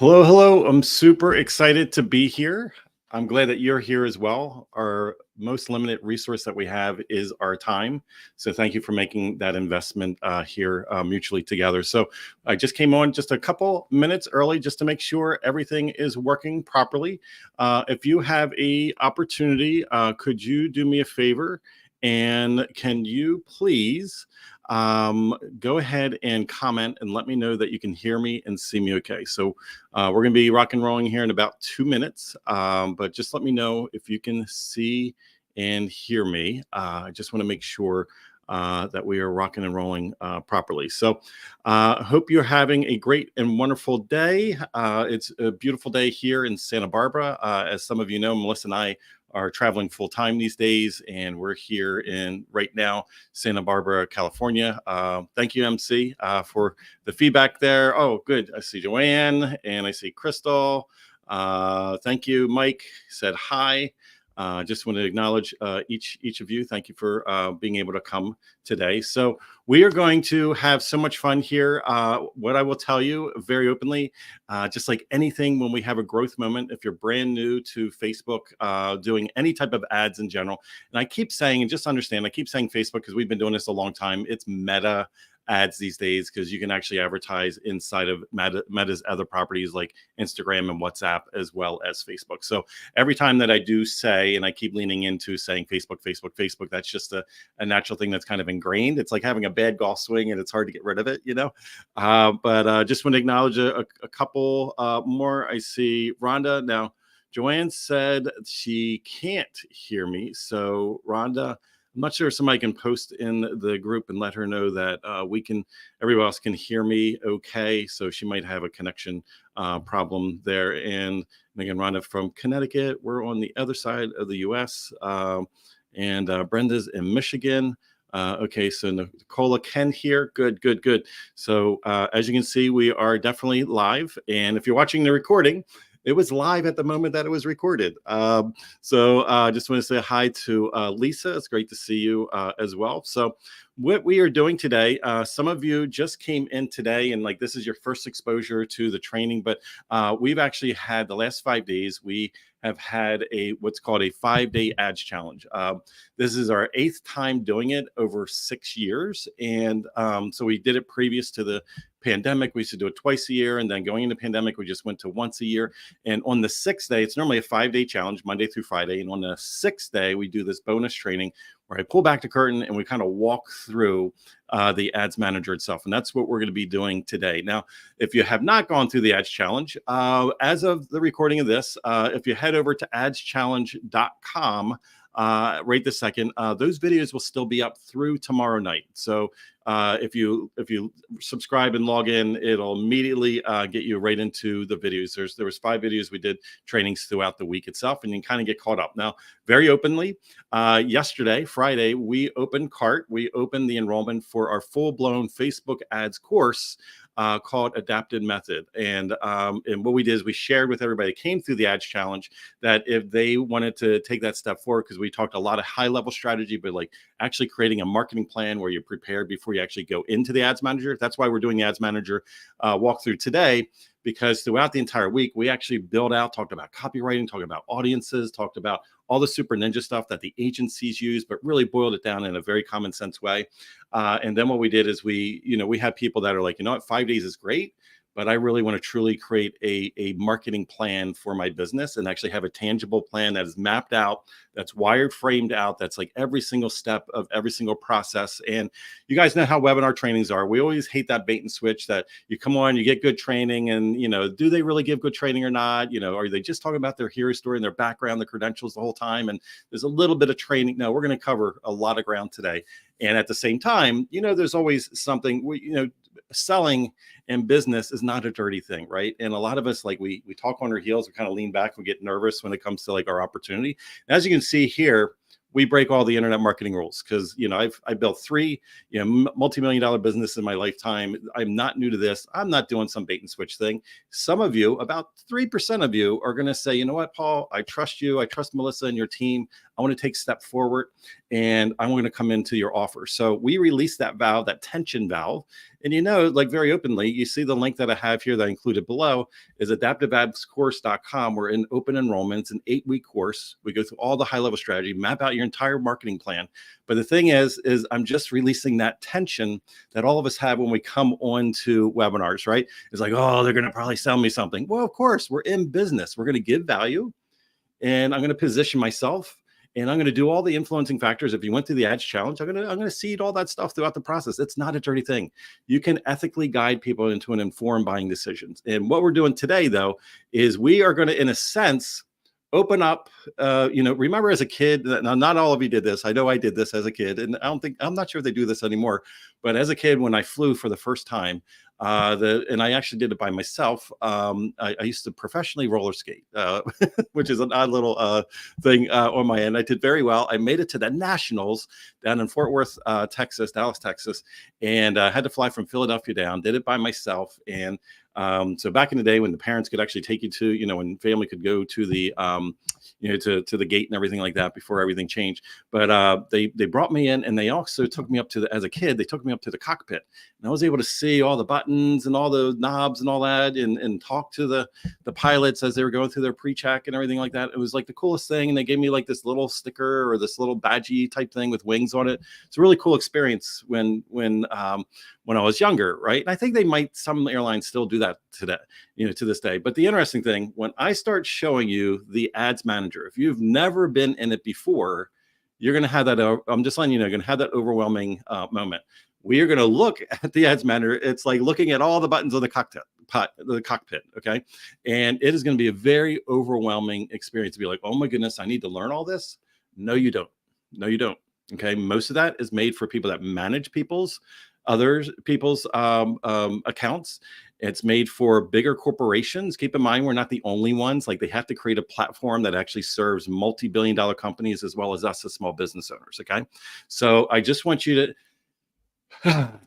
Hello, hello. I'm super excited to be here. I'm glad that you're here as well. Our most limited resource that we have is our time. So thank you for making that investment here mutually together. So I just came on just a couple minutes early just to make sure everything is working properly. If you have a opportunity, could you do me a favor? And can you please go ahead and comment and let me know that you can hear me and see me okay. So we're going to be rock and rolling here in about 2 minutes, but just let me know if you can see and hear me. I just want to make sure that we are rocking and rolling properly. So I hope you're having a great and wonderful day. It's a beautiful day here in Santa Barbara. As some of you know, Melissa and I are traveling full time these days, and we're here in right now Santa Barbara, California. Thank you, MC, for the feedback there. Oh, good. I see Joanne and I see Crystal. Thank you, Mike said hi. Just want to acknowledge each of you. Thank you for being able to come today. So we are going to have so much fun here. What I will tell you very openly, just like anything when we have a growth moment, if you're brand new to Facebook, doing any type of ads in general, and I keep saying, and just understand, I keep saying Facebook because we've been doing this a long time. It's Meta ads these days because you can actually advertise inside of Meta's other properties like Instagram and WhatsApp as well as Facebook. So every time that I do say, and I keep leaning into saying Facebook, that's just a natural thing that's kind of ingrained. It's like having a bad golf swing and it's hard to get rid of it, you know? But just want to acknowledge a couple more. I see Rhonda. Now, Joanne said she can't hear me. So, Rhonda, I'm not sure if somebody can post in the group and let her know that everyone else can hear me okay. So she might have a connection problem there. And again, Rhonda from Connecticut, we're on the other side of the US. And Brenda's in Michigan. Okay, so Nicola can hear. Good, good, good. So as you can see, we are definitely live. And if you're watching the recording, it was live at the moment that it was recorded. So I just want to say hi to Lisa. It's great to see you as well. So what we are doing today, some of you just came in today and like this is your first exposure to the training, but we've actually had the last 5 days, we have had what's called a 5-day ads challenge. This is our 8th time doing it over 6 years. And so we did it previous to the pandemic. We used to do it twice a year. And then going into pandemic, we just went to once a year. And on the 6th day, it's normally a 5-day challenge, Monday through Friday. And on the 6th day, we do this bonus training where I pull back the curtain and we kind of walk through the ads manager itself. And that's what we're going to be doing today. Now, if you have not gone through the ads challenge, as of the recording of this, if you head over to adschallenge.com, right this second, those videos will still be up through tomorrow night. So if you subscribe and log in, it'll immediately get you right into the videos. There was 5 videos we did trainings throughout the week itself, and you can kind of get caught up. Now, very openly, yesterday, Friday, we opened CART. We opened the enrollment for our full-blown Facebook ads course called Adapted Method. And what we did is we shared with everybody that came through the ads challenge that if they wanted to take that step forward, because we talked a lot of high level strategy, but like actually creating a marketing plan where you're prepared before you actually go into the ads manager. That's why we're doing the ads manager walkthrough today, because throughout the entire week, we actually talked about copywriting, talked about audiences, talked about all the super ninja stuff that the agencies use, but really boiled it down in a very common sense way. And then what we did is we have people that are like, you know what, 5 days is great, but I really want to truly create a marketing plan for my business and actually have a tangible plan that is mapped out, that's wired framed out, that's like every single step of every single process. And you guys know how webinar trainings are. We always hate that bait and switch that you come on, you get good training, and do they really give good training or not? Are they just talking about their hero story and their background, their credentials the whole time? And there's a little bit of training. No, we're going to cover a lot of ground today. And at the same time, there's always something, selling in business is not a dirty thing, right? And a lot of us, like we talk on our heels, we kind of lean back, we get nervous when it comes to like our opportunity. And as you can see here, we break all the internet marketing rules because I built three multi-million dollar business in my lifetime. I'm not new to this. I'm not doing some bait and switch thing. Some of you, about 3% of you, are going to say, you know what, Paul, I trust you. I trust Melissa and your team. I want to take a step forward and I'm going to come into your offer. So we released that valve, that tension valve. And like very openly, you see the link that I have here that I included below is adaptiveadscourse.com. We're in open enrollment. It's an 8-week course. We go through all the high level strategy, map out your entire marketing plan. But the thing is I'm just releasing that tension that all of us have when we come on to webinars, right? It's like, oh, they're going to probably sell me something. Well, of course, we're in business. We're going to give value and I'm going to position myself. And I'm going to do all the influencing factors. If you went through the ads challenge, I'm going to seed all that stuff throughout the process. It's not a dirty thing. You can ethically guide people into an informed buying decisions. And what we're doing today, though, is we are going to, in a sense, open up. Remember as a kid. Now, not all of you did this. I know I did this as a kid, and I'm not sure if they do this anymore. But as a kid, when I flew for the first time, and I actually did it by myself. I used to professionally roller skate, which is an odd little thing on my end. I did very well. I made it to the Nationals down in Fort Worth, Dallas, Texas, and had to fly from Philadelphia down. Did it by myself. And so back in the day when the parents could actually take you to, when family could go to the, to the gate and everything like that before everything changed. But they brought me in and they also took me up to as a kid, they took me up to the cockpit and I was able to see all the buttons and all the knobs and all that and talk to the pilots as they were going through their pre-check and everything like that. It was like the coolest thing. And they gave me like this little sticker or this little badgie type thing with wings on it. It's a really cool experience when I was younger, right? And I think some airlines still do that today, to this day. But the interesting thing, when I start showing you the ads manager, if you've never been in it before, you're going to have that. I'm just letting you know, you're going to have that overwhelming moment. We are going to look at the ads manager. It's like looking at all the buttons on the cockpit. Okay. And it is going to be a very overwhelming experience to be like, oh my goodness, I need to learn all this. No, you don't. Okay. Most of that is made for people that manage people's accounts. It's made for bigger corporations. Keep in mind, we're not the only ones. Like they have to create a platform that actually serves multi-billion-dollar companies as well as us as small business owners. Okay. So I just want you to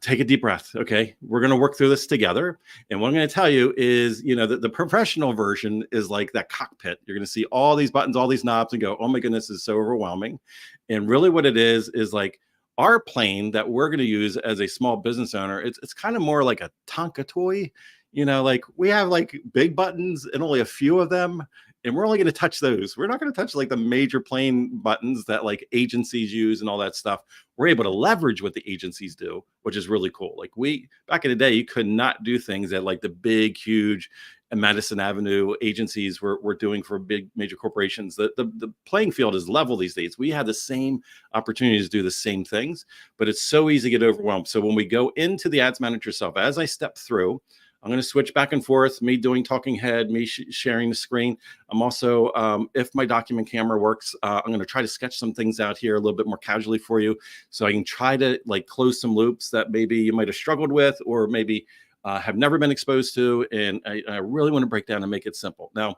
take a deep breath. Okay. We're going to work through this together. And what I'm going to tell you is, the professional version is like that cockpit. You're going to see all these buttons, all these knobs and go, oh my goodness, this is so overwhelming. And really what it is like, our plane that we're going to use as a small business owner, it's kind of more like a Tonka toy, like we have like big buttons and only a few of them, and we're only going to touch those. We're not going to touch like the major plane buttons that like agencies use and all that stuff. We're able to leverage what the agencies do, which is really cool. Like back in the day, you could not do things that like the big, huge Madison Avenue agencies were doing for big major corporations. The playing field is level these days. We have the same opportunities to do the same things, but it's so easy to get overwhelmed. So when we go into the ads manager itself, as I step through, I'm going to switch back and forth, me doing talking head, me sharing the screen. I'm also, if my document camera works, I'm going to try to sketch some things out here a little bit more casually for you. So I can try to like close some loops that maybe you might have struggled with, or maybe have never been exposed to. And I really want to break down and make it simple. Now,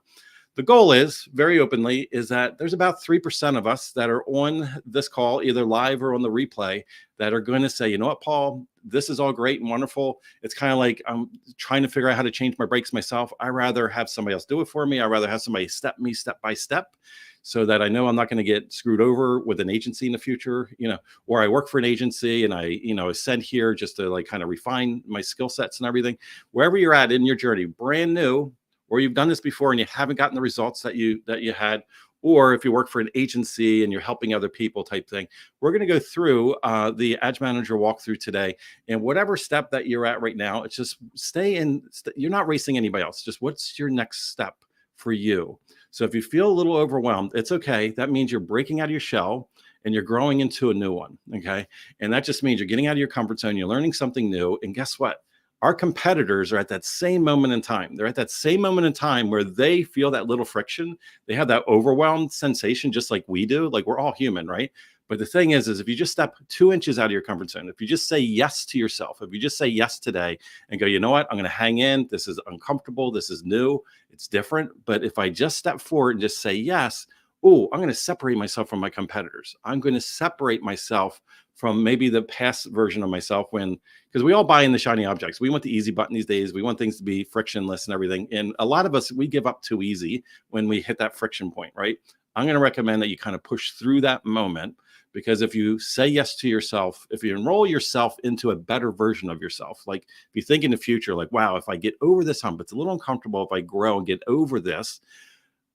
the goal is, very openly, is that there's about 3% of us that are on this call, either live or on the replay, that are going to say, you know what, Paul, this is all great and wonderful. It's kind of like I'm trying to figure out how to change my brakes myself. I rather have somebody else do it for me. I rather have somebody step me step by step so that I know I'm not going to get screwed over with an agency in the future, or I work for an agency and I, sent here just to like kind of refine my skill sets and everything. Wherever you're at in your journey, brand new, or you've done this before and you haven't gotten the results that you had, or if you work for an agency and you're helping other people type thing, we're going to go through the Ads Manager walkthrough today. And whatever step that you're at right now, it's just you're not racing anybody else. Just what's your next step for you? So if you feel a little overwhelmed, it's okay. That means you're breaking out of your shell and you're growing into a new one. Okay. And that just means you're getting out of your comfort zone. You're learning something new. And guess what? Our competitors are at that same moment in time. They're at that same moment in time where they feel that little friction. They have that overwhelmed sensation, just like we do. Like we're all human, right? But the thing is if you just step 2 inches out of your comfort zone, if you just say yes to yourself, if you just say yes today and go, you know what, I'm going to hang in. This is uncomfortable. This is new. It's different. But if I just step forward and just say yes, oh, I'm going to separate myself from my competitors. I'm going to separate myself from maybe the past version of myself when, because we all buy in the shiny objects. We want the easy button these days. We want things to be frictionless and everything. And a lot of us, we give up too easy when we hit that friction point, right? I'm going to recommend that you kind of push through that moment, because if you say yes to yourself, if you enroll yourself into a better version of yourself, like if you think in the future, like, wow, if I get over this hump, it's a little uncomfortable. If I grow and get over this,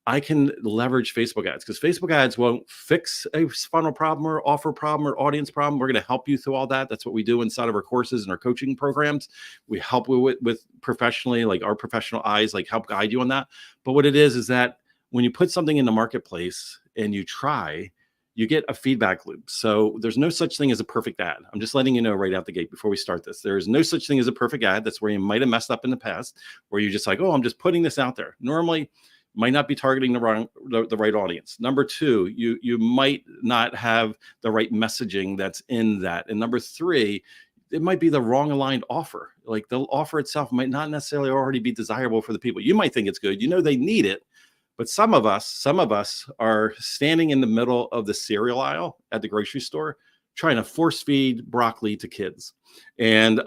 I can leverage Facebook ads, because Facebook ads won't fix a funnel problem or offer problem or audience problem. We're going to help you through all that. That's what we do inside of our courses and our coaching programs. We help you with professionally, like our professional eyes, like help guide you on that. But what it is that when you put something in the marketplace and you try, you get a feedback loop. So there's no such thing as a perfect ad. I'm just letting you know right out the gate before we start this. There is no such thing as a perfect ad. That's where you might have messed up in the past, where you're just like, oh, I'm just putting this out there. Normally, might not be targeting the right audience. Number two, you might not have the right messaging that's in that. And number three, it might be the wrong aligned offer. Like the offer itself might not necessarily already be desirable for the people. You might think it's good, they need it, but some of us are standing in the middle of the cereal aisle at the grocery store trying to force feed broccoli to kids. And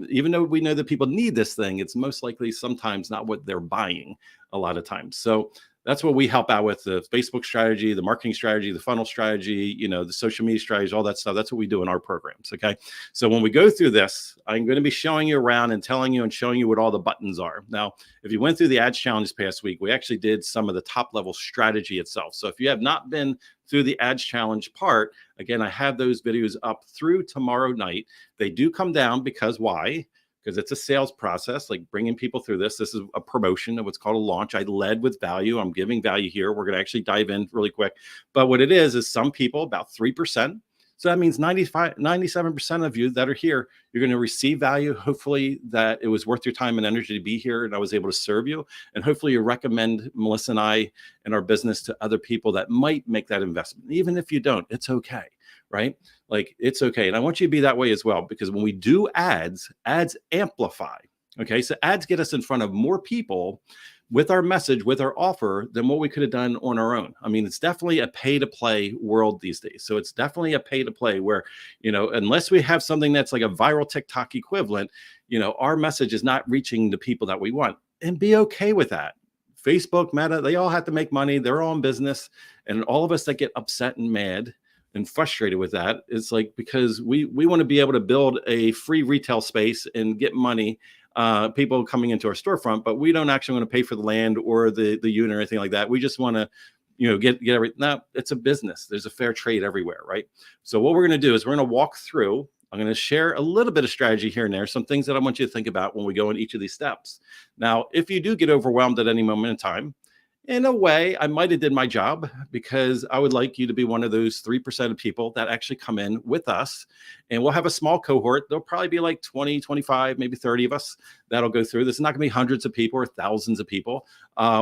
even though we know that people need this thing, it's most likely sometimes not what they're buying a lot of times. So that's what we help out with: the Facebook strategy, the marketing strategy, the funnel strategy, the social media strategy, all that stuff. That's what we do in our programs. Okay. So when we go through this, I'm going to be showing you around and telling you and showing you what all the buttons are. Now, if you went through the ads challenge this past week, we actually did some of the top level strategy itself. So if you have not been through the ads challenge part, again, I have those videos up through tomorrow night. They do come down because why? Because it's a sales process, like bringing people through this. This is a promotion of what's called a launch. I led with value. I'm giving value here. We're going to actually dive in really quick. But what it is some people, about 3%. So that means 97% of you that are here, you're going to receive value. Hopefully that it was worth your time and energy to be here and I was able to serve you. And hopefully you recommend Melissa and I and our business to other people that might make that investment. Even if you don't, it's okay. Right? Like it's okay. And I want you to be that way as well, because when we do ads amplify. Okay. So ads get us in front of more people with our message, with our offer, than what we could have done on our own. I mean, it's definitely a pay to play world these days. So it's definitely a pay to play where, unless we have something that's like a viral TikTok equivalent, our message is not reaching the people that we want, and be okay with that. Facebook, Meta, they all have to make money. They're all in business. And all of us that get upset and mad and frustrated with that, it's like, because we want to be able to build a free retail space and get money, people coming into our storefront, but we don't actually want to pay for the land or the unit or anything like that. We just want to, get everything. Now it's a business. There's a fair trade everywhere, right? So what we're going to do is we're going to walk through. I'm going to share a little bit of strategy here and there, some things that I want you to think about when we go in each of these steps. Now, if you do get overwhelmed at any moment in time, in a way, I might have did my job, because I would like you to be one of those 3% of people that actually come in with us, and we'll have a small cohort. There'll probably be like 20, 25, maybe 30 of us that'll go through. This is not going to be hundreds of people or thousands of people.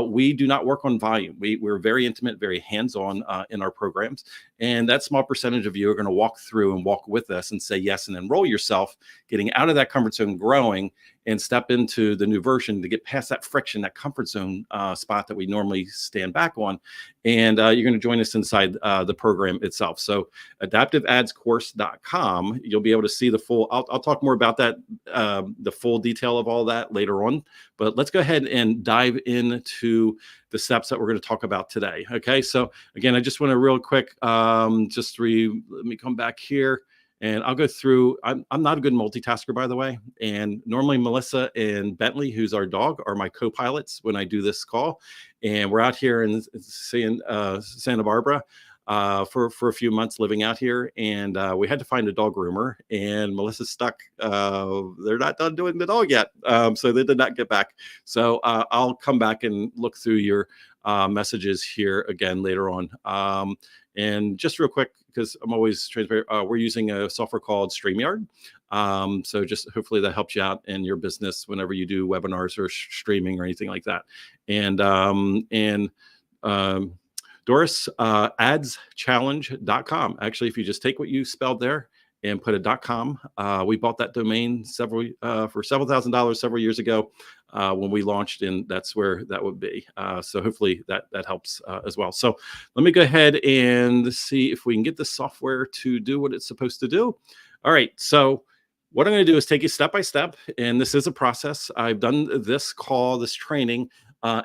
We do not work on volume. We're very intimate, very hands-on in our programs. And that small percentage of you are going to walk through and walk with us and say yes and enroll yourself, getting out of that comfort zone, growing, and step into the new version to get past that friction, that comfort zone spot that we normally stand back on. And you're going to join us inside the program itself. So adaptiveadscourse.com, you'll be able to see the full, I'll talk more about that, the full detail of all that later on. But let's go ahead and dive into the steps that we're going to talk about today. Okay. So again, I just want to real quick, let me come back here. And I'll go through. I'm not a good multitasker, by the way. And normally Melissa and Bentley, who's our dog, are my co-pilots when I do this call. And we're out here in Santa Barbara for a few months living out here. And we had to find a dog groomer. And Melissa's stuck. They're not done doing the dog yet. So they did not get back. So I'll come back and look through your messages here again later on. And just real quick, because I'm always transparent, we're using a software called StreamYard. So just hopefully that helps you out in your business whenever you do webinars or streaming or anything like that. And Doris, adschallenge.com. Actually, if you just take what you spelled there and put a .com, we bought that domain for several $1,000s several years ago. when we launched, and that's where that would be. So hopefully that helps as well. So let me go ahead and see if we can get the software to do what it's supposed to do. All right, so what I'm going to do is take you step by step, and this is a process. I've done this training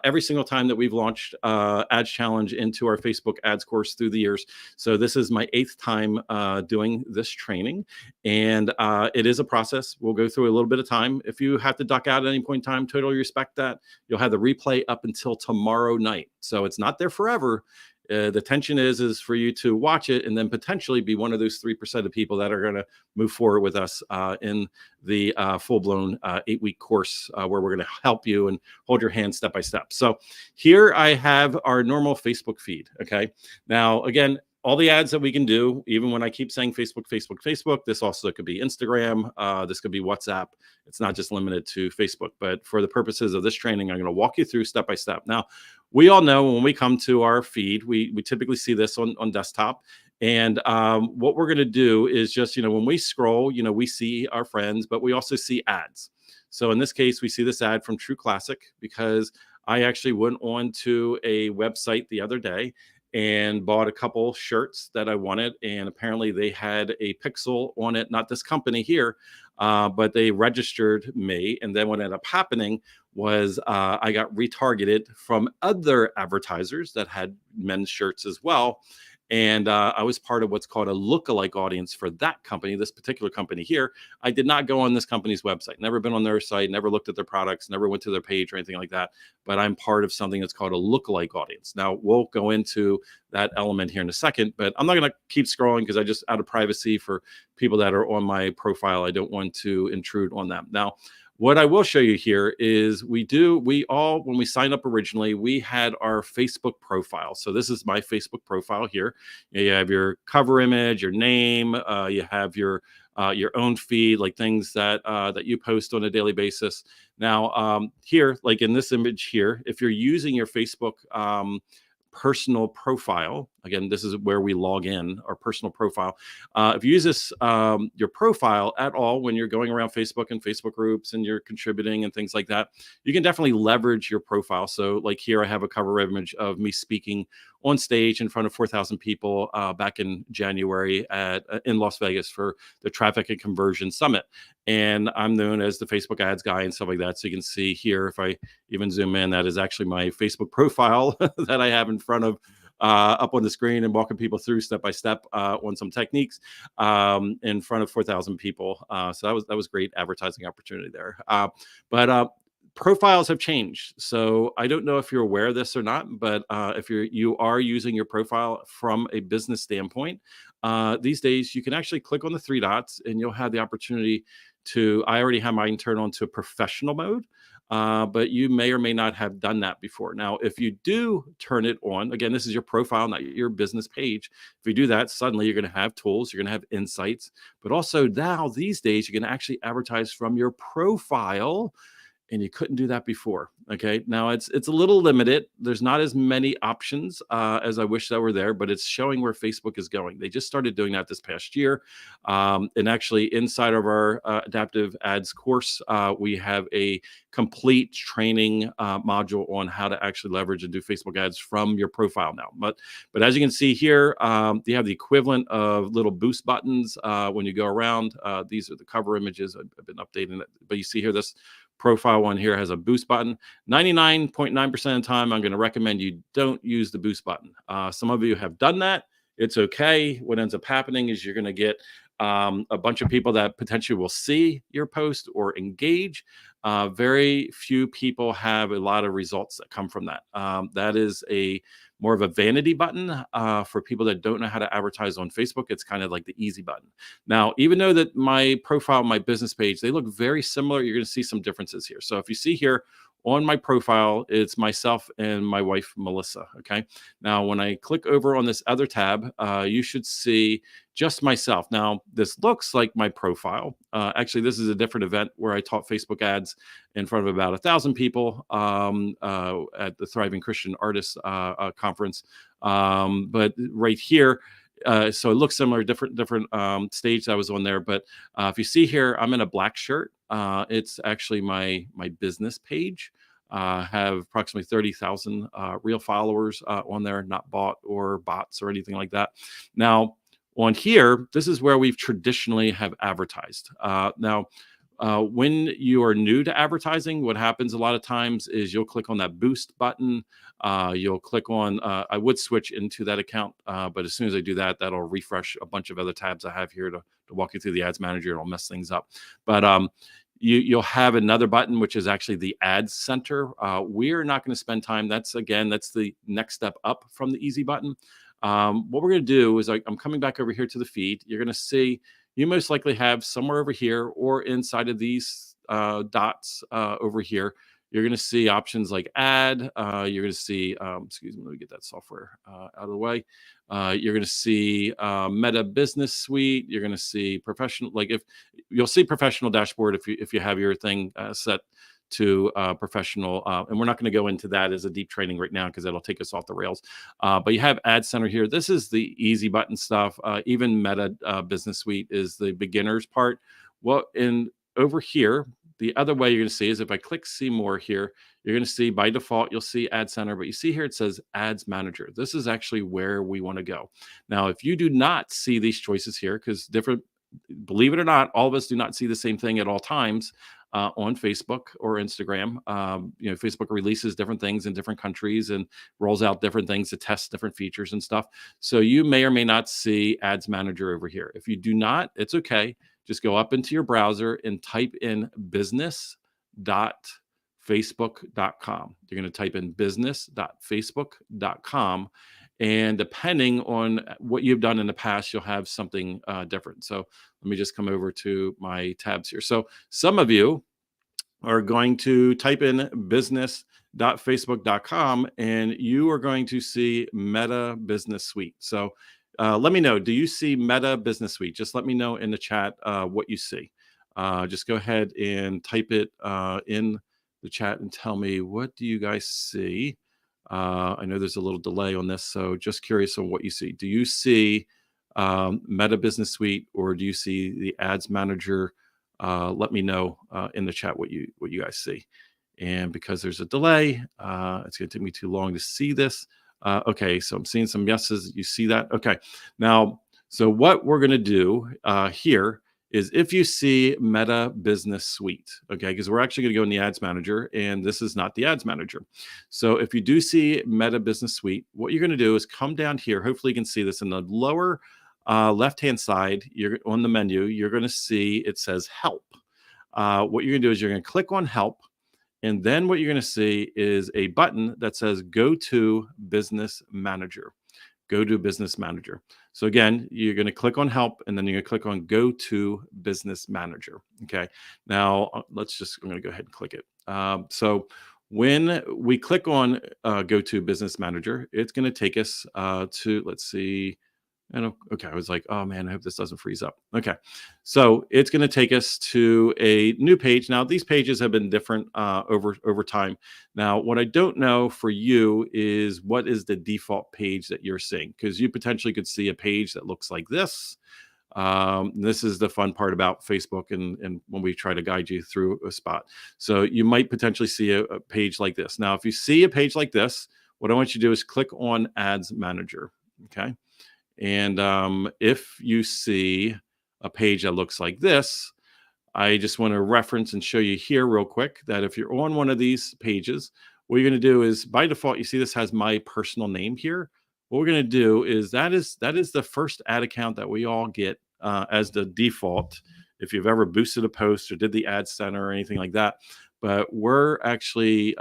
every single time that we've launched Ads Challenge into our Facebook ads course through the years. So this is my 8th time doing this training, and it is a process. We'll go through a little bit of time. If you have to duck out at any point in time, totally respect that. You'll have the replay up until tomorrow night, so it's not there forever. The tension is for you to watch it and then potentially be one of those 3% of people that are going to move forward with us in the full-blown 8-week course where we're going to help you and hold your hand step by step. So here I have our normal Facebook feed. Okay. Now, again, all the ads that we can do, even when I keep saying Facebook, Facebook, Facebook, this also could be Instagram. This could be WhatsApp. It's not just limited to Facebook, but for the purposes of this training, I'm going to walk you through step by step. Now, we all know when we come to our feed, we typically see this on desktop. And what we're going to do is just, when we scroll, we see our friends, but we also see ads. So in this case, we see this ad from True Classic because I actually went on to a website the other day and bought a couple shirts that I wanted. And apparently they had a pixel on it, not this company here, but they registered me. And then what ended up happening was I got retargeted from other advertisers that had men's shirts as well. And I was part of what's called a lookalike audience for that company, this particular company here. I did not go on this company's website, never been on their site, never looked at their products, never went to their page or anything like that. But I'm part of something that's called a lookalike audience. Now, we'll go into that element here in a second, but I'm not going to keep scrolling because I just, out of privacy for people that are on my profile, I don't want to intrude on them. Now, what I will show you here is when we signed up originally, we had our Facebook profile. So this is my Facebook profile here. You have your cover image, your name, you have your own feed, like things that you post on a daily basis. Now, here, like in this image here, if you're using your Facebook personal profile, again, this is where we log in, our personal profile. If you use this, your profile at all, when you're going around Facebook and Facebook groups and you're contributing and things like that, you can definitely leverage your profile. So like here, I have a cover image of me speaking on stage in front of 4,000 people back in January in Las Vegas for the Traffic and Conversion Summit. And I'm known as the Facebook ads guy and stuff like that. So you can see here, if I even zoom in, that is actually my Facebook profile that I have in front of up on the screen and walking people through step by step on some techniques in front of 4,000 people. So that was great advertising opportunity there. But profiles have changed. So I don't know if you're aware of this or not, but if you are using your profile from a business standpoint, these days you can actually click on the 3 dots and you'll have the opportunity I already have mine turned on to professional mode. But you may or may not have done that before. Now, if you do turn it on, again, this is your profile, not your business page. If you do that, suddenly you're going to have tools, you're going to have insights, but also now these days, you can actually advertise from your profile. And you couldn't do that before. Okay. Now it's a little limited. There's not as many options as I wish that were there, but it's showing where Facebook is going. They just started doing that this past year. And actually inside of our adaptive ads course, we have a complete training module on how to actually leverage and do Facebook ads from your profile now. But as you can see here, you have the equivalent of little boost buttons when you go around. These are the cover images. I've been updating it, but you see here, this profile one here has a boost button. 99.9% of the time, I'm going to recommend you don't use the boost button. Some of you have done that. It's okay. What ends up happening is you're going to get a bunch of people that potentially will see your post or engage. Very few people have a lot of results that come from that. That is more of a vanity button for people that don't know how to advertise on Facebook. It's kind of like the easy button. Now, even though that my profile, my business page, they look very similar, you're going to see some differences here. So if you see here on my profile, it's myself and my wife, Melissa. Okay. Now, when I click over on this other tab, you should see just myself. Now, this looks like my profile. Actually, this is a different event where I taught Facebook ads in front of about 1,000 people at the Thriving Christian Artists Conference. But right here, so it looks similar, different stage that I was on there. But if you see here, I'm in a black shirt. It's actually my business page. Have approximately 30,000 real followers on there, not bought or bots or anything like that. Now, on here, this is where we've traditionally have advertised. When you are new to advertising, what happens a lot of times is you'll click on that boost button. You'll click on, I would switch into that account, but as soon as I do that, that'll refresh a bunch of other tabs I have here to walk you through the ads manager. It'll mess things up. But you'll have another button, which is actually the ads center. We're not going to spend time. That's the next step up from the easy button. What we're going to do is I'm coming back over here to the feed. You're going to see you most likely have somewhere over here or inside of these dots over here. You're going to see options like ad. You're going to see, excuse me, let me get that software out of the way. You're going to see Meta Business Suite. You're going to see professional, like if you'll see professional dashboard if you have your thing set to professional. And we're not going to go into that as a deep training right now because that'll take us off the rails. But you have Ad Center here. This is the easy button stuff. Even Meta Business Suite is the beginners part. Well, in over here, the other way you're going to see is if I click see more here, you're going to see by default, you'll see Ad Center, but you see here it says Ads Manager. This is actually where we want to go. Now, if you do not see these choices here, because believe it or not, all of us do not see the same thing at all times on Facebook or Instagram. Facebook releases different things in different countries and rolls out different things to test different features and stuff. So you may or may not see Ads Manager over here. If you do not, it's okay. Just go up into your browser and type in business.facebook.com. You're going to type in business.facebook.com. And depending on what you've done in the past, you'll have something different. So let me just come over to my tabs here. So some of you are going to type in business.facebook.com and you are going to see Meta Business Suite. So let me know, do you see Meta Business Suite? Just let me know in the chat what you see. Just go ahead and type it in the chat and tell me, what do you guys see? I know there's a little delay on this, so just curious on what you see. Do you see Meta Business Suite or do you see the Ads Manager? Let me know in the chat what you guys see. And because there's a delay, it's going to take me too long to see this. Okay, so I'm seeing some yeses. You see that? Okay. Now, so what we're going to do here is if you see Meta Business Suite, okay, because we're actually going to go in the Ads Manager, and this is not the Ads Manager. So if you do see Meta Business Suite, what you're going to do is come down here. Hopefully you can see this in the lower left-hand side. You're on the menu. You're going to see it says Help. What you're going to do is you're going to click on Help. And then what you're going to see is a button that says Go to Business Manager. Go to Business Manager. So again, you're going to click on Help, and then you're going to click on Go to Business Manager. Okay. Now, I'm going to go ahead and click it. So when we click on Go to Business Manager, it's going to take us to, let's see. And okay, I was like, oh man, I hope this doesn't freeze up. Okay, so it's going to take us to a new page. Now, these pages have been different over time. Now, what I don't know for you is what is the default page that you're seeing, because you potentially could see a page that looks like this. This is the fun part about Facebook and when we try to guide you through a spot. So you might potentially see a page like this. Now, if you see a page like this, what I want you to do is click on Ads Manager. Okay. And if you see a page that looks like this, I just want to reference and show you here real quick that if you're on one of these pages, what you're going to do is by default, you see this has my personal name here. What we're going to do is that is the first ad account that we all get as the default if you've ever boosted a post or did the Ad Center or anything like that. But we're actually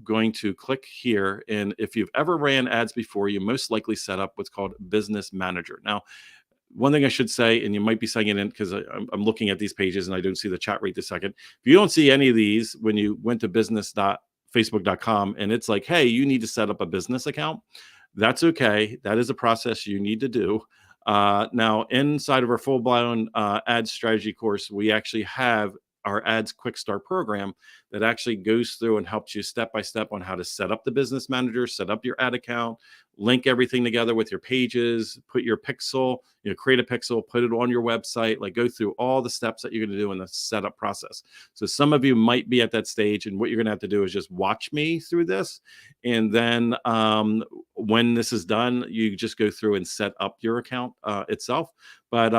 going to click here, and if you've ever ran ads before, you most likely set up what's called Business Manager. Now, one thing I should say, and you might be saying it in because I'm looking at these pages and I don't see the chat right this second. If you don't see any of these when you went to business.facebook.com and it's like, hey, you need to set up a business account, that's okay. That is a process you need to do. Now, inside of our full-blown ad strategy course, we actually have our Ads Quick Start program that actually goes through and helps you step by step on how to set up the business manager, set up your ad account, link everything together with your pages, put your pixel, create a pixel, put it on your website, like go through all the steps that you're going to do in the setup process. So some of you might be at that stage, and what you're going to have to do is just watch me through this. And then when this is done, you just go through and set up your account itself. But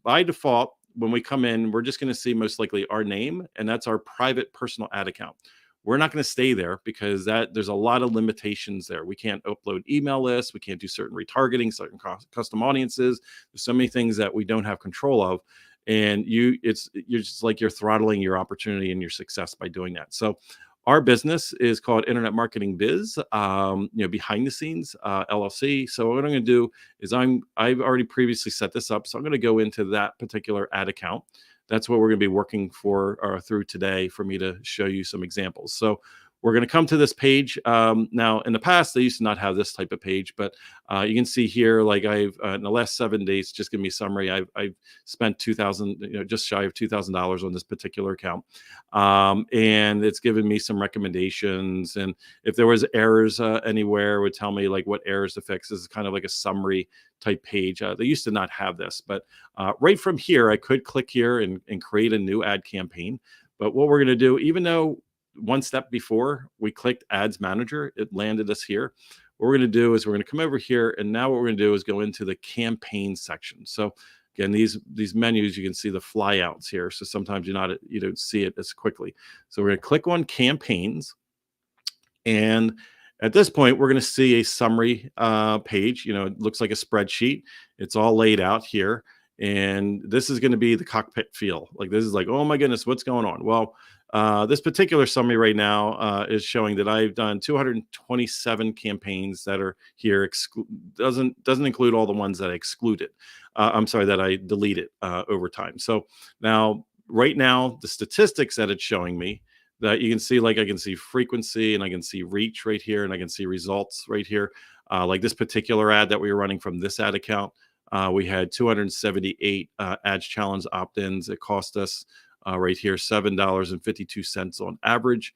by default, when we come in, we're just going to see most likely our name, and that's our private personal ad account. We're not going to stay there because there's a lot of limitations there. We can't upload email lists. We can't do certain retargeting, certain custom audiences. There's so many things that we don't have control of. And you're just like you're throttling your opportunity and your success by doing that. So our business is called Internet Marketing Biz, behind the scenes, LLC. So what I'm going to do is I've already previously set this up. So I'm going to go into that particular ad account. That's what we're going to be working for or through today for me to show you some examples. So we're going to come to this page. Now, in the past, they used to not have this type of page, but you can see here, like I've in the last 7 days, just give me a summary. I've spent $2,000, just shy of $2,000 on this particular account, and it's given me some recommendations. And if there was errors anywhere, it would tell me like what errors to fix. This is kind of like a summary type page. They used to not have this, but right from here, I could click here and create a new ad campaign. But what we're going to do, even though one step before we clicked Ads Manager, it landed us here. What we're going to do is we're going to come over here, and now what we're going to do is go into the campaign section. So again, these menus, you can see the flyouts here. So sometimes you don't see it as quickly. So we're going to click on campaigns, and at this point, we're going to see a summary page. It looks like a spreadsheet. It's all laid out here. And this is going to be the cockpit feel. Like this is like, oh my goodness, what's going on? Well, this particular summary right now is showing that I've done 227 campaigns that are here. Doesn't include all the ones that I excluded. That I deleted over time. So now, right now, the statistics that it's showing me, that you can see, like I can see frequency and I can see reach right here, and I can see results right here. Like this particular ad that we were running from this ad account, we had 278 Ads Challenge opt-ins. It cost us right here $7.52 on average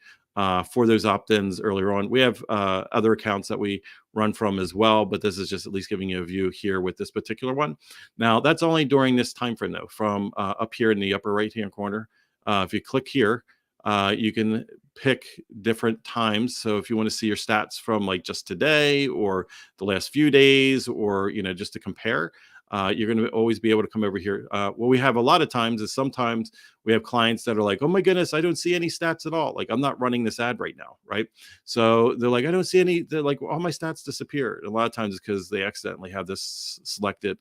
for those opt-ins earlier on. We have other accounts that we run from as well, but this is just at least giving you a view here with this particular one. Now, that's only during this time frame though, from up here in the upper right-hand corner. If you click here, you can pick different times. So if you want to see your stats from like just today or the last few days, or just to compare, you're going to always be able to come over here. What we have a lot of times is sometimes we have clients that are like, oh my goodness, I don't see any stats at all. Like I'm not running this ad right now, right? So they're like, I don't see any. They're like, all my stats disappeared. A lot of times it's because they accidentally have this selected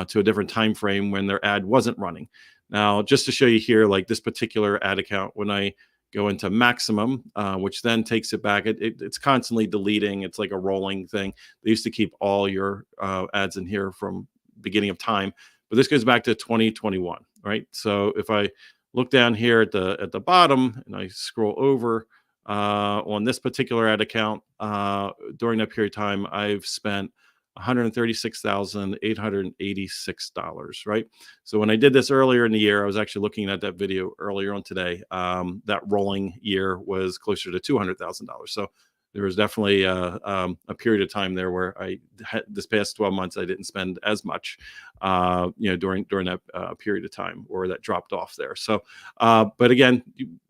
to a different time frame when their ad wasn't running. Now, just to show you here, like this particular ad account, when I go into maximum, which then takes it back, it's constantly deleting. It's like a rolling thing. They used to keep all your ads in here from beginning of time, but this goes back to 2021, right? So if I look down here at the bottom and I scroll over on this particular ad account, during that period of time, I've spent $136,886, right? So when I did this earlier in the year, I was actually looking at that video earlier on today. That rolling year was closer to $200,000. So there was definitely a period of time there where I had this past 12 months, I didn't spend as much, during that period of time, or that dropped off there. So, but again,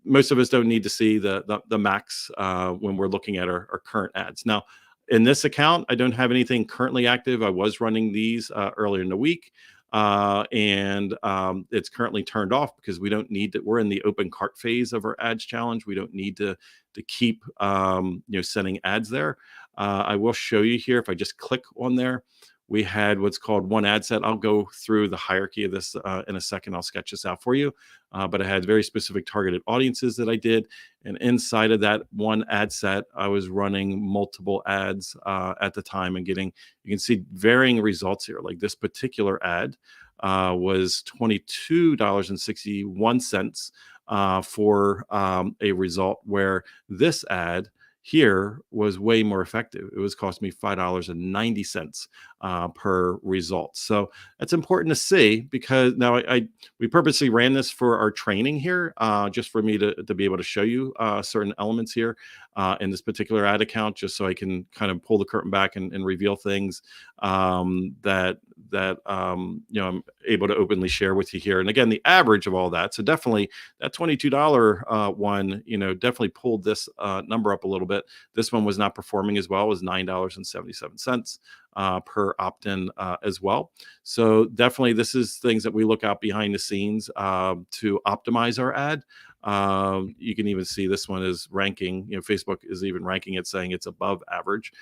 most of us don't need to see the max when we're looking at our current ads. Now, in this account, I don't have anything currently active. I was running these earlier in the week, and it's currently turned off because we don't need to. We're in the open cart phase of our ads challenge. We don't need to keep sending ads there. I will show you here. If I just click on there, we had what's called one ad set. I'll go through the hierarchy of this in a second. I'll sketch this out for you. But I had very specific targeted audiences that I did. And inside of that one ad set, I was running multiple ads at the time and you can see varying results here. Like this particular ad was $22.61 for a result, where this ad here was way more effective. It was costing me $5.90 per result. So that's important to see, because now we purposely ran this for our training here, just for me to be able to show you certain elements here in this particular ad account, just so I can kind of pull the curtain back and reveal things that I'm able to openly share with you here. And again, the average of all that. So definitely that $22 one, definitely pulled this number up a little bit. This one was not performing as well. It was $9.77 per opt-in as well. So definitely this is things that we look out behind the scenes to optimize our ad. You can even see this one is ranking, Facebook is even ranking it, saying it's above average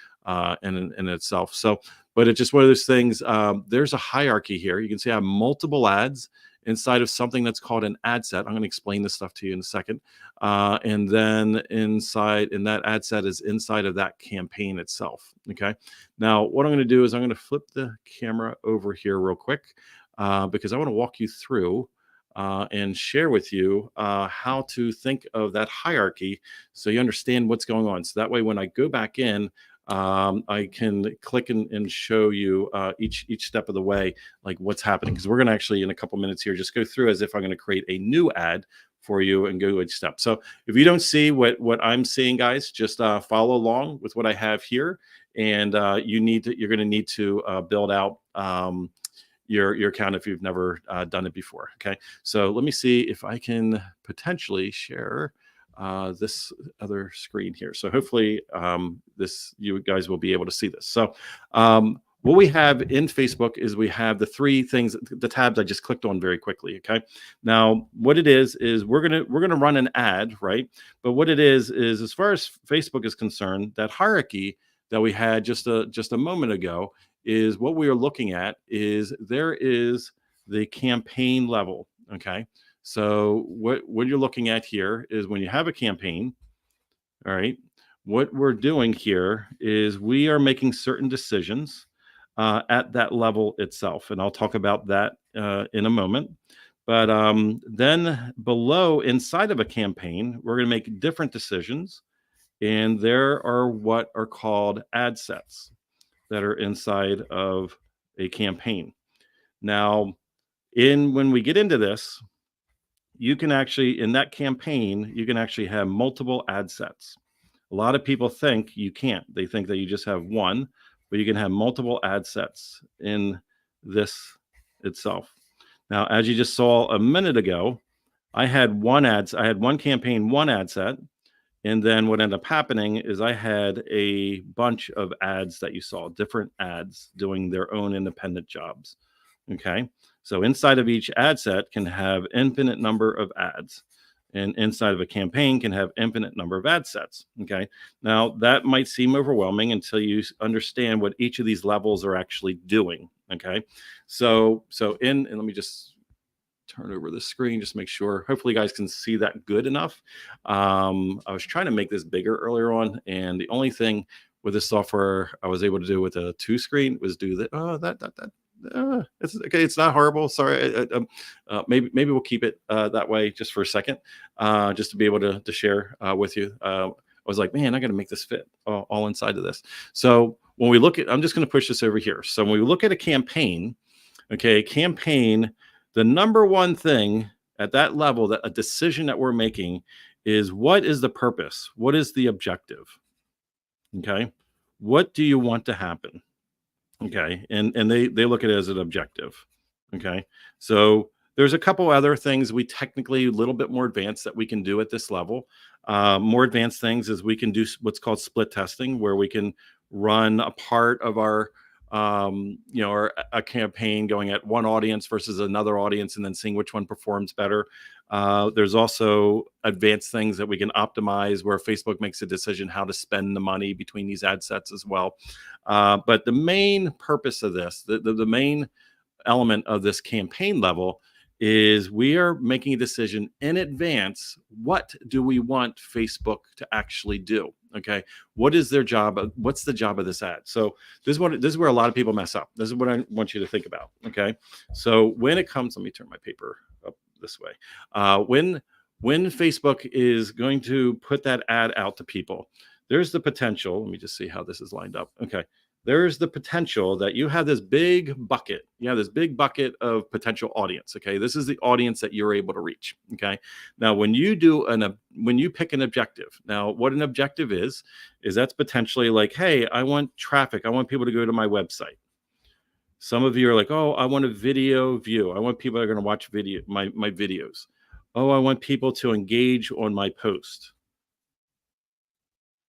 in itself. So, but it's just one of those things. There's a hierarchy here. You can see I have multiple ads inside of something that's called an ad set. I'm going to explain this stuff to you in a second. And then inside, and that ad set is inside of that campaign itself. Okay. Now, what I'm going to do is I'm going to flip the camera over here real quick because I want to walk you through and share with you how to think of that hierarchy so you understand what's going on. So that way, when I go back in, I can click and show you each step of the way, like what's happening. Because we're going to actually, in a couple minutes here, just go through as if I'm going to create a new ad for you and go each step. So if you don't see what I'm seeing, guys, just follow along with what I have here. And you're going to need to build out your account if you've never done it before. Okay, so let me see if I can potentially share this other screen here. So hopefully you guys will be able to see this. So what we have in Facebook is we have the three things, the tabs I just clicked on very quickly. Okay, now what it is we're gonna run an ad, right? But what it is as far as Facebook is concerned, that hierarchy that we had just a moment ago is what we are looking at. Is there is the campaign level. Okay, so what you're looking at here is when you have a campaign, all right, what we're doing here is we are making certain decisions at that level itself. And I'll talk about that in a moment. But then below, inside of a campaign, we're going to make different decisions. And there are what are called ad sets that are inside of a campaign. Now, when we get into this, you can actually, in that campaign, you can actually have multiple ad sets. A lot of people think you can't. They think that you just have one, but you can have multiple ad sets in this itself. Now, as you just saw a minute ago, I had one campaign, one ad set. And then what ended up happening is I had a bunch of ads that you saw, different ads doing their own independent jobs. Okay. So inside of each ad set can have infinite number of ads, and inside of a campaign can have infinite number of ad sets. Okay. Now that might seem overwhelming until you understand what each of these levels are actually doing. Okay. So and let me just turn over the screen, just make sure, hopefully you guys can see that good enough. I was trying to make this bigger earlier on, and the only thing with this software I was able to do with a 2 screen was do that. It's okay. It's not horrible. Sorry. Maybe we'll keep it that way just for a second, just to be able to share with you. I was like, man, I got to make this fit all inside of this. So when we look at, I'm just going to push this over here. So when we look at a campaign, okay, the number one thing at that level, that a decision that we're making is, what is the purpose? What is the objective? Okay. What do you want to happen? Okay. And they look at it as an objective. Okay. So there's a couple other things we technically a little bit more advanced that we can do at this level. More advanced things is we can do what's called split testing, where we can run a part of our or a campaign going at one audience versus another audience, and then seeing which one performs better. There's also advanced things that we can optimize, where Facebook makes a decision how to spend the money between these ad sets as well. But the main purpose of this, the main element of this campaign level, is we are making a decision in advance. What do we want Facebook to actually do? Okay. What is their job? What's the job of this ad? So this is where a lot of people mess up. This is what I want you to think about. Okay. So when it comes, let me turn my paper up this way. When Facebook is going to put that ad out to people, there's the potential. Let me just see how this is lined up. Okay. There's the potential that you have this big bucket. You have this big bucket of potential audience. Okay. This is the audience that you're able to reach. Okay. Now, when you when you pick an objective, now what an objective is that's potentially like, hey, I want traffic. I want people to go to my website. Some of you are like, oh, I want a video view. I want people that are going to watch my videos. Oh, I want people to engage on my post.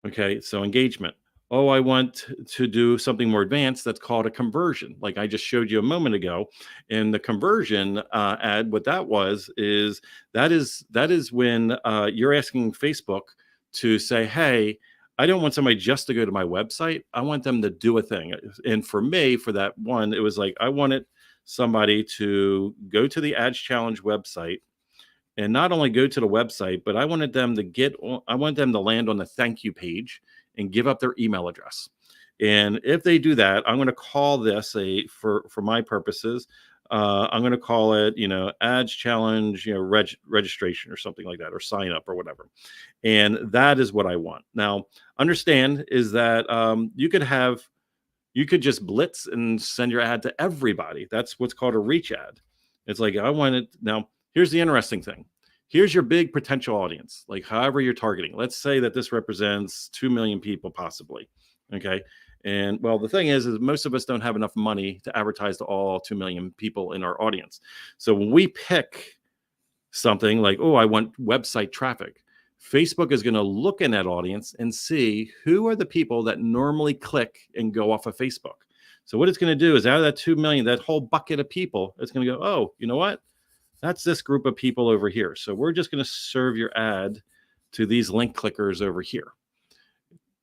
Okay, so engagement. Oh, I want to do something more advanced that's called a conversion, like I just showed you a moment ago. And the conversion ad, what that was is that is when you're asking Facebook to say, hey, I don't want somebody just to go to my website. I want them to do a thing. And for me, for that one, it was like I wanted somebody to go to the Ads Challenge website and not only go to the website, but I wanted them to I want them to land on the thank you page and give up their email address. And if they do that, I'm going to call this for my purposes, I'm going to call it, Ads Challenge, registration or something like that, or sign up or whatever. And that is what I want. Now, understand is that you could just blitz and send your ad to everybody. That's what's called a reach ad. It's like, I want it. Now, here's the interesting thing. Here's your big potential audience, like however you're targeting. Let's say that this represents 2 million people possibly. Okay. And well, the thing is most of us don't have enough money to advertise to all 2 million people in our audience. So when we pick something like, oh, I want website traffic, Facebook is going to look in that audience and see who are the people that normally click and go off of Facebook. So what it's going to do is out of that 2 million, that whole bucket of people, it's going to go, oh, you know what? That's this group of people over here. So we're just going to serve your ad to these link clickers over here.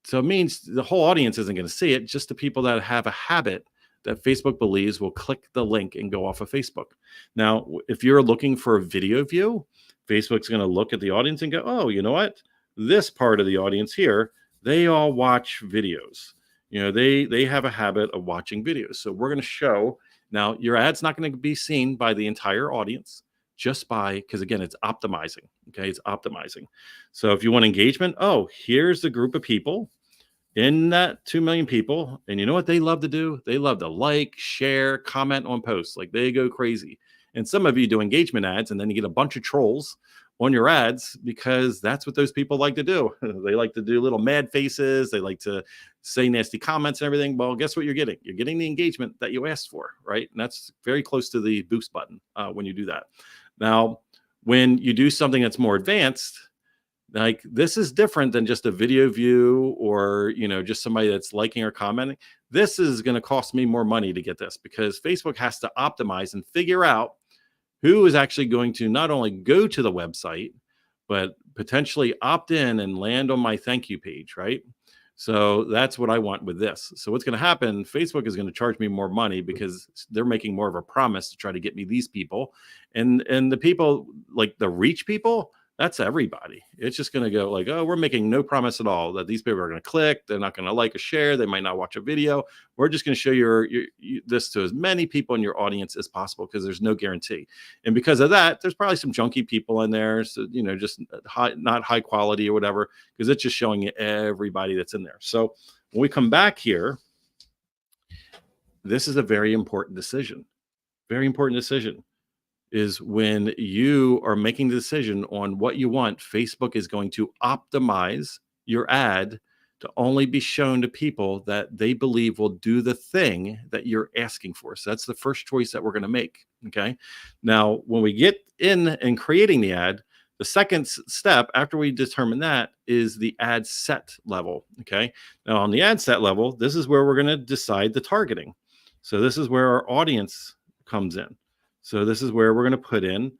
So it means the whole audience isn't going to see it, just the people that have a habit that Facebook believes will click the link and go off of Facebook. Now, if you're looking for a video view, Facebook's going to look at the audience and go, oh, you know what? This part of the audience here, they all watch videos. They have a habit of watching videos. So we're going to show, now your ad's not going to be seen by the entire audience, just because again, it's optimizing. Okay, it's optimizing. So if you want engagement, oh, here's the group of people in that 2 million people. And you know what they love to do? They love to like, share, comment on posts. Like they go crazy. And some of you do engagement ads and then you get a bunch of trolls on your ads because that's what those people like to do. They like to do little mad faces. They like to say nasty comments and everything. Well, guess what you're getting? You're getting the engagement that you asked for, right? And that's very close to the boost button when you do that. Now, when you do something that's more advanced, like this is different than just a video view or, just somebody that's liking or commenting. This is going to cost me more money to get this because Facebook has to optimize and figure out who is actually going to not only go to the website, but potentially opt in and land on my thank you page, right? So that's what I want with this. So what's going to happen, Facebook is going to charge me more money because they're making more of a promise to try to get me these people. And the people, like the reach people, that's everybody. It's just going to go like, oh, we're making no promise at all that these people are going to click. They're not going to like or share. They might not watch a video. We're just going to show this to as many people in your audience as possible because there's no guarantee. And because of that, there's probably some junky people in there. So, just not high quality or whatever, because it's just showing you everybody that's in there. So when we come back here, this is a very important decision. Very important decision. Is when you are making the decision on what you want, Facebook is going to optimize your ad to only be shown to people that they believe will do the thing that you're asking for. So that's the first choice that we're going to make. Okay. Now, when we get in and creating the ad, the second step after we determine that is the ad set level. Okay. Now on the ad set level, this is where we're going to decide the targeting. So this is where our audience comes in. So this is where we're going to put in,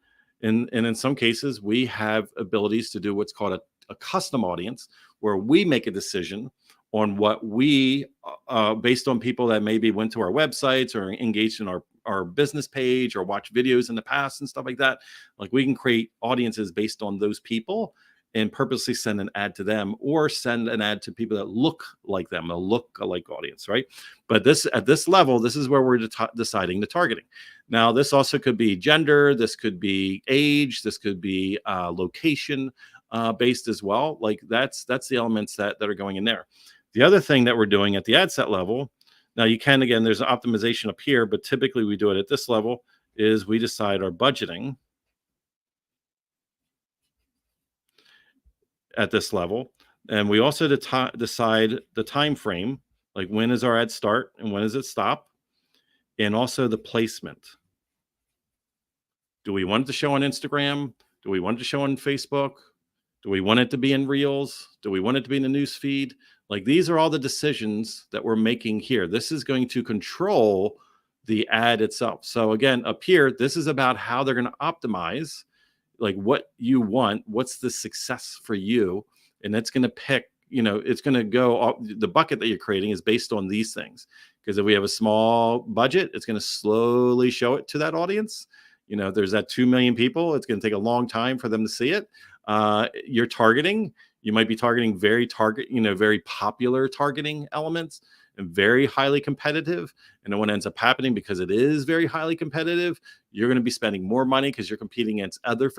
and in some cases, we have abilities to do what's called a custom audience, where we make a decision on what we, based on people that maybe went to our websites or engaged in our business page or watched videos in the past and stuff like that. Like we can create audiences based on those people and purposely send an ad to them or send an ad to people that look like them, a look-alike audience, right? But at this level, this is where we're deciding the targeting. Now, this also could be gender, this could be age, this could be location, based as well. Like that's the elements that are going in there. The other thing that we're doing at the ad set level, now you can, again, there's an optimization up here, but typically we do it at this level, is we decide our budgeting at this level. And we also decide the time frame, like when does our ad start and when does it stop, and also the placement. Do we want it to show on Instagram? Do we want it to show on Facebook? Do we want it to be in Reels? Do we want it to be in the news feed? Like these are all the decisions that we're making here. This is going to control the ad itself. So again, up here, this is about how they're going to optimize, like what you want, what's the success for you, and it's going to pick, it's going to go, the bucket that you're creating is based on these things. Because if we have a small budget, it's going to slowly show it to that audience. There's that 2 million people. It's going to take a long time for them to see it. You're targeting, you might be targeting very popular targeting elements and very highly competitive. And then what ends up happening, because it is very highly competitive, you're going to be spending more money because you're competing against other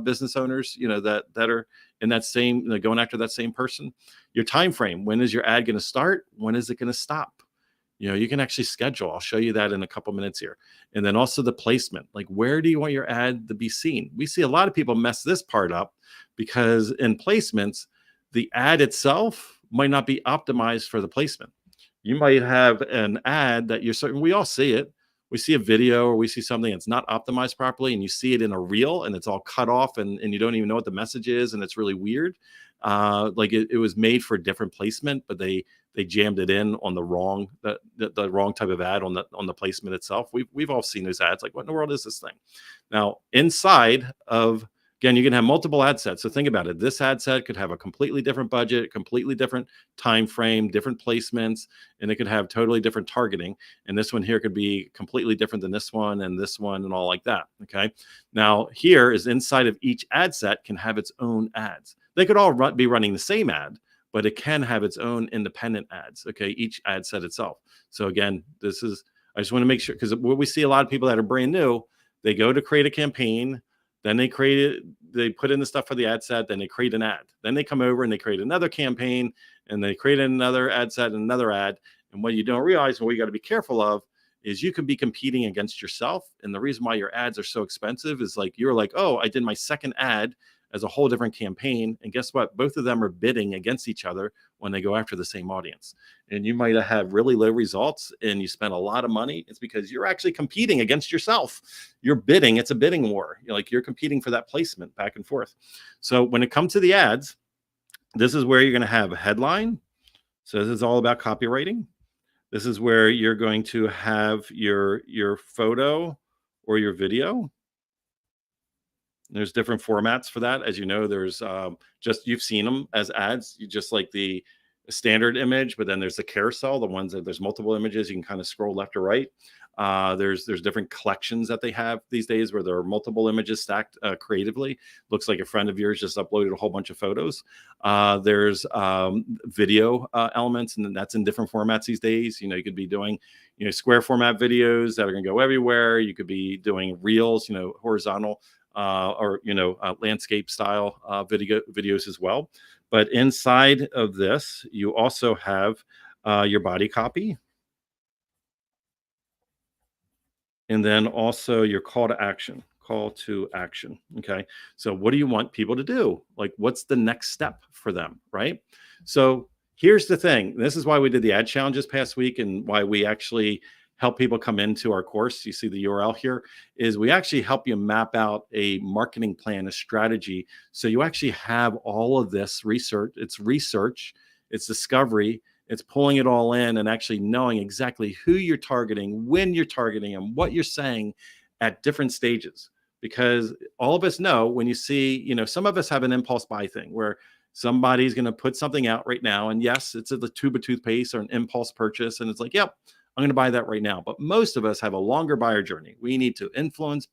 business owners, that are in that same, going after that same person. Your time frame, when is your ad going to start? When is it going to stop? You can actually schedule. I'll show you that in a couple minutes here. And then also the placement, like where do you want your ad to be seen? We see a lot of people mess this part up because in placements, the ad itself might not be optimized for the placement. You might have an ad that you're certain, we all see it. We see a video or we see something that's not optimized properly, and you see it in a reel and it's all cut off and you don't even know what the message is, and it's really weird. Like it was made for different placement, but they jammed it in on the wrong type of ad on the placement itself. We've all seen those ads. Like, what in the world is this thing? Now, inside of, again, you can have multiple ad sets. So think about it. This ad set could have a completely different budget, completely different time frame, different placements, and it could have totally different targeting. And this one here could be completely different than this one and all like that. Okay. Now here is inside of each ad set can have its own ads. They could all be running the same ad, but it can have its own independent ads. Okay. Each ad set itself. So again, I just want to make sure, because what we see a lot of people that are brand new, they go to create a campaign, then they put in the stuff for the ad set, then they create an ad. Then they come over and they create another campaign and they create another ad set and another ad. And what you don't realize and what you got to be careful of is you can be competing against yourself. And the reason why your ads are so expensive is like, you're like, oh, I did my second ad as a whole different campaign. And guess what? Both of them are bidding against each other when they go after the same audience. And you might have really low results and you spend a lot of money. It's because you're actually competing against yourself. You're bidding. It's a bidding war. You're competing for that placement back and forth. So when it comes to the ads, this is where you're going to have a headline. So this is all about copywriting. This is where you're going to have your photo or your video. There's different formats for that. As you know, there's you've seen them as ads, just like the standard image, but then there's the carousel, the ones that there's multiple images. You can kind of scroll left or right. There's different collections that they have these days where there are multiple images stacked creatively. Looks like a friend of yours just uploaded a whole bunch of photos. There's video elements, and that's in different formats these days. You could be doing square format videos that are going to go everywhere. You could be doing reels, horizontal or landscape style videos as well. But inside of this, you also have your body copy, and then also your call to action. Okay. So what do you want people to do? Like, what's the next step for them, right? So here's the thing. This is why we did the ad challenge this past week, and why we actually help people come into our course. You see the URL here, is we actually help you map out a marketing plan, a strategy. So you actually have all of this research, it's discovery, it's pulling it all in and actually knowing exactly who you're targeting, when you're targeting them, what you're saying at different stages. Because all of us know when you see, some of us have an impulse buy thing where somebody's going to put something out right now. And yes, it's a tube of toothpaste or an impulse purchase. And it's like, yep, I'm going to buy that right now. But most of us have a longer buyer journey. We need to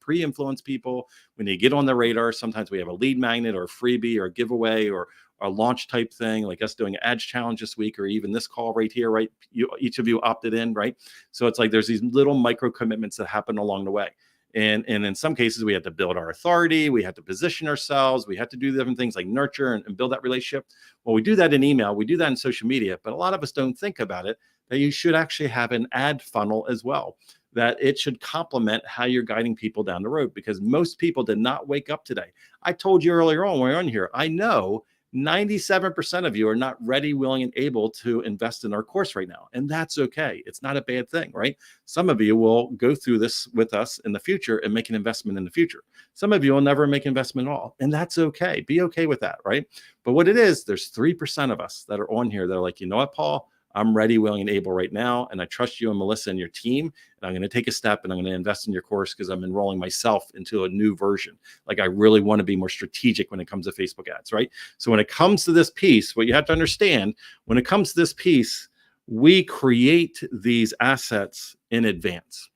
pre-influence people. We need to get on the radar. Sometimes we have a lead magnet or a freebie or a giveaway or a launch type thing, like us doing an ads challenge this week, or even this call right here, right? Each of you opted in, right? So it's like there's these little micro commitments that happen along the way. And in some cases, we had to build our authority. We had to position ourselves. We had to do different things like nurture and build that relationship. Well, we do that in email. We do that in social media. But a lot of us don't think about it, that you should actually have an ad funnel as well, that it should complement how you're guiding people down the road, because most people did not wake up today. I told you earlier on when we were on here, I know 97% of you are not ready, willing, and able to invest in our course right now. And that's okay. It's not a bad thing, right? Some of you will go through this with us in the future and make an investment in the future. Some of you will never make investment at all. And that's okay. Be okay with that, right? But what it is, there's 3% of us that are on here that are like, you know what, Paul? I'm ready, willing, and able right now. And I trust you and Melissa and your team. And I'm going to take a step and I'm going to invest in your course because I'm enrolling myself into a new version. Like I really want to be more strategic when it comes to Facebook ads, right? So when it comes to this piece, what you have to understand, when it comes to this piece, we create these assets in advance.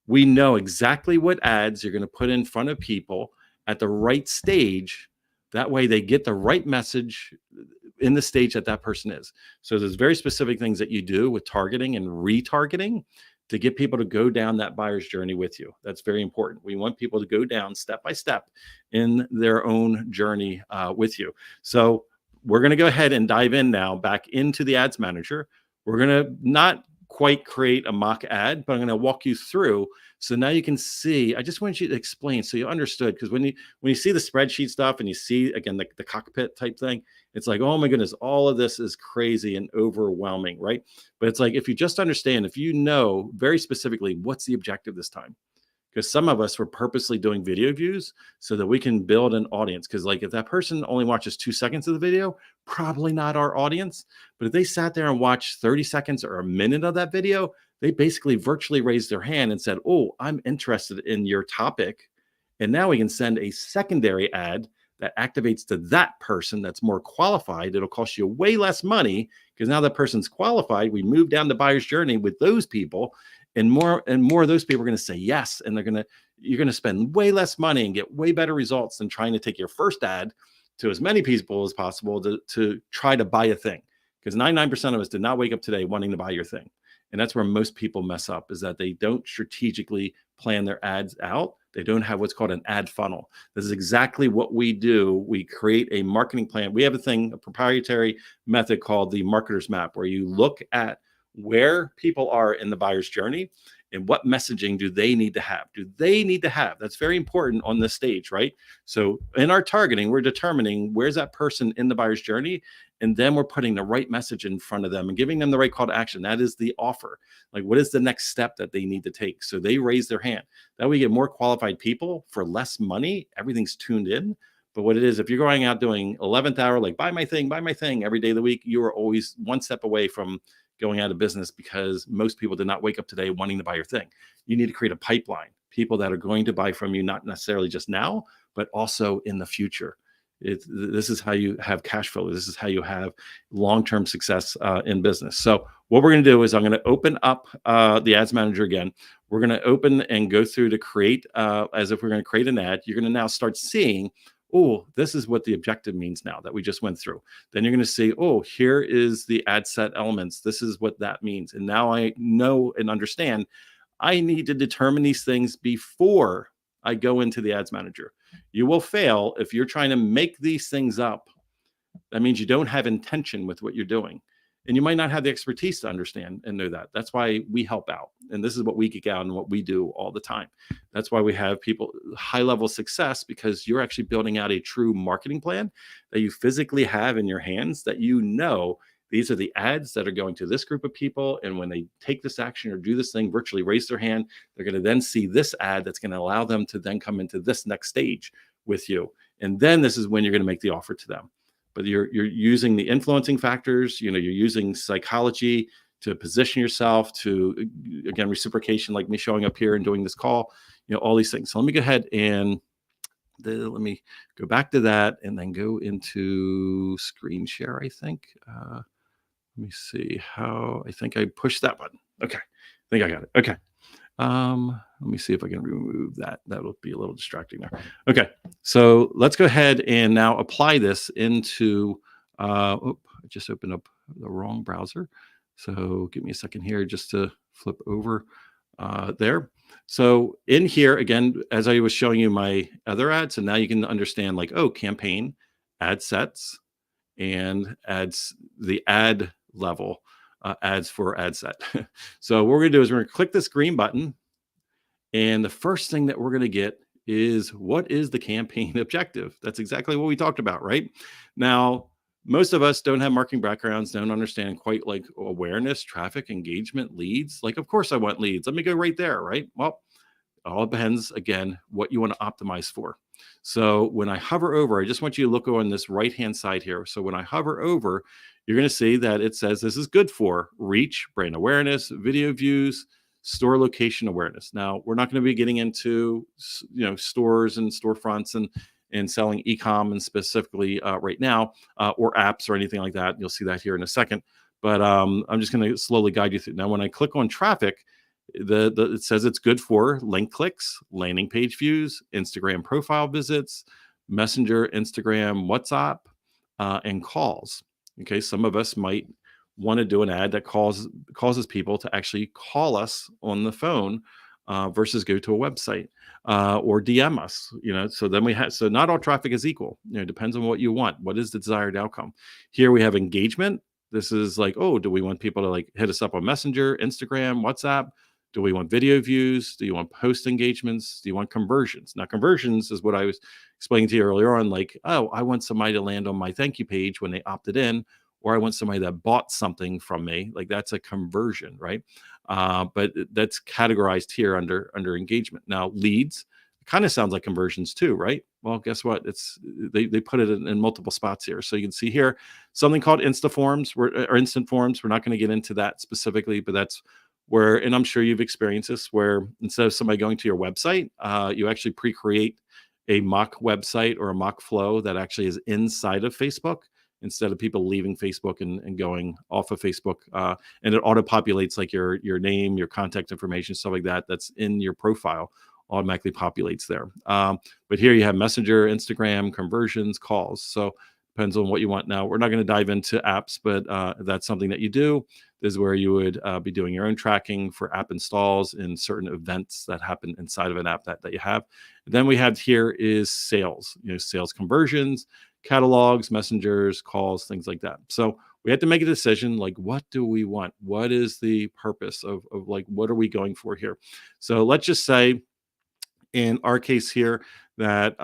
We know exactly what ads you're going to put in front of people at the right stage. That way they get the right message in the stage that that person is. So there's very specific things that you do with targeting and retargeting to get people to go down that buyer's journey with you. That's very important. We want people to go down step by step in their own journey with you. So we're going to go ahead and dive in now back into the ads manager. We're going to not quite create a mock ad, but I'm going to walk you through. So now you can see, I just want you to explain so you understood, because when you see the spreadsheet stuff and you see, again, the cockpit type thing, it's like, oh my goodness, all of this is crazy and overwhelming, right? But it's like, if you just understand, if you know very specifically what's the objective this time, because some of us were purposely doing video views so that we can build an audience. Because like if that person only watches 2 seconds of the video, probably not our audience. But if they sat there and watched 30 seconds or a minute of that video, they basically virtually raised their hand and said, oh, I'm interested in your topic. And now we can send a secondary ad that activates to that person that's more qualified. It'll cost you way less money because now that person's qualified. We move down the buyer's journey with those people, and more of those people are going to say yes, and you're going to spend way less money and get way better results than trying to take your first ad to as many people as possible to try to buy a thing. Because 99% of us did not wake up today wanting to buy your thing. And that's where most people mess up, is that they don't strategically plan their ads out. They don't have what's called an ad funnel. This is exactly what we do. We create a marketing plan. We have a proprietary method called the marketer's map, where you look at where people are in the buyer's journey and what messaging do they need to have. That's very important on this stage, right? So in our targeting, we're determining where's that person in the buyer's journey, and then we're putting the right message in front of them and giving them the right call to action. That is the offer. Like, what is the next step that they need to take? So they raise their hand. That way we get more qualified people for less money. Everything's tuned in. But what it is, if you're going out doing 11th hour, like buy my thing every day of the week, you are always one step away from going out of business, because most people did not wake up today wanting to buy your thing. You need to create a pipeline, people that are going to buy from you, not necessarily just now, but also in the future. This is how you have cash flow. This is how you have long-term success in business. So what we're going to do is I'm going to open up the ads manager again. We're going to open and go through to create as if we're going to create an ad. You're going to now start seeing, oh, this is what the objective means now that we just went through. Then you're going to see, oh, here is the ad set elements. This is what that means. And now I know and understand I need to determine these things before I go into the ads manager. You will fail if you're trying to make these things up. That means you don't have intention with what you're doing. And you might not have the expertise to understand and know that. That's why we help out. And this is what we geek out and what we do all the time. That's why we have people high level success, because you're actually building out a true marketing plan that you physically have in your hands, that you know these are the ads that are going to this group of people. And when they take this action or do this thing, virtually raise their hand, they're going to then see this ad that's going to allow them to then come into this next stage with you. And then this is when you're going to make the offer to them. But you're using the influencing factors, you're using psychology to position yourself, to, again, reciprocation, like me showing up here and doing this call, all these things. So let me go ahead and let me go back to that and then go into screen share, I think. Let me see how, I think I pushed that button. Okay, I think I got it. Okay. Let me see if I can remove that. That'll be a little distracting there. Okay, so let's go ahead and now apply this into, I just opened up the wrong browser. So give me a second here just to flip over. there. So in here, again, as I was showing you my other ads, and now you can understand like, oh, campaign, ad sets, and ads, the ad level, ads for ad set. So what we're gonna do is we're gonna click this green button, and the first thing that we're gonna get is what is the campaign objective? That's exactly what we talked about, right? Now, most of us don't have marketing backgrounds, don't understand quite like awareness, traffic, engagement, leads. Like, of course I want leads. Let me go right there, right? Well, it all depends, again, what you want to optimize for. So when I hover over, I just want you to look on this right-hand side here. So when I hover over, you're going to see that it says this is good for reach, brand awareness, video views, store location awareness. Now, we're not going to be getting into, stores and storefronts and selling e-com and specifically right now, or apps or anything like that. You'll see that here in a second. But I'm just going to slowly guide you through. Now, when I click on traffic, it says it's good for link clicks, landing page views, Instagram profile visits, Messenger, Instagram, WhatsApp, and calls. Okay, some of us might want to do an ad that causes people to actually call us on the phone versus go to a website or DM us. So then so not all traffic is equal. It depends on what you want. What is the desired outcome? Here we have engagement. This is like, oh, do we want people to like hit us up on Messenger, Instagram, WhatsApp? Do we want video views? Do you want post engagements? Do you want conversions? Now, conversions is what I was explaining to you earlier on. Like, oh, I want somebody to land on my thank you page when they opted in, or I want somebody that bought something from me. Like that's a conversion, right? But that's categorized here under engagement. Now, leads kind of sounds like conversions too, right? Well, guess what? They put it in multiple spots here. So you can see here something called Insta Forms or Instant Forms. We're not going to get into that specifically, but that's where, and I'm sure you've experienced this, where instead of somebody going to your website, you actually pre-create a mock website or a mock flow that actually is inside of Facebook instead of people leaving Facebook and going off of Facebook. And it auto-populates like your name, your contact information, stuff like that, that's in your profile automatically populates there. But here you have Messenger, Instagram, conversions, calls. So depends on what you want. Now, we're not going to dive into apps, but if that's something that you do, this is where you would be doing your own tracking for app installs and certain events that happen inside of an app that you have. And then we have here is sales, sales conversions, catalogs, messengers, calls, things like that. So we have to make a decision, like, what do we want? What is the purpose of like, what are we going for here? So let's just say, in our case here, that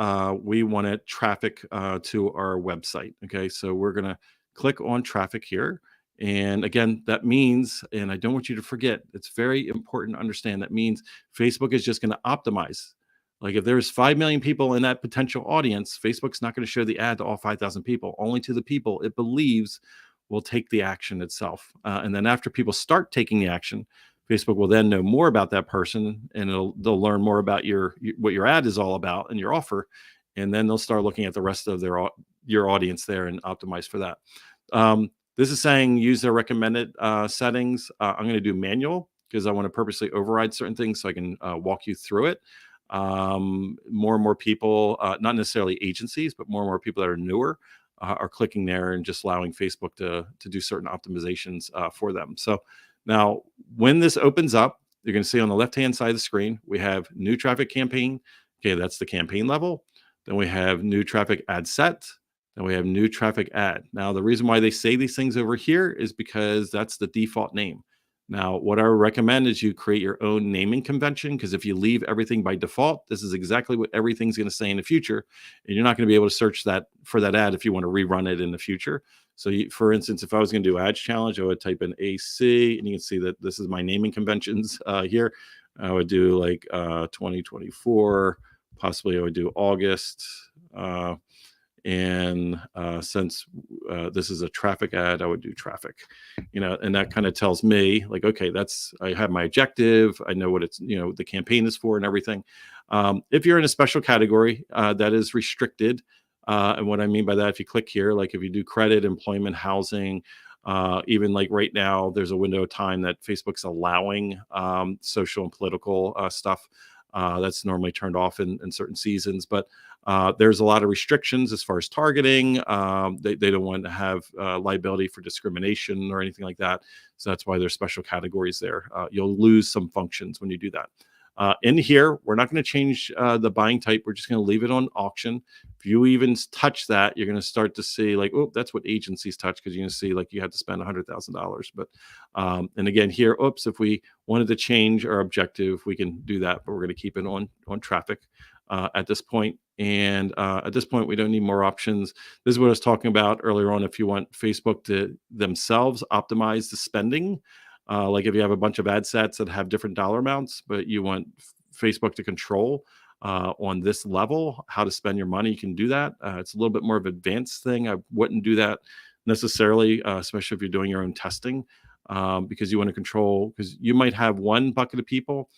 we wanted traffic to our website. Okay, so we're going to click on traffic here. And again, that means, and I don't want you to forget, it's very important to understand that means Facebook is just going to optimize. Like if there's 5 million people in that potential audience, Facebook's not going to show the ad to all 5,000 people, only to the people it believes will take the action itself. And then after people start taking the action, Facebook will then know more about that person, and they'll learn more about what your ad is all about and your offer, and then they'll start looking at the rest of your audience there and optimize for that. This is saying use their recommended settings. I'm going to do manual because I want to purposely override certain things so I can walk you through it. More and more people, not necessarily agencies, but more and more people that are newer are clicking there and just allowing Facebook to do certain optimizations for them. So now when this opens up, you're going to see on the left-hand side of the screen, we have new traffic campaign. Okay, that's the campaign level. Then we have new traffic ad set. Then we have new traffic ad. Now, the reason why they say these things over here is because that's the default name. Now, what I recommend is you create your own naming convention, because if you leave everything by default, this is exactly what everything's going to say in the future. And you're not going to be able to search that for that ad if you want to rerun it in the future. So for instance, if I was going to do ads challenge, I would type in AC, and you can see that this is my naming conventions here. I would do like 2024, possibly I would do August. And since this is a traffic ad, I would do traffic, and that kind of tells me like, okay, I have my objective. I know what it's, the campaign is for and everything. If you're in a special category that is restricted, and what I mean by that, if you click here, like if you do credit, employment, housing, even like right now, there's a window of time that Facebook's allowing social and political stuff. That's normally turned off in certain seasons. But There's a lot of restrictions as far as targeting. They don't want to have liability for discrimination or anything like that. So that's why there's special categories there. You'll lose some functions when you do that. In here, we're not going to change the buying type. We're just going to leave it on auction. If you even touch that, you're going to start to see like, oh, that's what agencies touch, because you're going to see like you have to spend $100,000. But and again here, oops, if we wanted to change our objective, we can do that, but we're going to keep it on traffic at this point. And at this point, we don't need more options. This is what I was talking about earlier on. If you want Facebook to themselves optimize the spending, like if you have a bunch of ad sets that have different dollar amounts, but you want Facebook to control on this level how to spend your money, you can do that. It's a little bit more of an advanced thing. I wouldn't do that necessarily, especially if you're doing your own testing, because you want to control, because you might have one bucket of people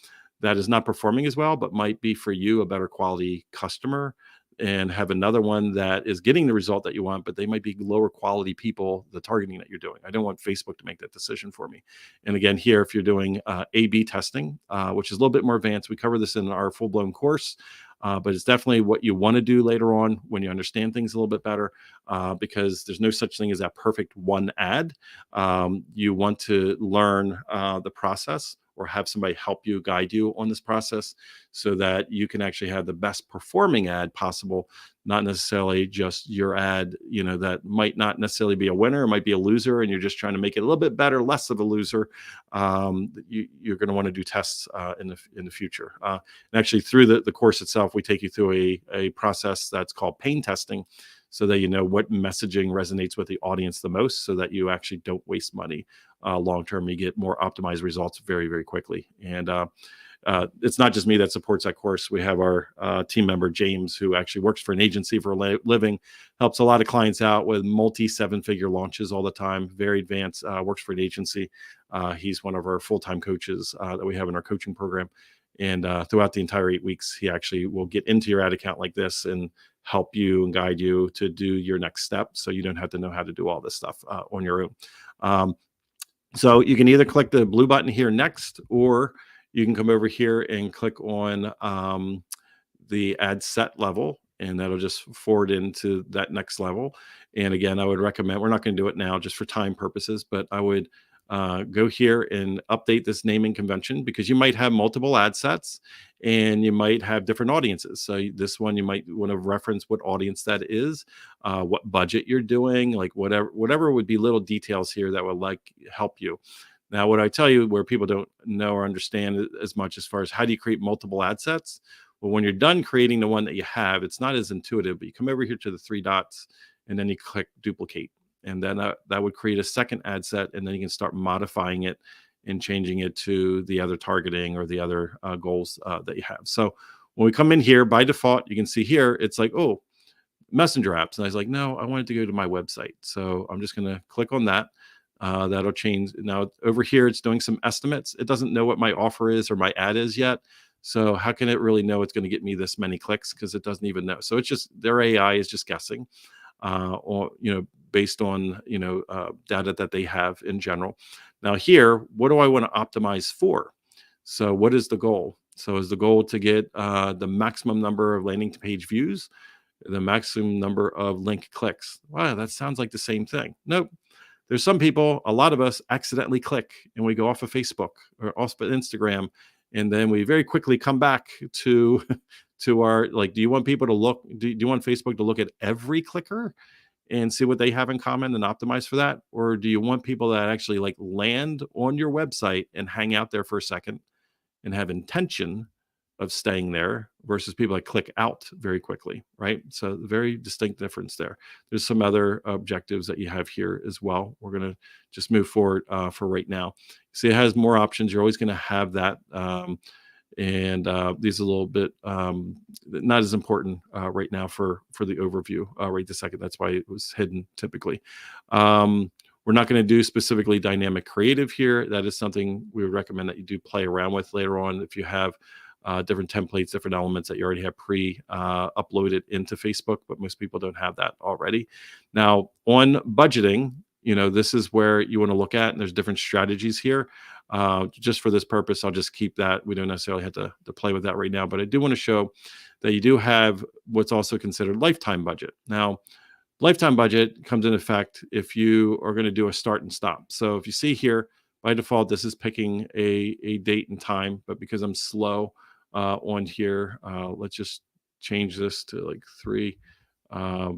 that is not performing as well, but might be for you a better quality customer, and have another one that is getting the result that you want, but they might be lower quality people, the targeting that you're doing. I don't want Facebook to make that decision for me. And again, here, if you're doing A/B testing, which is a little bit more advanced, we cover this in our full-blown course, but it's definitely what you want to do later on when you understand things a little bit better, because there's no such thing as that perfect one ad. You want to learn the process, or have somebody help you, guide you on this process, so that you can actually have the best performing ad possible, not necessarily just your ad, that might not necessarily be a winner, it might be a loser, and you're just trying to make it a little bit better, less of a loser. You're going to want to do tests in the future. And actually, through the course itself, we take you through a process that's called pain testing, so that you know what messaging resonates with the audience the most, so that you actually don't waste money long term. You get more optimized results very, very quickly. And it's not just me that supports that course. We have our team member, James, who actually works for an agency for a living, helps a lot of clients out with multi-7-figure launches all the time, very advanced, works for an agency. He's one of our full-time coaches that we have in our coaching program. And throughout the entire 8 weeks, he actually will get into your ad account like this and help you and guide you to do your next step, so you don't have to know how to do all this stuff on your own. So you can either click the blue button here next, or you can come over here and click on the ad set level, and that'll just forward into that next level. And again, I would recommend, we're not going to do it now just for time purposes, but I would go here and update this naming convention, because you might have multiple ad sets and you might have different audiences. So this one, you might want to reference what audience that is, what budget you're doing, like whatever would be little details here that would help you. Now, what I tell you where people don't know or understand as much as far as how do you create multiple ad sets? Well, when you're done creating the one that you have, it's not as intuitive, but you come over here to the 3 dots and then you click duplicate. And then that would create a second ad set, and then you can start modifying it and changing it to the other targeting or the other goals that you have. So when we come in here, by default, you can see here, it's like, oh, messenger apps. And I was like, no, I wanted to go to my website. So I'm just going to click on that. That'll change. Now over here, it's doing some estimates. It doesn't know what my offer is or my ad is yet. So how can it really know it's going to get me this many clicks? Because it doesn't even know. So it's just, their AI is just guessing, or, based on, data that they have in general. Now here, what do I want to optimize for? So what is the goal? So is the goal to get the maximum number of landing page views, the maximum number of link clicks? Wow, that sounds like the same thing. Nope. There's some people, a lot of us accidentally click and we go off of Facebook or off of Instagram, and then we very quickly come back to our, like, do you want people to look, do you want Facebook to look at every clicker and see what they have in common and optimize for that? Or do you want people that actually like land on your website and hang out there for a second and have intention of staying there, versus people that click out very quickly, right? So very distinct difference there. There's some other objectives that you have here as well. We're going to just move forward for right now. See, it has more options. You're always going to have that. And these are a little bit not as important right now for the overview right this second. That's why it was hidden typically. We're not going to do specifically dynamic creative here. That is something we would recommend that you do play around with later on if you have different templates, different elements that you already have uploaded into Facebook, but most people don't have that already. Now on budgeting, this is where you want to look at, and there's different strategies here. Just for this purpose, I'll just keep that. We don't necessarily have to play with that right now, but I do want to show that you do have what's also considered lifetime budget. Now, lifetime budget comes into effect if you are going to do a start and stop. So if you see here, by default, this is picking a date and time, but because I'm slow on here, let's just change this to like 3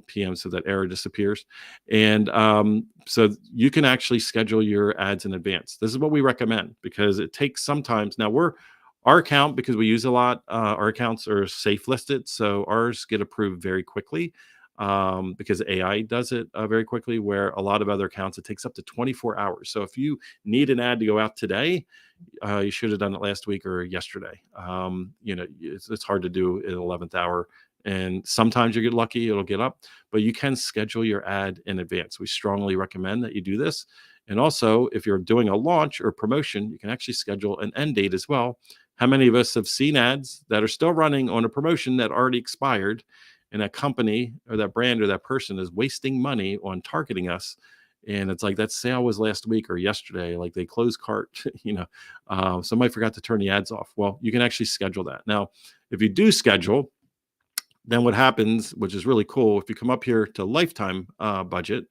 p.m. so that error disappears. And so you can actually schedule your ads in advance. This is what we recommend because it takes sometimes. Now our account, because we use a lot, our accounts are safe listed, so ours get approved very quickly because AI does it very quickly, where a lot of other accounts, it takes up to 24 hours. So if you need an ad to go out today, you should have done it last week or yesterday. It's hard to do at 11th hour. And sometimes you get lucky, it'll get up, but you can schedule your ad in advance. We strongly recommend that you do this. And also, if you're doing a launch or promotion, you can actually schedule an end date as well. How many of us have seen ads that are still running on a promotion that already expired, and that company or that brand or that person is wasting money on targeting us? And it's like that sale was last week or yesterday, like they closed cart, somebody forgot to turn the ads off. Well, you can actually schedule that. Now, if you do schedule, then what happens, which is really cool, if you come up here to lifetime budget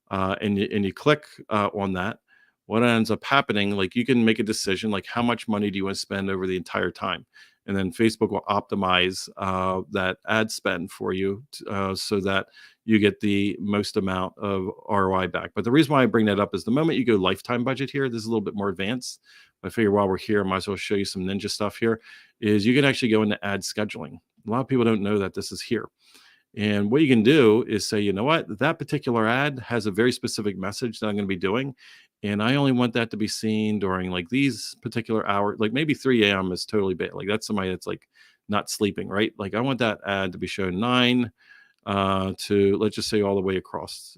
and you click on that, what ends up happening, like you can make a decision, like how much money do you want to spend over the entire time? And then Facebook will optimize that ad spend for you so that you get the most amount of ROI back. But the reason why I bring that up is the moment you go lifetime budget here, this is a little bit more advanced. I figure while we're here, I might as well show you some ninja stuff here, is you can actually go into ad scheduling. A lot of people don't know that this is here. And what you can do is say, you know what, that particular ad has a very specific message that I'm going to be doing. And I only want that to be seen during like these particular hours, like maybe 3 a.m. is totally bad. Like that's somebody that's like not sleeping, right? Like I want that ad to be shown 9 to, let's just say, all the way across,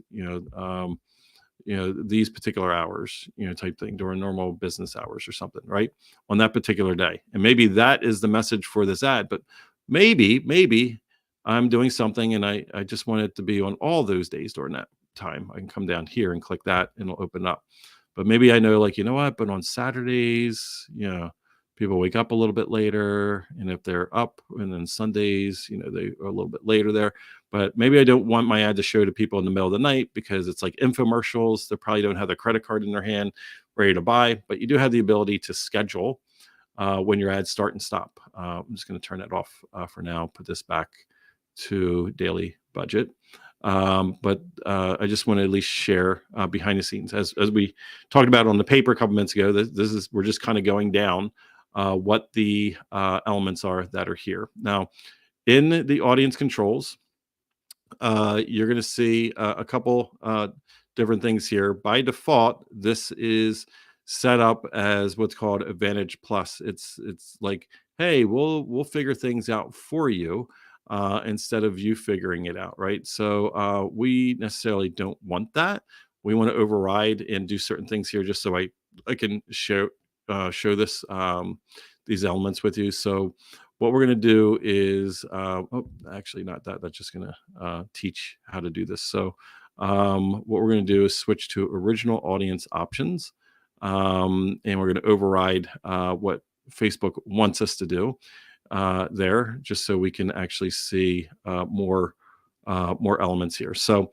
these particular hours, type thing during normal business hours or something, right? On that particular day. And maybe that is the message for this ad, but maybe I'm doing something and I just want it to be on all those days during that time. I can come down here and click that and it'll open up. But maybe I know, like, you know what, but on Saturdays, people wake up a little bit later. And if they're up, and then Sundays, they are a little bit later there. But maybe I don't want my ad to show to people in the middle of the night because it's like infomercials. They probably don't have their credit card in their hand ready to buy, but you do have the ability to schedule when your ads start and stop. I'm just going to turn that off for now, put this back to daily budget. But I just want to at least share behind the scenes, as we talked about on the paper a couple minutes ago. We're just kind of going down what the elements are that are here. Now, in the audience controls, you're going to see a couple different things here. By default, this is set up as what's called Advantage Plus. It's like, hey, we'll figure things out for you instead of you figuring it out, right? So we necessarily don't want that. We want to override and do certain things here just so I can show this these elements with you. So what we're going to do is, actually not that. That's just going to teach how to do this. So what we're going to do is switch to original audience options. And we're going to override what Facebook wants us to do there, just so we can actually see more elements here. So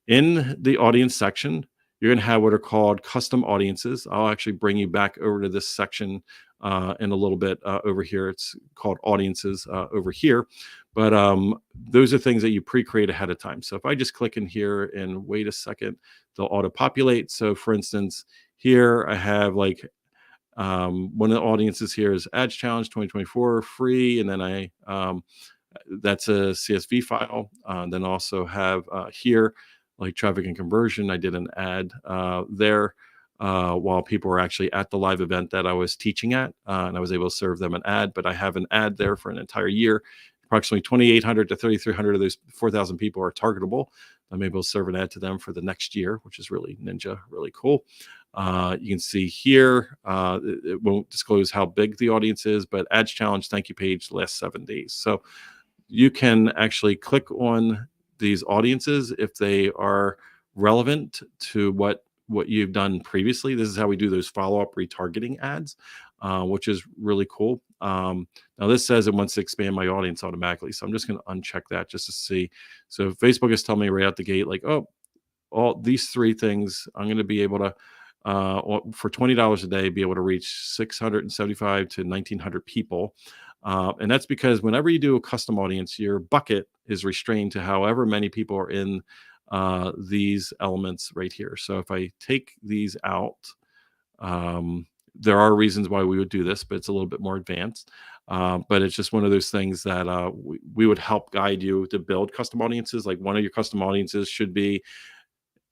in the audience section, you're going to have what are called custom audiences. I'll actually bring you back over to this section in a little bit over here. It's called audiences over here. But those are things that you pre-create ahead of time. So if I just click in here and wait a second, they'll auto-populate. So for instance, here I have like one of the audiences here is Ads Challenge 2024 free. And then that's a CSV file. Then also have here like traffic and conversion. I did an ad there while people were actually at the live event that I was teaching at, and I was able to serve them an ad. But I have an ad there for an entire year. Approximately 2,800 to 3,300 of those 4,000 people are targetable. I'm able to serve an ad to them for the next year, which is really ninja, really cool. You can see here, it won't disclose how big the audience is, but Ads Challenge thank you page last 7 days. So you can actually click on these audiences if they are relevant to what you've done previously. This is how we do those follow-up retargeting ads, which is really cool. Now this says it wants to expand my audience automatically. So I'm just going to uncheck that just to see. So Facebook is telling me right out the gate, like, oh, all these three things, I'm going to be able to, for $20 a day, be able to reach 675 to 1900 people. And that's because whenever you do a custom audience, your bucket is restrained to however many people are in these elements right here. So if I take these out, there are reasons why we would do this, but it's a little bit more advanced. But it's just one of those things that we would help guide you to build custom audiences. Like one of your custom audiences should be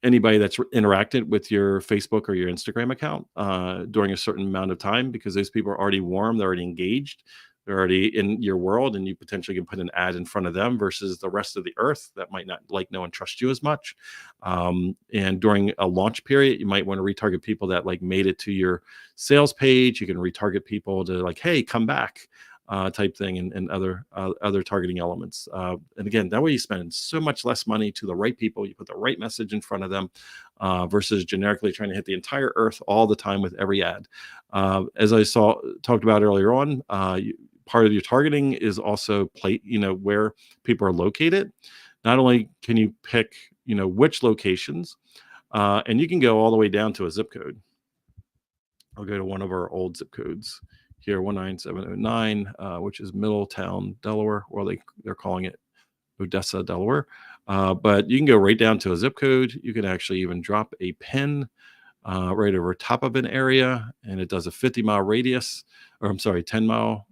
anybody that's interacted with your Facebook or your Instagram account during a certain amount of time, because those people are already warm, they're already engaged, they're already in your world, and you potentially can put an ad in front of them versus the rest of the earth that might not like, know, and trust you as much. And during a launch period, you might want to retarget people that like made it to your sales page. You can retarget people to like, hey, come back. Type thing, and other targeting elements. And again, that way you spend so much less money to the right people. You put the right message in front of them versus generically trying to hit the entire earth all the time with every ad. As I talked about earlier on, part of your targeting is also where people are located. Not only can you pick which locations, and you can go all the way down to a zip code. I'll go to one of our old zip codes here, 19709, which is Middletown, Delaware, or they're calling it Odessa, Delaware. But you can go right down to a zip code. You can actually even drop a pin right over top of an area, and it does a 50-mile radius, or I'm sorry, 10 mile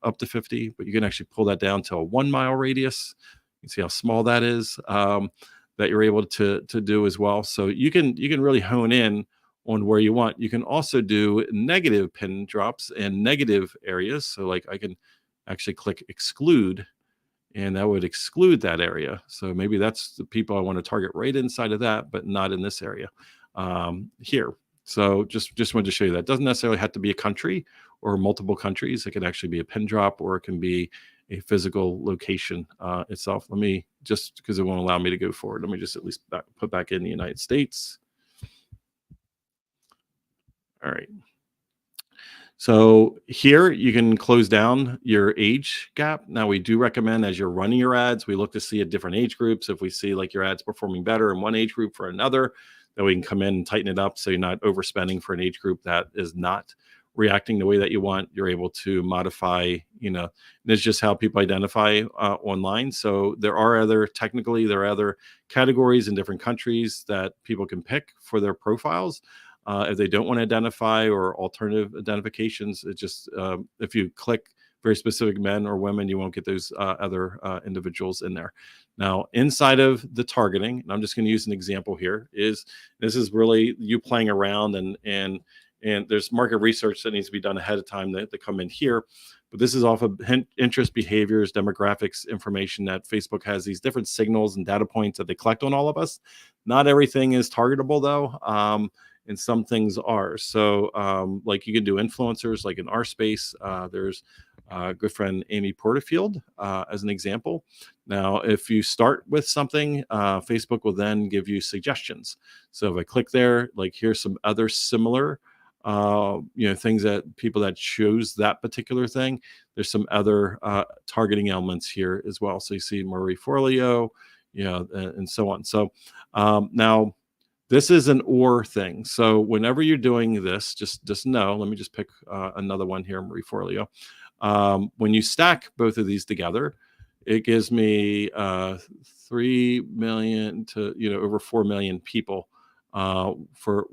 up to 50, but you can actually pull that down to a 1 mile radius. You can see how small that is, that you're able to do as well. So you can really hone in on where you want. You can also do negative pin drops and negative areas. So like I can actually click exclude, and that would exclude that area. So maybe that's the people I want to target right inside of that, but not in this area here. So just wanted to show you that. It doesn't necessarily have to be a country or multiple countries. It can actually be a pin drop, or it can be a physical location itself. Let me, just because it won't allow me to go forward, let me just at least put back in the United States. All right. So here you can close down your age gap. Now we do recommend, as you're running your ads, we look to see at different age groups. If we see like your ads performing better in one age group for another, then we can come in and tighten it up so you're not overspending for an age group that is not reacting the way that you want. You're able to modify, and it's just how people identify online. So there are other categories in different countries that people can pick for their profiles. If they don't want to identify, or alternative identifications, it just if you click very specific men or women, you won't get those other individuals in there. Now, inside of the targeting, and I'm just going to use an example here, this is really you playing around, and there's market research that needs to be done ahead of time that come in here. But this is off of interest, behaviors, demographics information that Facebook has, these different signals and data points that they collect on all of us. Not everything is targetable though. And some things are. So like you can do influencers, like in our space, there's a good friend, Amy Porterfield, as an example. Now, if you start with something, Facebook will then give you suggestions. So if I click there, like here's some other similar, things that people that choose that particular thing. There's some other targeting elements here as well. So you see Marie Forleo, and so on. So now, this is an or thing. So whenever you're doing this, just know, let me just pick another one here, Marie Forleo. When you stack both of these together, it gives me 3 million to, over 4 million people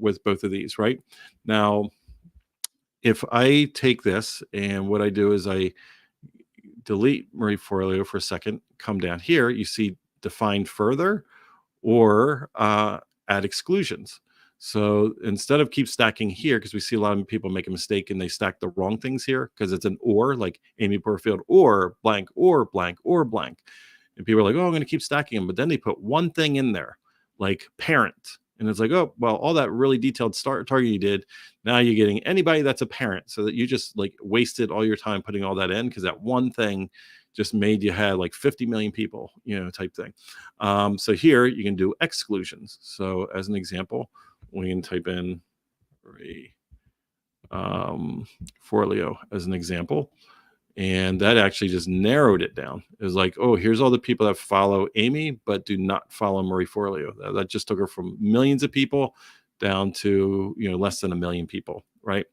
with both of these, right? Now, if I take this, and what I do is I delete Marie Forleo for a second, come down here, you see defined further, or add exclusions. So instead of keep stacking here, because we see a lot of people make a mistake and they stack the wrong things here because it's an or, like Amy Porterfield or blank or blank or blank. And people are like, oh, I'm going to keep stacking them. But then they put one thing in there, like parent. And it's like, oh, well, all that really detailed target you did, now you're getting anybody that's a parent, so that you just like wasted all your time putting all that in, because that one thing just made you have like 50 million people, type thing. So here you can do exclusions. So as an example, we can type in Forleo as an example. And that actually just narrowed it down. It was like, oh, here's all the people that follow Amy, but do not follow Marie Forleo. That just took her from millions of people down to less than 1 million people, right?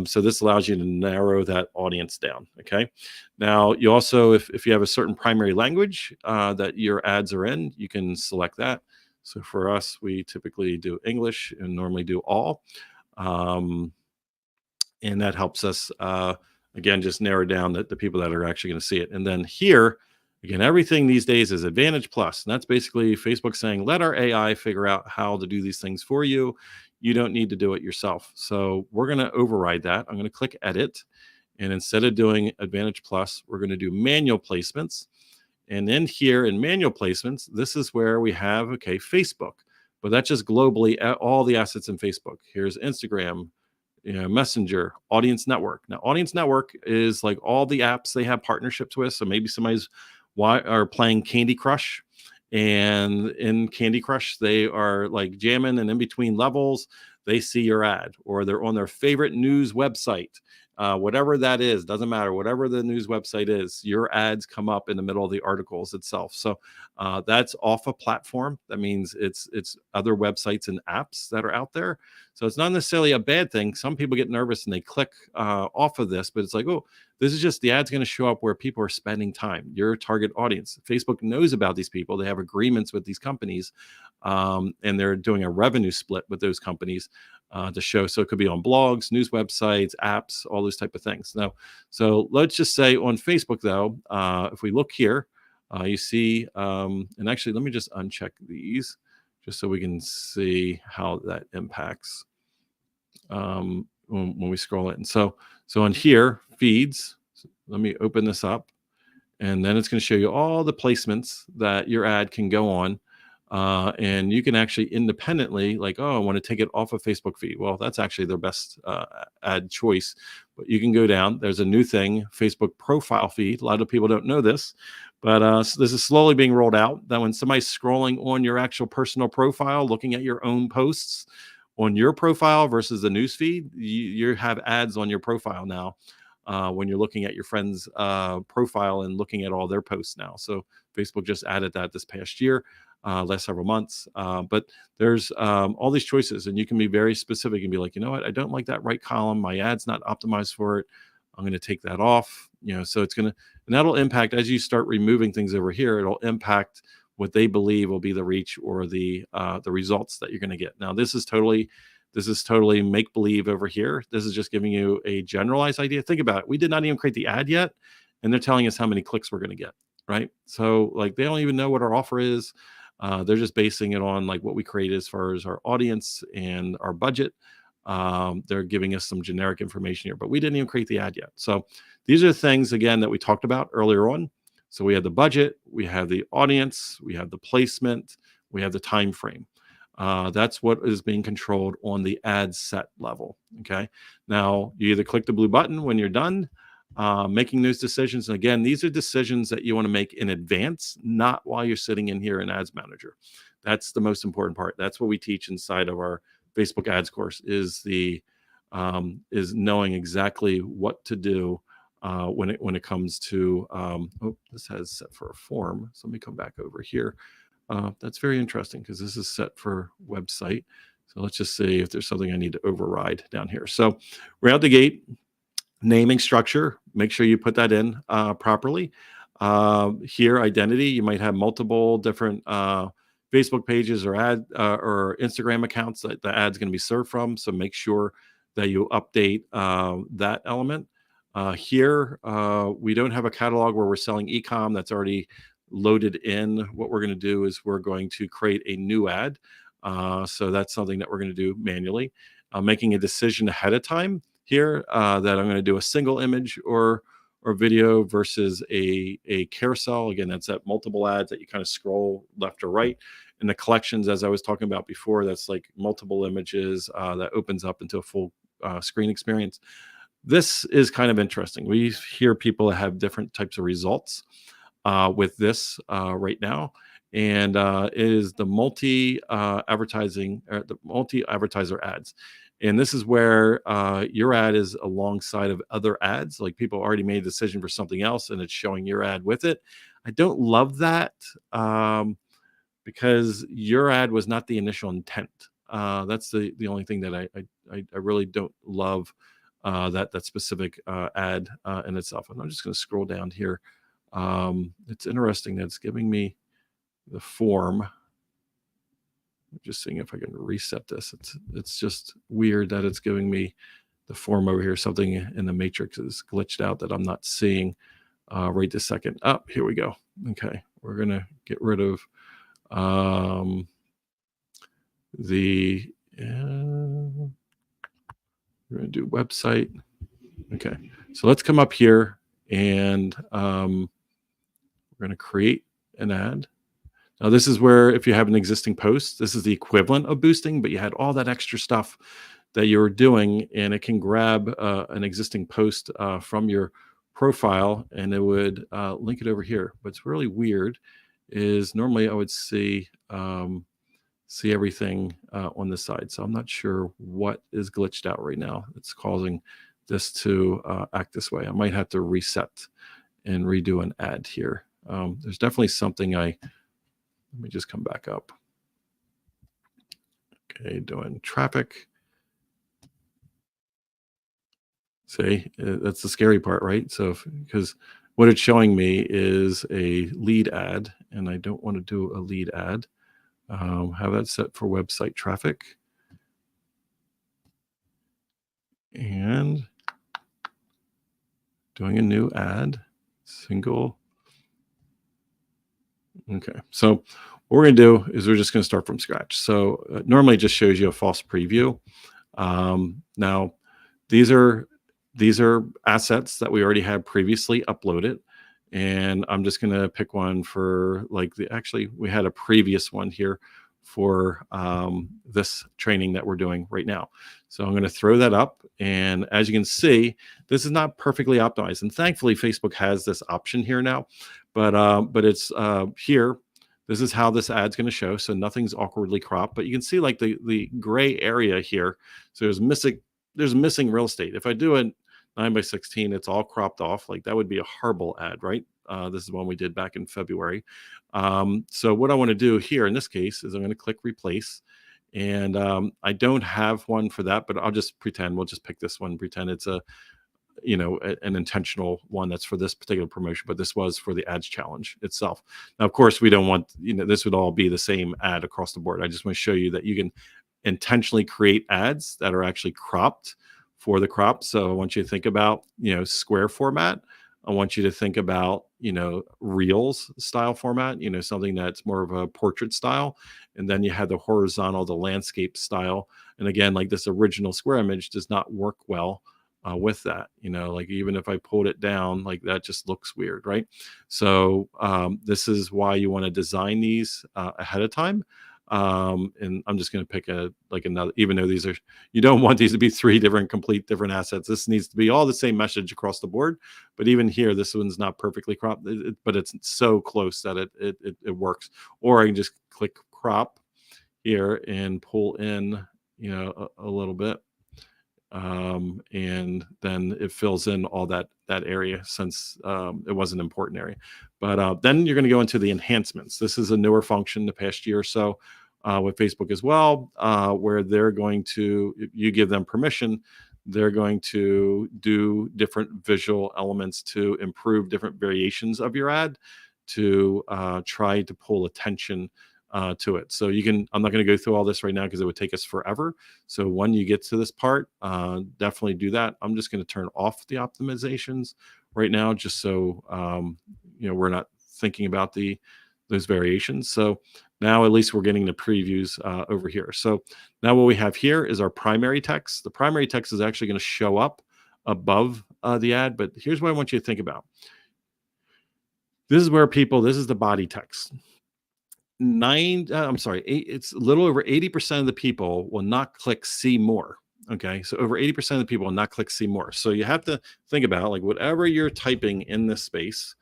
So this allows you to narrow that audience down. Okay. Now you also, if you have a certain primary language that your ads are in, you can select that. So for us, we typically do English and normally do all. And that helps us again just narrow down the people that are actually going to see it. And then here again, everything these days is Advantage Plus, and that's basically Facebook saying, let our AI figure out how to do these things for you. You don't need to do it yourself. So we're going to override that. I'm going to click edit, and instead of doing Advantage Plus, we're going to do manual placements. And then here in manual placements, this is where we have Facebook, but that's just globally all the assets in Facebook. Here's Instagram, Messenger, Audience Network. Now, Audience Network is like all the apps they have partnerships with. So maybe somebody's are playing Candy Crush, and in Candy Crush, they are like jamming, and in between levels, they see your ad, or they're on their favorite news website. Whatever that is, doesn't matter. Whatever the news website is, your ads come up in the middle of the articles itself. So that's off a platform. That means it's other websites and apps that are out there. So it's not necessarily a bad thing. Some people get nervous and they click off of this, but it's like, oh, this is just the ad's going to show up where people are spending time, your target audience. Facebook knows about these people. They have agreements with these companies, and they're doing a revenue split with those companies to show. So it could be on blogs, news websites, apps, all those type of things. Now, so let's just say on Facebook, though, if we look here, you see, and actually, let me just uncheck these just so we can see how that impacts when we scroll in. So on here, feeds, let me open this up, and then it's going to show you all the placements that your ad can go on. And you can actually independently, like, oh, I want to take it off of Facebook feed. Well, that's actually their best ad choice. But you can go down. There's a new thing, Facebook profile feed. A lot of people don't know this, but so this is slowly being rolled out. That when somebody's scrolling on your actual personal profile, looking at your own posts on your profile versus the news feed, you have ads on your profile now. When you're looking at your friend's profile and looking at all their posts now. So Facebook just added that this past year. Last several months, but there's all these choices, and you can be very specific and be like, you know what, I don't like that right column. My ad's not optimized for it. I'm going to take that off. So it's going to, and that'll impact as you start removing things over here. It'll impact what they believe will be the reach or the results that you're going to get. Now, this is totally make believe over here. This is just giving you a generalized idea. Think about it. We did not even create the ad yet, and they're telling us how many clicks we're going to get. Right. So like they don't even know what our offer is. They're just basing it on like what we create as far as our audience and our budget. They're giving us some generic information here, but we didn't even create the ad yet. So these are things, again, that we talked about earlier on. So we have the budget, we have the audience, we have the placement, we have the time frame. That's what is being controlled on the ad set level. Okay. Now you either click the blue button when you're done making those decisions. And again, these are decisions that you want to make in advance, not while you're sitting in here in Ads Manager. That's the most important part. That's what we teach inside of our Facebook ads course is is knowing exactly what to do when it comes to this has set for a form. So let me come back over here. That's very interesting because this is set for website. So let's just see if there's something I need to override down here. So right out the gate, naming structure, make sure you put that in properly. Here, identity, you might have multiple different Facebook pages or or Instagram accounts that the ad's going to be served from. So make sure that you update that element. Here, we don't have a catalog where we're selling e-com that's already loaded in. What we're going to do is we're going to create a new ad. So that's something that we're going to do manually. Making a decision ahead of time here that I'm going to do a single image or video versus a carousel. Again, that's at multiple ads that you kind of scroll left or right. And the collections, as I was talking about before, that's like multiple images that opens up into a full screen experience. This is kind of interesting. We hear people have different types of results with this right now. And it is the multi-advertiser ads. And this is where your ad is alongside of other ads. Like people already made a decision for something else and it's showing your ad with it. I don't love that because your ad was not the initial intent. That's the only thing that I really don't love that specific ad in itself. And I'm just going to scroll down here. It's interesting that it's giving me the form. Just seeing if I can reset this. It's just weird that it's giving me the form over here. Something in the matrix is glitched out that I'm not seeing right this second. Oh, here we go. Okay, we're gonna get rid of the. We're gonna do website. Okay, so let's come up here and we're gonna create an ad. Now, this is where if you have an existing post, this is the equivalent of boosting, but you had all that extra stuff that you were doing, and it can grab an existing post from your profile, and it would link it over here. What's really weird is normally I would see everything on this side. So I'm not sure what is glitched out right now. It's causing this to act this way. I might have to reset and redo an ad here. There's definitely something let me just come back up. Okay, doing traffic. See, that's the scary part, right? So, because what it's showing me is a lead ad, and I don't want to do a lead ad. Have that set for website traffic. And doing a new ad, single. Okay, so what we're going to do is we're just going to start from scratch. So normally it just shows you a false preview. Now, these are assets that we already had previously uploaded. And I'm just going to pick one for actually we had a previous one here for this training that we're doing right now. So I'm going to throw that up. And as you can see, this is not perfectly optimized. And thankfully, Facebook has this option here now. But it's here. This is how this ad's going to show. So nothing's awkwardly cropped. But you can see like the gray area here. So there's missing real estate. If I do a 9:16, it's all cropped off. Like that would be a horrible ad, right? This is one we did back in February. So what I want to do here in this case is I'm going to click replace. And I don't have one for that, but I'll just pretend we'll just pick this one, pretend it's an intentional one that's for this particular promotion, but this was for the ads challenge itself. Now, of course, we don't want, this would all be the same ad across the board. I just want to show you that you can intentionally create ads that are actually cropped for the crop. So I want you to think about, square format. I want you to think about, reels style format, something that's more of a portrait style. And then you have the horizontal, the landscape style. And again, like this original square image does not work well with that, like even if I pulled it down, like that just looks weird, right? So this is why you want to design these ahead of time. And I'm just going to pick another, even though you don't want these to be three complete different assets. This needs to be all the same message across the board. But even here, this one's not perfectly cropped, but it's so close that it works. Or I can just click crop here and pull in, a little bit. And then it fills in all that area since it was an important area. But then you're going to go into the enhancements. This is a newer function the past year or so with Facebook as well, where they're going to, if you give them permission, they're going to do different visual elements to improve different variations of your ad to try to pull attention to it. So I'm not going to go through all this right now because it would take us forever. So when you get to this part, definitely do that. I'm just going to turn off the optimizations right now, just so, we're not thinking about those variations. So now at least we're getting the previews over here. So now what we have here is our primary text. The primary text is actually going to show up above the ad, but here's what I want you to think about. This is the body text. It's a little over 80% of the people will not click see more. Okay, so over 80% of the people will not click see more. So you have to think about like whatever you're typing in this space,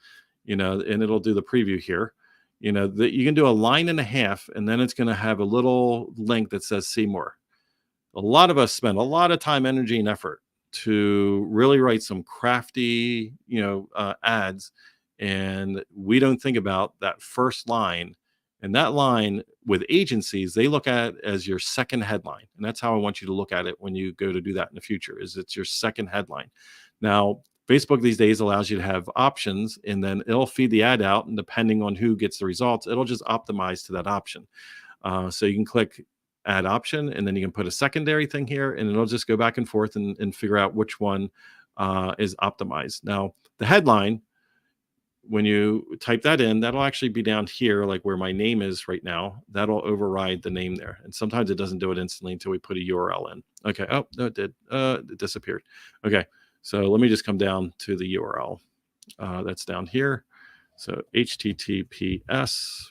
and it'll do the preview here. That you can do a line and a half, and then it's going to have a little link that says see more. a lot of us spend a lot of time, energy, and effort to really write some crafty, ads, and we don't think about that first line. And that line with agencies, they look at it as your second headline, and that's how I want you to look at it when you go to do that in the future. Is it's your second headline. Now, Facebook these days allows you to have options, and then it'll feed the ad out, and depending on who gets the results, it'll just optimize to that option. So you can click add option, and then you can put a secondary thing here, and it'll just go back and forth and figure out which one is optimized. Now, the headline, when you type that in, that'll actually be down here, like where my name is right now. That'll override the name there. And sometimes it doesn't do it instantly until we put a URL in. Okay. Oh, no, it did. It disappeared. Okay. So let me just come down to the URL. That's down here. So https://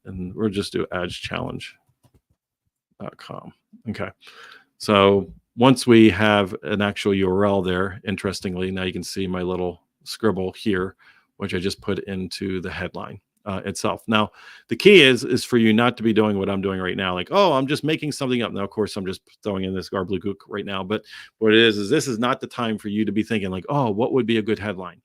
and we'll just do adschallenge.com. Okay. So once we have an actual URL there, interestingly, now you can see my little scribble here, which I just put into the headline itself. Now, the key is for you not to be doing what I'm doing right now, like, oh, I'm just making something up. Now, of course, I'm just throwing in this gobbledygook right now, but what it is this is not the time for you to be thinking like, oh, what would be a good headline?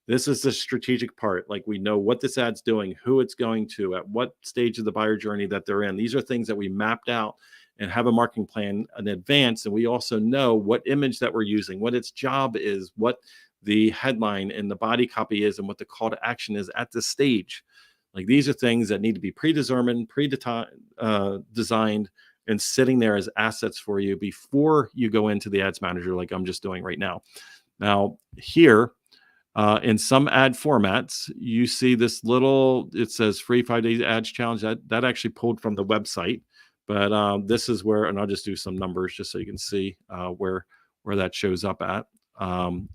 This is the strategic part. Like, we know what this ad's doing, who it's going to, at what stage of the buyer journey that they're in. These are things that we mapped out and have a marketing plan in advance. And we also know what image that we're using, what its job is, what the headline and the body copy is, and what the call to action is at this stage. Like, these are things that need to be predetermined, designed, and sitting there as assets for you before you go into the ads manager, like I'm just doing right now. Now, here, in some ad formats, you see this little, it says free 5-day ads challenge. That actually pulled from the website. But this is where, and I'll just do some numbers just so you can see where that shows up at.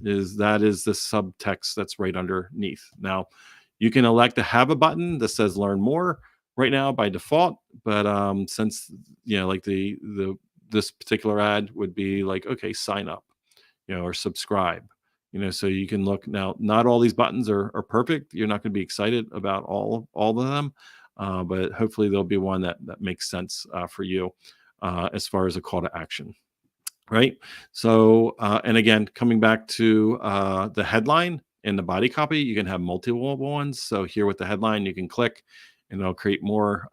Is the subtext that's right underneath. Now, you can elect to have a button that says learn more right now by default, but since like this particular ad would be like, okay, sign up, or subscribe, so you can look. Now, not all these buttons are perfect. You're not going to be excited about all of them, but hopefully there'll be one that makes sense for you as far as a call to action. Right. So, and again, coming back to the headline and the body copy, you can have multiple ones. So here with the headline, you can click and it'll create more.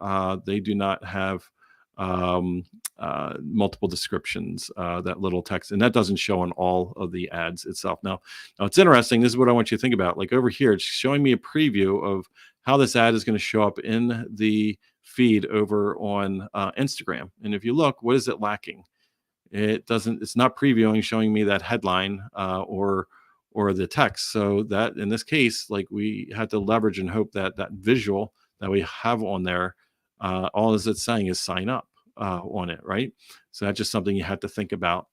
They do not have multiple descriptions, that little text, and that doesn't show on all of the ads itself. Now it's interesting. This is what I want you to think about. Like over here, it's showing me a preview of how this ad is going to show up in the feed over on Instagram. And if you look, what is it lacking? It's not previewing, showing me that headline or the text. So that in this case, like, we had to leverage and hope that that visual that we have on there, all is it's saying is sign up on it, right? So that's just something you have to think about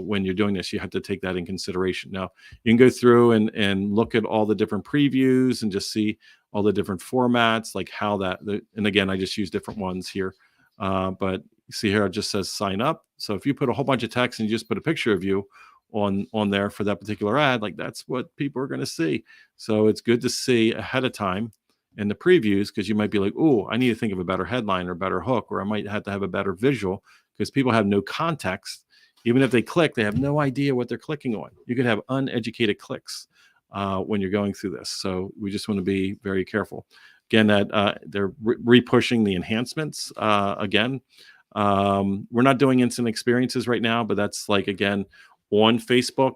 when you're doing this. You have to take that in consideration. Now, you can go through and look at all the different previews and just see all the different formats, like how and again, I just use different ones here. But you see here, it just says sign up. So if you put a whole bunch of text and you just put a picture of you on there for that particular ad, like, that's what people are going to see. So it's good to see ahead of time in the previews, because you might be like, oh, I need to think of a better headline or better hook, or I might have to have a better visual, because people have no context. Even if they click, they have no idea what they're clicking on. You could have uneducated clicks when you're going through this. So we just want to be very careful. Again, that they're re-pushing the enhancements again. We're not doing instant experiences right now, but that's like, again, on Facebook,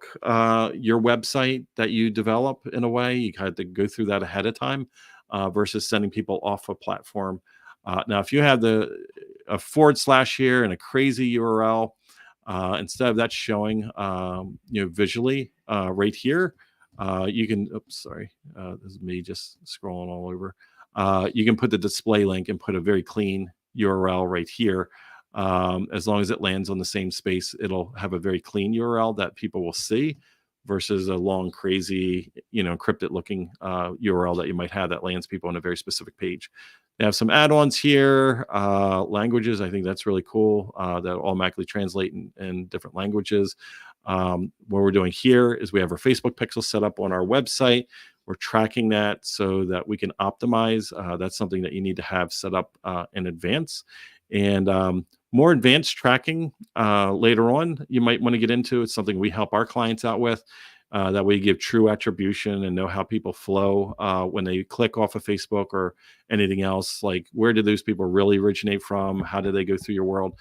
your website that you develop in a way, you had to go through that ahead of time versus sending people off a platform. Now, if you have a / here and a crazy URL, instead of that showing, visually right here, you can, oops, sorry, this is me just scrolling all over. You can put the display link and put a very clean URL right here. As long as it lands on the same space, it'll have a very clean URL that people will see, versus a long, crazy, encrypted looking URL that you might have that lands people on a very specific page. They have some add-ons here, languages. I think that's really cool. That automatically translate in different languages. What we're doing here is we have our Facebook pixel set up on our website. We're tracking that so that we can optimize. That's something that you need to have set up in advance. And More advanced tracking later on, you might want to get into. It's something we help our clients out with. That way, you give true attribution and know how people flow when they click off of Facebook or anything else. Like, where did those people really originate from? How did they go through your world?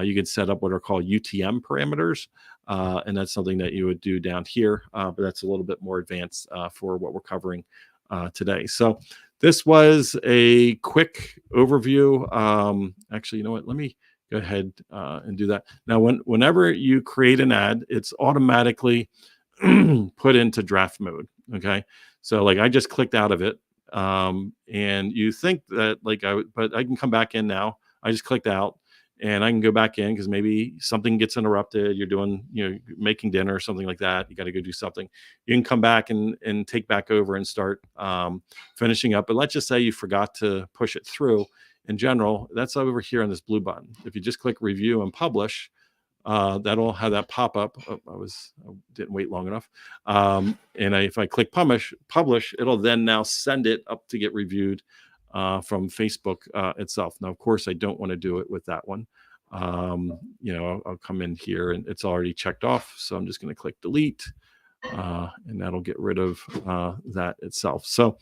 You can set up what are called UTM parameters, and that's something that you would do down here. But that's a little bit more advanced for what we're covering today. So this was a quick overview. Actually, you know what? Let me go ahead and do that. Now, whenever you create an ad, it's automatically put into draft mode. Okay. So like I just clicked out of it. And you think that but I can come back in now. I just clicked out and I can go back in because maybe something gets interrupted. You're doing, making dinner or something like that. You got to go do something. You can come back and take back over and start finishing up. But let's just say you forgot to push it through. In general, that's over here on this blue button. If you just click review and publish, that'll have that pop up. Oh, I didn't wait long enough. If I click publish, it'll then now send it up to get reviewed from Facebook itself. Now, of course, I don't want to do it with that one. I'll come in here and it's already checked off. So I'm just going to click delete and that'll get rid of that itself. So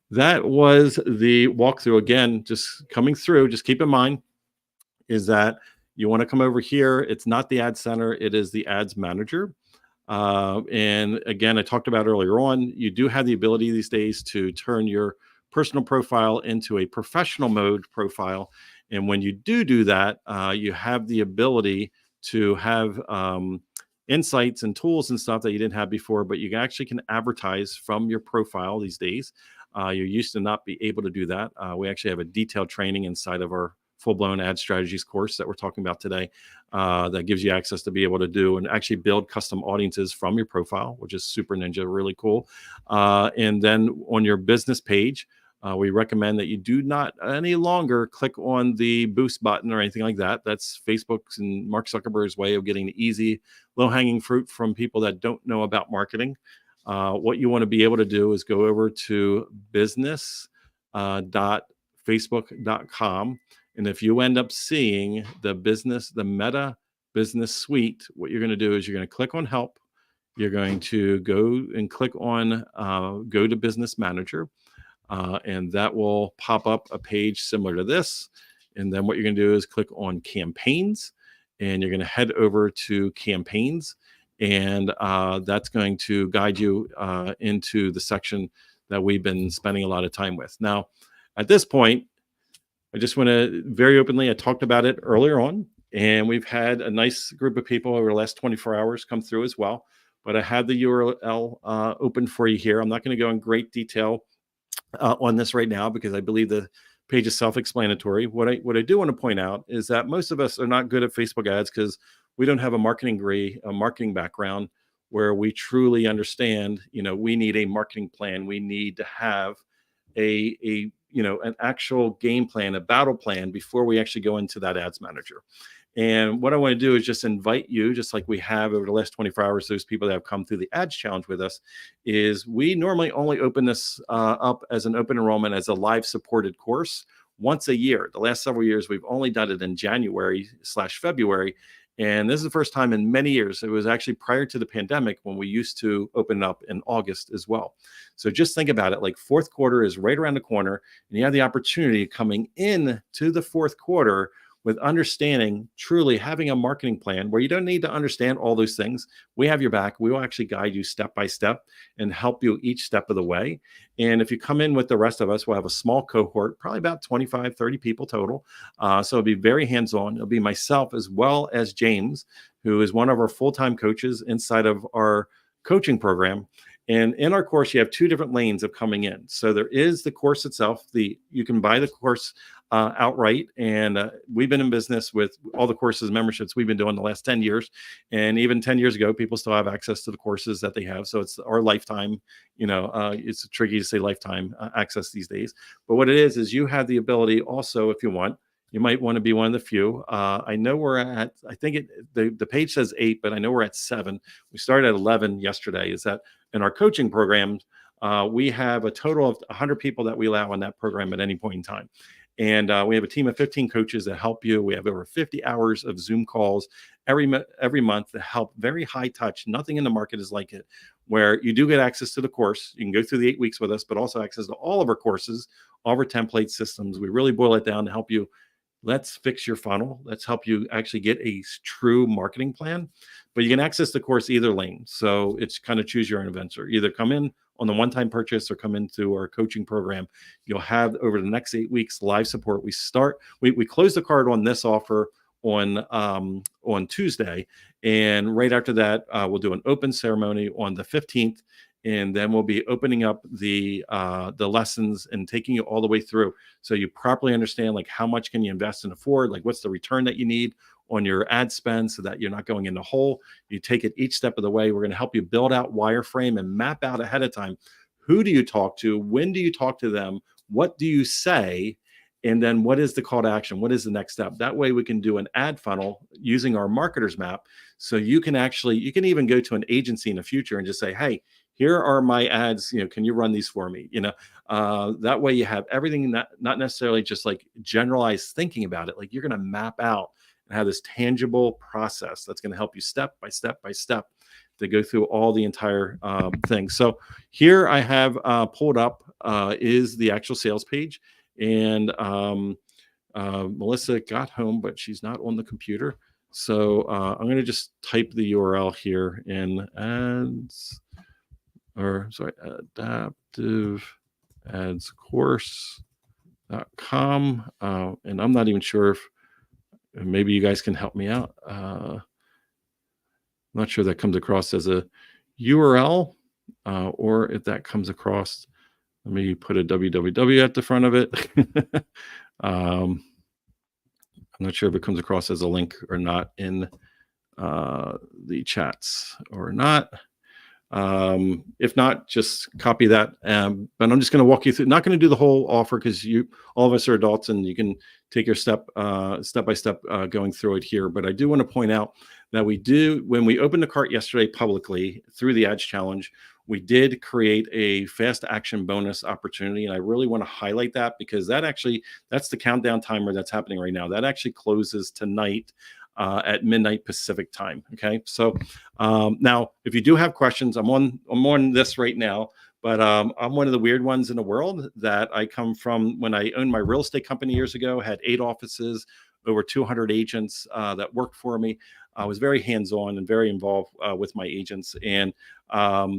that was the walkthrough. Again, just coming through, just keep in mind is that you want to come over here. It's not the ad center. It is the ads manager. And again, I talked about earlier on, you do have the ability these days to turn your personal profile into a professional mode profile. And when you do that, you have the ability to have insights and tools and stuff that you didn't have before, but you actually can advertise from your profile these days. You used to not be able to do that. We actually have a detailed training inside of our full-blown ad strategies course that we're talking about today that gives you access to be able to do and actually build custom audiences from your profile, which is super ninja, really cool. And then on your business page, we recommend that you do not any longer click on the boost button or anything like that. That's Facebook's and Mark Zuckerberg's way of getting the easy, low-hanging fruit from people that don't know about marketing. What you want to be able to do is go over to business.facebook.com. And if you end up seeing the Meta Business Suite, what you're going to do is you're going to click on Help. You're going to go and click on Go to Business Manager. And that will pop up a page similar to this. And then what you're going to do is click on Campaigns. And you're going to head over to Campaigns. And that's going to guide you into the section that we've been spending a lot of time with. Now, at this point, I just want to very openly, I talked about it earlier on, and we've had a nice group of people over the last 24 hours come through as well. But I have the URL open for you here. I'm not going to go in great detail on this right now because I believe the page is self-explanatory. What I do want to point out is that most of us are not good at Facebook ads because we don't have a marketing degree, a marketing background where we truly understand, we need a marketing plan. We need to have an actual game plan, a battle plan before we actually go into that ads manager. And what I want to do is just invite you, just like we have over the last 24 hours, those people that have come through the ads challenge with us, is we normally only open this up as an open enrollment, as a live supported course once a year. The last several years, we've only done it in January/February. And this is the first time in many years. It was actually prior to the pandemic when we used to open up in August as well. So just think about it, like fourth quarter is right around the corner, and you have the opportunity coming in to the fourth quarter with understanding, truly having a marketing plan where you don't need to understand all those things. We have your back. We will actually guide you step by step and help you each step of the way. And if you come in with the rest of us, we'll have a small cohort, probably about 25, 30 people total. So it'll be very hands-on. It'll be myself as well as James, who is one of our full-time coaches inside of our coaching program. And in our course, you have two different lanes of coming in. So there is the course itself. You can buy the course outright. And we've been in business with all the courses, memberships we've been doing the last 10 years. And even 10 years ago, people still have access to the courses that they have. So it's our lifetime, it's tricky to say lifetime access these days. But what it is you have the ability also, if you want, you might want to be one of the few. I know we're at, I think the page says 8, but I know we're at 7. We started at 11 yesterday. Is that in our coaching programs, we have a total of 100 people that we allow in that program at any point in time. And we have a team of 15 coaches that help you. We have over 50 hours of Zoom calls every month to help, very high touch. Nothing in the market is like it, where you do get access to the course. You can go through the 8 weeks with us, but also access to all of our courses, all of our template systems. We really boil it down to help you. Let's fix your funnel. Let's help you actually get a true marketing plan. But you can access the course either lane. So it's kind of choose your own adventure. Either come in on the one-time purchase or come into our coaching program. You'll have over the next 8 weeks live support. We close the card on this offer on Tuesday, and right after that, we'll do an open ceremony on the 15th. And then we'll be opening up the lessons and taking you all the way through, so you properly understand like how much can you invest and afford, like what's the return that you need on your ad spend, so that you're not going in the hole. You take it each step of the way. We're going to help you build out wireframe and map out ahead of time. Who do you talk to? When do you talk to them? What do you say? And then what is the call to action? What is the next step? That way we can do an ad funnel using our marketer's map. So you can even go to an agency in the future and just say, hey, here are my ads, can you run these for me? That way you have everything, not necessarily just like generalized thinking about it. Like you're going to map out and have this tangible process that's going to help you step by step by step to go through all the entire thing. So here I have pulled up is the actual sales page. And Melissa got home, but she's not on the computer. So I'm going to just type the URL here in adaptiveadscourse.com. And I'm not even sure if maybe you guys can help me out. I'm not sure that comes across as a URL or if that comes across. Let me put a www at the front of it. I'm not sure if it comes across as a link or not in the chats or not. If not, just copy that. But I'm just going to walk you through. Not going to do the whole offer because all of us are adults and you can take your step by step going through it here. But I do want to point out that when we opened the cart yesterday publicly through the Ads Challenge, we did create a fast action bonus opportunity. And I really want to highlight that because that's the countdown timer that's happening right now. That actually closes tonight at midnight Pacific time. Okay. So now if you do have questions, I'm on this right now, but I'm one of the weird ones in the world that I come from when I owned my real estate company years ago, had 8 offices, over 200 agents that worked for me. I was very hands-on and very involved with my agents. And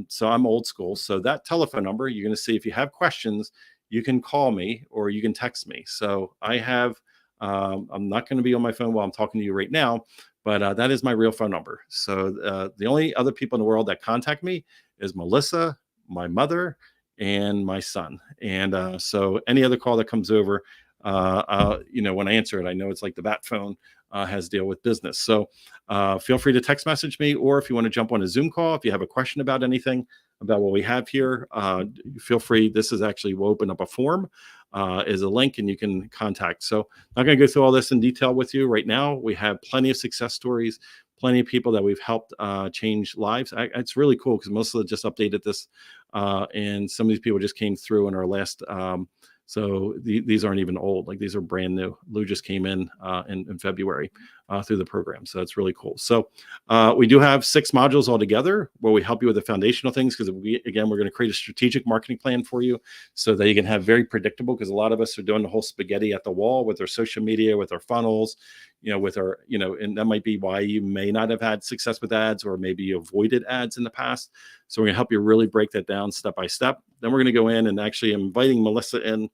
so I'm old school. So that telephone number, you're going to see if you have questions, you can call me or you can text me. So I have, I'm not going to be on my phone while I'm talking to you right now, but that is my real phone number. So the only other people in the world that contact me is Melissa, my mother, and my son. And so any other call that comes over, when I answer it, I know it's like the bat phone has to deal with business. So feel free to text message me, or if you want to jump on a Zoom call, if you have a question about anything about what we have here, feel free. This is actually, we'll open up a form is a link and you can contact. So I'm not going to go through all this in detail with you right now. We have plenty of success stories, plenty of people that we've helped change lives. It's really cool because Melissa just updated this and some of these people just came through in our last so these aren't even old, like these are brand new. Lou just came in February through the program. So that's really cool. So we do have 6 modules altogether where we help you with the foundational things because we're going to create a strategic marketing plan for you so that you can have very predictable, because a lot of us are doing the whole spaghetti at the wall with our social media, with our funnels, with our, and that might be why you may not have had success with ads, or maybe you avoided ads in the past. So we're going to help you really break that down step by step. Then we're going to go in and actually inviting Melissa in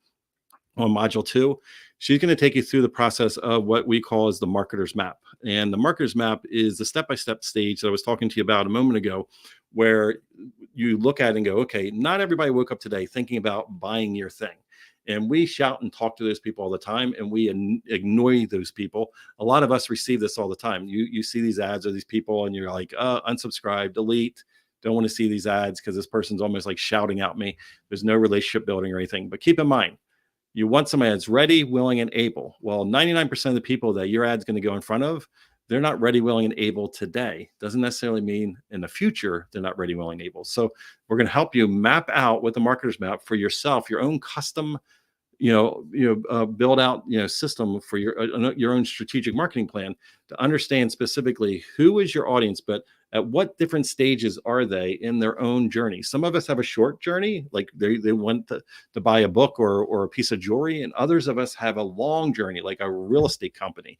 on module 2. She's going to take you through the process of what we call as the marketer's map. And the marketer's map is the step-by-step stage that I was talking to you about a moment ago, where you look at it and go, okay, not everybody woke up today thinking about buying your thing. And we shout and talk to those people all the time, and we ignore those people. A lot of us receive this all the time. You see these ads or these people and you're like, unsubscribe, delete. Don't want to see these ads because this person's almost like shouting at me. There's no relationship building or anything. But keep in mind, you want somebody that's ready, willing, and able. Well, 99% of the people that your ad's going to go in front of, they're not ready, willing, and able today. Doesn't necessarily mean in the future they're not ready, willing, and able. So we're going to help you map out with the marketer's map for yourself, your own custom build out, system for your own strategic marketing plan to understand specifically who is your audience, but at what different stages are they in their own journey. Some of us have a short journey, like they want to buy a book or a piece of jewelry, and others of us have a long journey, like a real estate company,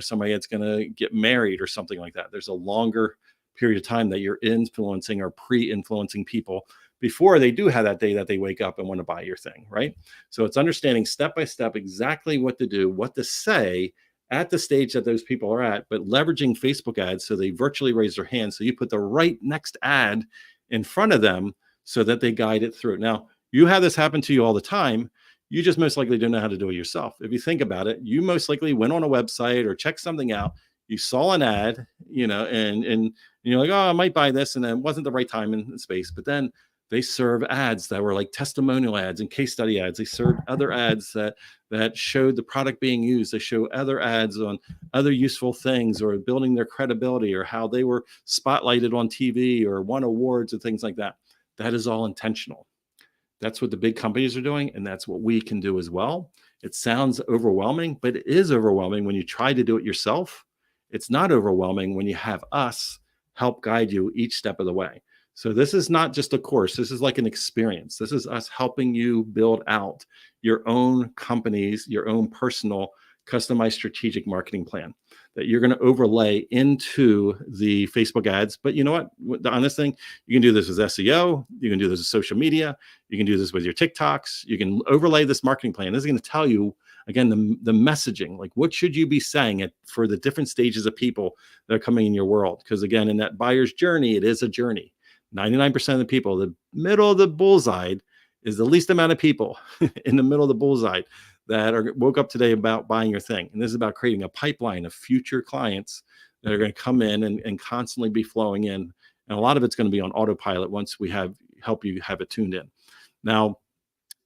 somebody that's going to get married or something like that. There's a longer period of time that you're influencing or pre-influencing people before they do have that day that they wake up and want to buy your thing, right? So it's understanding step by step exactly what to do, what to say at the stage that those people are at, but leveraging Facebook ads so they virtually raise their hand. So you put the right next ad in front of them so that they guide it through. Now, you have this happen to you all the time. You just most likely don't know how to do it yourself. If you think about it, you most likely went on a website or checked something out. You saw an ad, and you're like, oh, I might buy this. And then it wasn't the right time and space. But then they serve ads that were like testimonial ads and case study ads. They served other ads that showed the product being used. They show other ads on other useful things or building their credibility or how they were spotlighted on TV or won awards and things like that. That is all intentional. That's what the big companies are doing, and that's what we can do as well. It sounds overwhelming, but it is overwhelming when you try to do it yourself. It's not overwhelming when you have us help guide you each step of the way. So this is not just a course. This is like an experience. This is us helping you build out your own company's, your own personal customized strategic marketing plan that you're going to overlay into the Facebook ads. But you know what? The honest thing, you can do this with SEO. You can do this with social media. You can do this with your TikToks. You can overlay this marketing plan. This is going to tell you, again, the messaging, like what should you be saying for the different stages of people that are coming in your world? Because again, in that buyer's journey, it is a journey. 99% of the people, the middle of the bullseye is the least amount of people in the middle of the bullseye that woke up today about buying your thing. And this is about creating a pipeline of future clients that are going to come in and constantly be flowing in. And a lot of it's going to be on autopilot once we help you have it tuned in. Now,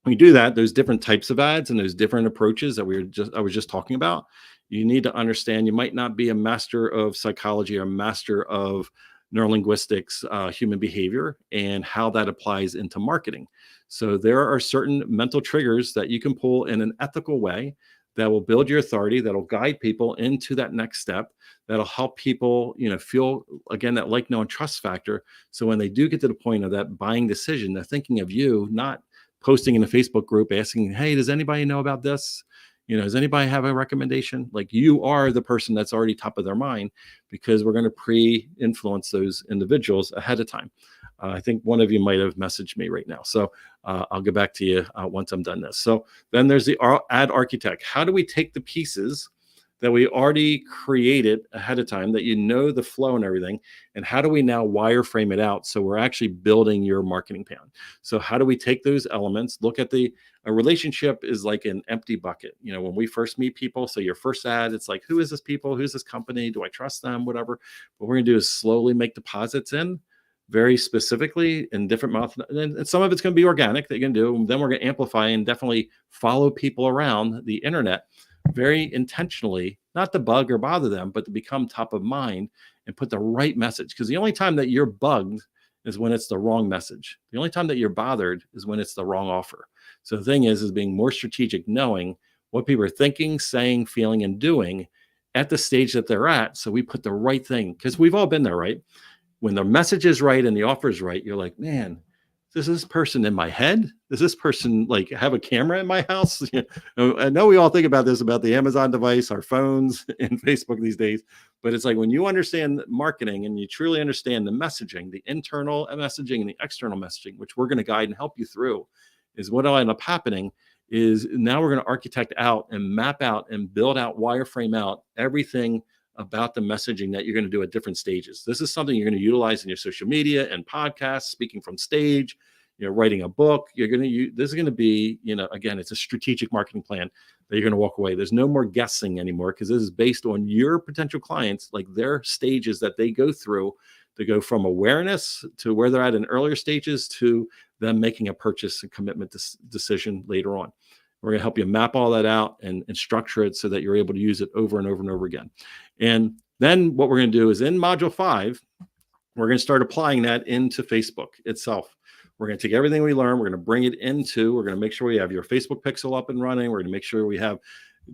when you do that, those different types of ads and those different approaches that I was just talking about, you need to understand you might not be a master of psychology or a master of neurolinguistics, human behavior, and how that applies into marketing. So there are certain mental triggers that you can pull in an ethical way that will build your authority, that'll guide people into that next step, that'll help people, feel, again, that like, know, and trust factor. So when they do get to the point of that buying decision, they're thinking of you, not posting in a Facebook group asking, hey, does anybody know about this? Does anybody have a recommendation? Like, you are the person that's already top of their mind, because we're going to pre-influence those individuals ahead of time. I think one of you might have messaged me right now. So I'll get back to you once I'm done this. So then there's the ad architect. How do we take the pieces that we already created ahead of time, that the flow and everything, and how do we now wireframe it out so we're actually building your marketing plan? So how do we take those elements, look at a relationship is like an empty bucket. When we first meet people, so your first ad, it's like, who is this people? Who's this company? Do I trust them? Whatever. What we're going to do is slowly make deposits in very specifically in different mouth. And some of it's going to be organic that you can do. Then we're going to amplify and definitely follow people around the internet very intentionally, not to bug or bother them, but to become top of mind and put the right message. Because the only time that you're bugged is when it's the wrong message. The only time that you're bothered is when it's the wrong offer. So the thing is being more strategic, knowing what people are thinking, saying, feeling, and doing at the stage that they're at. So we put the right thing, because we've all been there, right? When the message is right and the offer is right, you're like, man, does this person in my head? Does this person like have a camera in my house? I know we all think about this, about the Amazon device, our phones, and Facebook these days, but it's like when you understand marketing and you truly understand the messaging, the internal messaging and the external messaging, which we're going to guide and help you through, is what will end up happening is now we're going to architect out and map out and build out, wireframe out everything about the messaging that you're going to do at different stages. This is something you're going to utilize in your social media and podcasts, speaking from stage, writing a book. This is going to be, again, it's a strategic marketing plan that you're going to walk away. There's no more guessing anymore, because this is based on your potential clients, like their stages that they go through to go from awareness to where they're at in earlier stages to them making a purchase and commitment decision later on. We're going to help you map all that out and structure it so that you're able to use it over and over and over again. And then what we're going to do is in module 5, we're going to start applying that into Facebook itself. We're going to take everything we learn. We're going to bring it into, we're going to make sure we have your Facebook pixel up and running. We're going to make sure we have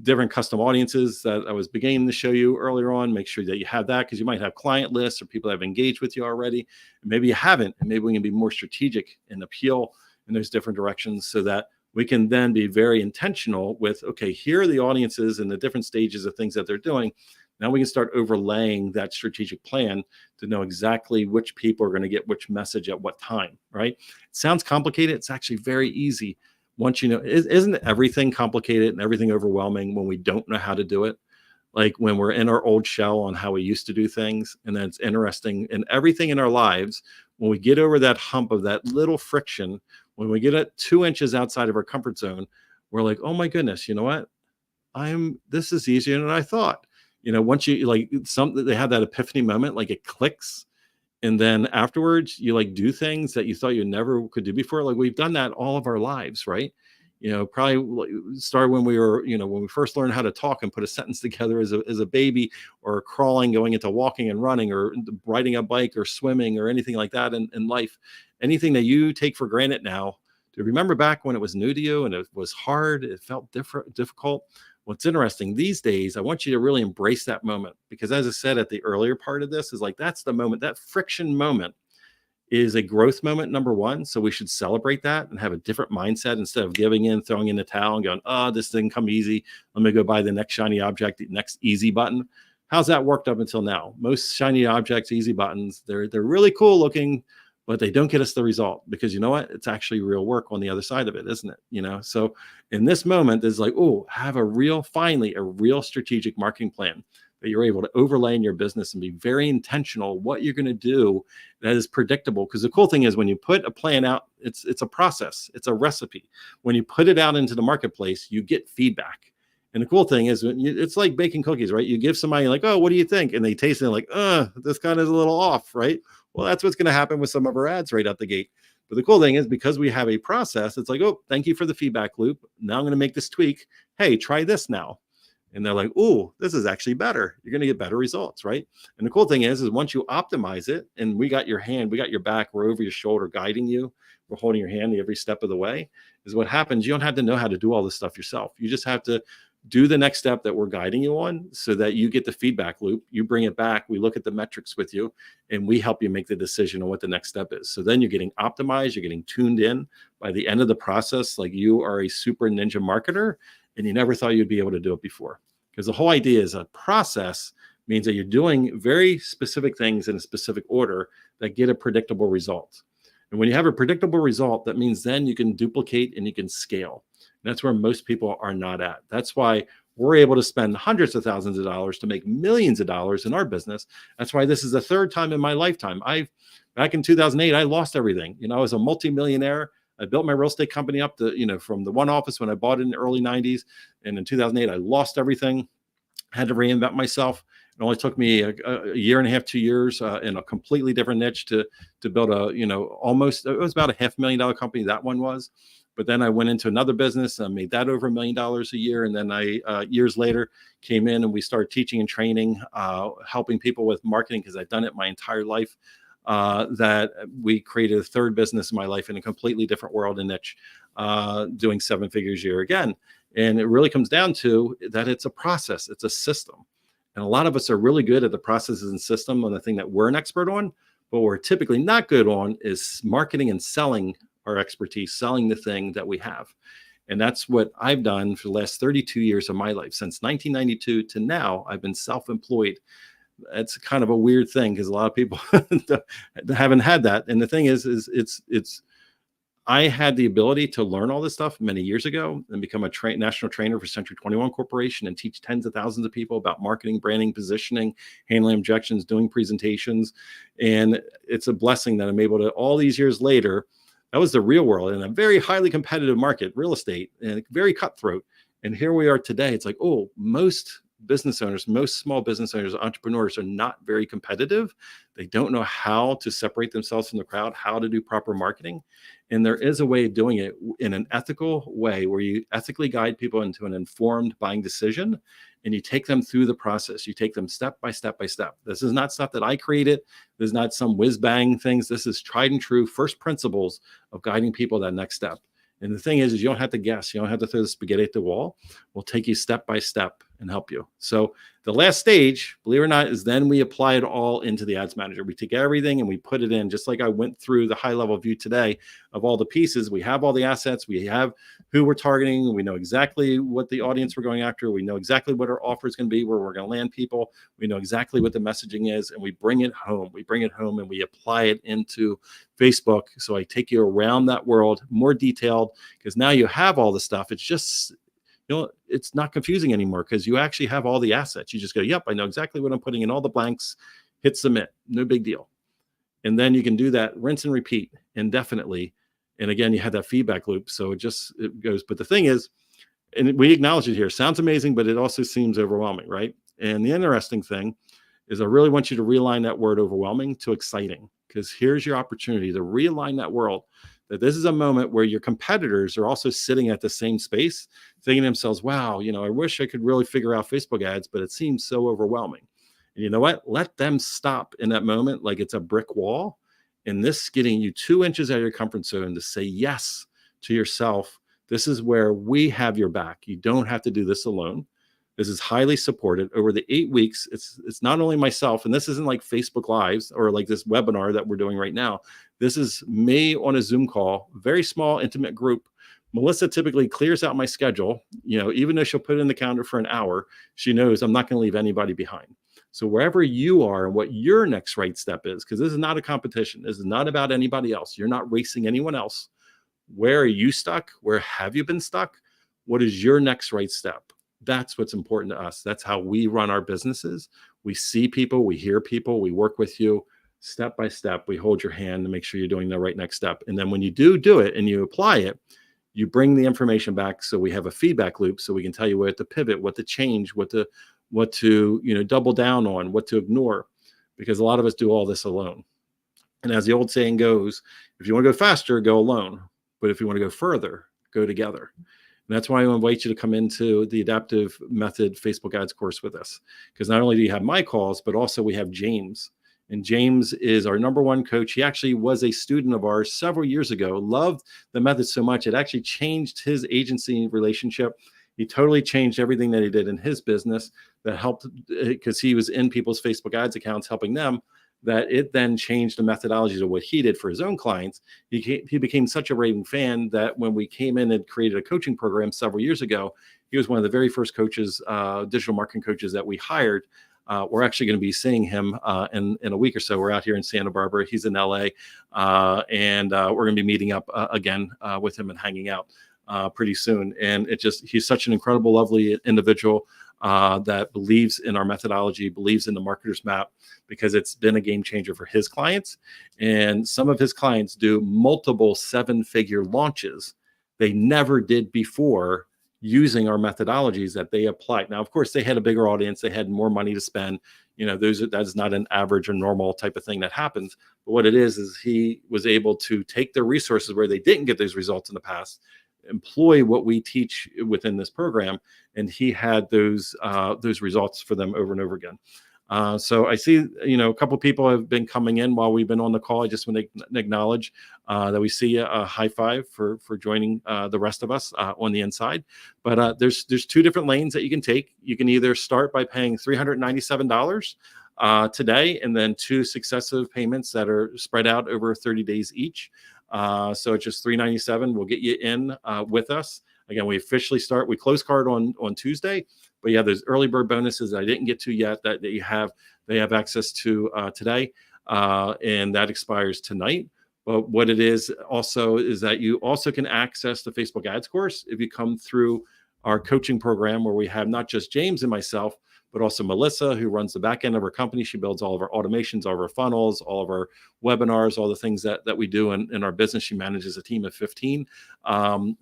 different custom audiences that I was beginning to show you earlier on. Make sure that you have that, because you might have client lists or people that have engaged with you already. And maybe you haven't, and maybe we can be more strategic and appeal in those different directions so that we can then be very intentional with, okay, here are the audiences and the different stages of things that they're doing. Now we can start overlaying that strategic plan to know exactly which people are going to get which message at what time, right? It sounds complicated. It's actually very easy. Once you know, isn't everything complicated and everything overwhelming when we don't know how to do it? Like when we're in our old shell on how we used to do things. And then it's interesting in everything in our lives, when we get over that hump of that little friction, when we get at 2 inches outside of our comfort zone, we're like, oh my goodness, you know what? This is easier than I thought. Once you like something, they have that epiphany moment, like it clicks. And then afterwards, you like do things that you thought you never could do before. Like we've done that all of our lives, right? Probably started when we were, when we first learned how to talk and put a sentence together as a baby, or crawling, going into walking and running, or riding a bike or swimming or anything like that in life. Anything that you take for granted now, to remember back when it was new to you and it was hard, it felt difficult. What's interesting these days, I want you to really embrace that moment, because as I said at the earlier part of this, is like, that's the moment, that friction moment is a growth moment, number one. So we should celebrate that and have a different mindset instead of giving in, throwing in the towel and going, oh, this didn't come easy. Let me go buy the next shiny object, the next easy button. How's that worked up until now? Most shiny objects, easy buttons, they're really cool looking, but they don't get us the result, because you know what? It's actually real work on the other side of it, isn't it? So in this moment, there's like, oh, have finally a real strategic marketing plan that you're able to overlay in your business and be very intentional what you're going to do that is predictable. Because the cool thing is, when you put a plan out, it's a process, it's a recipe. When you put it out into the marketplace, you get feedback. And the cool thing is, it's like baking cookies, right? You give somebody like, oh, what do you think? And they taste it like, this kind of is a little off, right? Well, that's what's going to happen with some of our ads right out the gate. But the cool thing is, because we have a process, it's like, oh, thank you for the feedback loop. Now I'm going to make this tweak. Hey, try this now. And they're like, oh, this is actually better. You're going to get better results, right? And the cool thing is once you optimize it, and we got your hand, we got your back, we're over your shoulder guiding you, we're holding your hand every step of the way, is what happens. You don't have to know how to do all this stuff yourself. You just have to do the next step that we're guiding you on, so that you get the feedback loop. You bring it back. We look at the metrics with you, and we help you make the decision on what the next step is. So then you're getting optimized. You're getting tuned in. By the end of the process, like, you are a super ninja marketer, and you never thought you'd be able to do it before. Because the whole idea is a process means that you're doing very specific things in a specific order that get a predictable result. And when you have a predictable result, that means then you can duplicate and you can scale. And that's where most people are not at. That's why we're able to spend hundreds of thousands of dollars to make millions of dollars in our business. That's why this is the third time in my lifetime. Back in 2008, I lost everything. I was a multimillionaire. I built my real estate company up to, from the one office when I bought it in the early 90s. And in 2008, I lost everything. I had to reinvent myself. It only took me a year and a half, 2 years in a completely different niche to build almost, it was about a $500,000 company. That one was. But then I went into another business. I made that over $1 million a year. And then I, years later, came in and we started teaching and training, helping people with marketing, because I've done it my entire life. That we created a third business in my life in a completely different world and niche, doing 7 figures a year again. And it really comes down to that it's a process, it's a system. And a lot of us are really good at the processes and system on the thing that we're an expert on, but we're typically not good on is marketing and selling our expertise, selling the thing that we have. And that's what I've done for the last 32 years of my life. Since 1992 to now, I've been self-employed. It's kind of a weird thing, because a lot of people haven't had that. And the thing is I had the ability to learn all this stuff many years ago and become a national trainer for Century 21 Corporation and teach tens of thousands of people about marketing, branding, positioning, handling objections, doing presentations. And it's a blessing that I'm able to, all these years later, that was the real world in a very highly competitive market, real estate, and very cutthroat. And here we are today. It's like, oh, most business owners, most small business owners, entrepreneurs are not very competitive. They don't know how to separate themselves from the crowd, how to do proper marketing. And there is a way of doing it in an ethical way where you ethically guide people into an informed buying decision and you take them through the process. You take them step by step by step. This is not stuff that I created. This is not some whiz bang things. This is tried and true first principles of guiding people that next step. And the thing is you don't have to guess. You don't have to throw the spaghetti at the wall. We'll take you step by step and help you. So the last stage, believe it or not, is then we apply it all into the ads manager. We take everything and we put it in, just like I went through the high level view today of all the pieces. We have all the assets. We have who we're targeting. We know exactly what the audience we're going after. We know exactly what our offer is going to be, where we're going to land people. We know exactly what the messaging is, and we bring it home. We bring it home and we apply it into Facebook. So I take you around that world, more detailed, because now you have all the stuff. It's just, it's not confusing anymore because you actually have all the assets. You just go, yep, I know exactly what I'm putting in all the blanks, hit submit, no big deal. And then you can do that, rinse and repeat indefinitely. And again, you have that feedback loop. So it goes. But the thing is, and we acknowledge it here, sounds amazing, but it also seems overwhelming, right? And the interesting thing is I really want you to realign that word overwhelming to exciting, because here's your opportunity to realign that world. That this is a moment where your competitors are also sitting at the same space, thinking to themselves, wow, I wish I could really figure out Facebook ads, but it seems so overwhelming. And you know what? Let them stop in that moment like it's a brick wall. And this getting you 2 inches out of your comfort zone to say yes to yourself. This is where we have your back. You don't have to do this alone. This is highly supported over the 8 weeks. It's not only myself, and this isn't like Facebook Lives or like this webinar that we're doing right now. This is me on a Zoom call, very small, intimate group. Melissa typically clears out my schedule. Even though she'll put it in the calendar for an hour, she knows I'm not going to leave anybody behind. So wherever you are and what your next right step is, because this is not a competition. This is not about anybody else. You're not racing anyone else. Where are you stuck? Where have you been stuck? What is your next right step? That's what's important to us. That's how we run our businesses. We see people, we hear people, we work with you step by step. We hold your hand to make sure you're doing the right next step. And then when you do it and you apply it, you bring the information back. So we have a feedback loop so we can tell you where to pivot, what to change, what to double down on, what to ignore, because a lot of us do all this alone. And as the old saying goes, if you want to go faster, go alone. But if you want to go further, go together. And that's why I invite you to come into the Adaptive Method Facebook Ads course with us. Because not only do you have my calls, but also we have James. And James is our #1 coach. He actually was a student of ours several years ago, loved the method so much, it actually changed his agency relationship. He totally changed everything that he did in his business that helped, because he was in people's Facebook ads accounts helping them, that it then changed the methodologies of what he did for his own clients. He became such a raving fan that when we came in and created a coaching program several years ago, he was one of the very first coaches, digital marketing coaches that we hired. We're actually going to be seeing him in a week or so. We're out here in Santa Barbara. He's in LA. And we're going to be meeting up again with him and hanging out pretty soon. And he's such an incredible, lovely individual that believes in our methodology, believes in the marketer's map, because it's been a game changer for his clients. And some of his clients do multiple 7-figure launches they never did before using our methodologies that they applied. Now, of course, they had a bigger audience. They had more money to spend. That's not an average or normal type of thing that happens. But what it is he was able to take their resources where they didn't get those results in the past, employ what we teach within this program, and he had those results for them over and over again. So I see, a couple of people have been coming in while we've been on the call. I just want to acknowledge that we see a high five for joining the rest of us on the inside. But there's 2 different lanes that you can take. You can either start by paying $397 today, and then 2 successive payments that are spread out over 30 days each. So it's just $397. We'll get you in with us. Again, we officially start. We close card on Tuesday, but yeah, there's early bird bonuses that I didn't get to yet that they have access to today, and that expires tonight. But what it is also is that you also can access the Facebook ads course if you come through our coaching program, where we have not just James and myself, but also Melissa, who runs the back end of our company. She builds all of our automations, all of our funnels, all of our webinars, all the things that we do in our business. She manages a team of 15.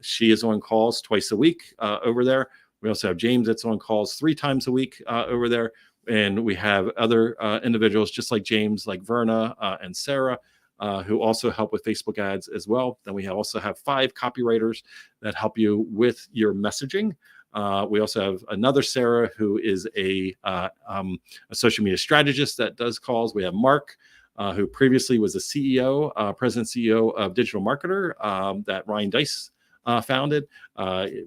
She is on calls twice a week over there. We also have James that's on calls 3 times a week over there. And we have other individuals just like James, like Verna and Sarah, who also help with Facebook ads as well. Then we also have 5 copywriters that help you with your messaging. We also have another Sarah who is a social media strategist that does calls. We have Mark, who previously was a CEO, president CEO of Digital Marketer that Ryan Dice founded.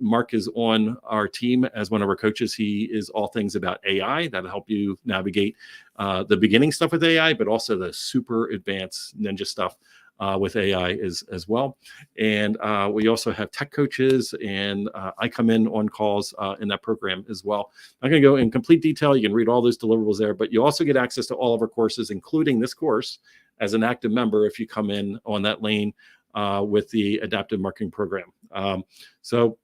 Mark is on our team as one of our coaches. He is all things about AI that'll help you navigate the beginning stuff with AI, but also the super advanced ninja stuff with AI as well. And we also have tech coaches, and I come in on calls in that program as well. I'm going to go in complete detail. You can read all those deliverables there, but you also get access to all of our courses, including this course, as an active member if you come in on that lane with the adaptive marketing program. So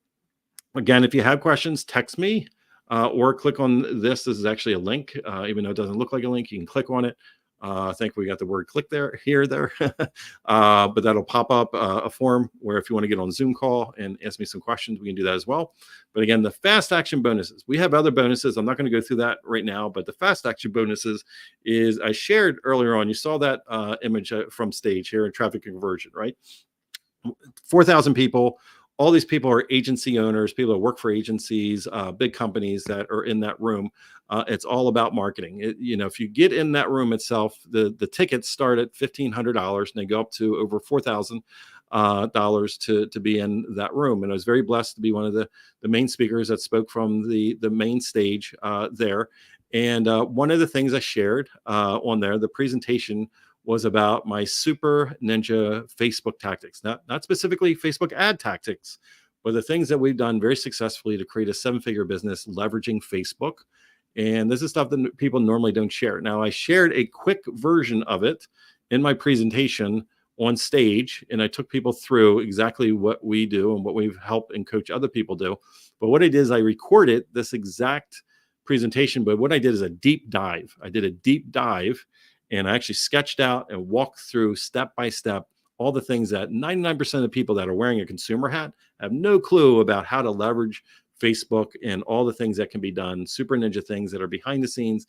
again, if you have questions, text me or click on this. This is actually a link, even though it doesn't look like a link. You can click on it. I think we got the word click there, but that'll pop up a form where if you want to get on Zoom call and ask me some questions, we can do that as well. But again, the fast action bonuses, we have other bonuses. I'm not going to go through that right now, but the fast action bonuses is I shared earlier on. You saw that image from stage here in traffic conversion, right? 4,000 people. All these people are agency owners, people that work for agencies, big companies that are in that room. It's all about marketing. If you get in that room itself, the tickets start at $1,500 and they go up to over $4,000 to be in that room. And I was very blessed to be one of the main speakers that spoke from the main stage there. And one of the things I shared on there, the presentation was about my super ninja Facebook tactics, not specifically Facebook ad tactics, but the things that we've done very successfully to create a 7-figure business leveraging Facebook. And this is stuff that people normally don't share. Now, I shared a quick version of it in my presentation on stage, and I took people through exactly what we do and what we've helped and coach other people do. But what I did is I recorded this exact presentation, but what I did is a deep dive. I did a deep dive, and I actually sketched out and walked through step by step all the things that 99% of the people that are wearing a consumer hat have no clue about how to leverage Facebook and all the things that can be done, super ninja things that are behind the scenes.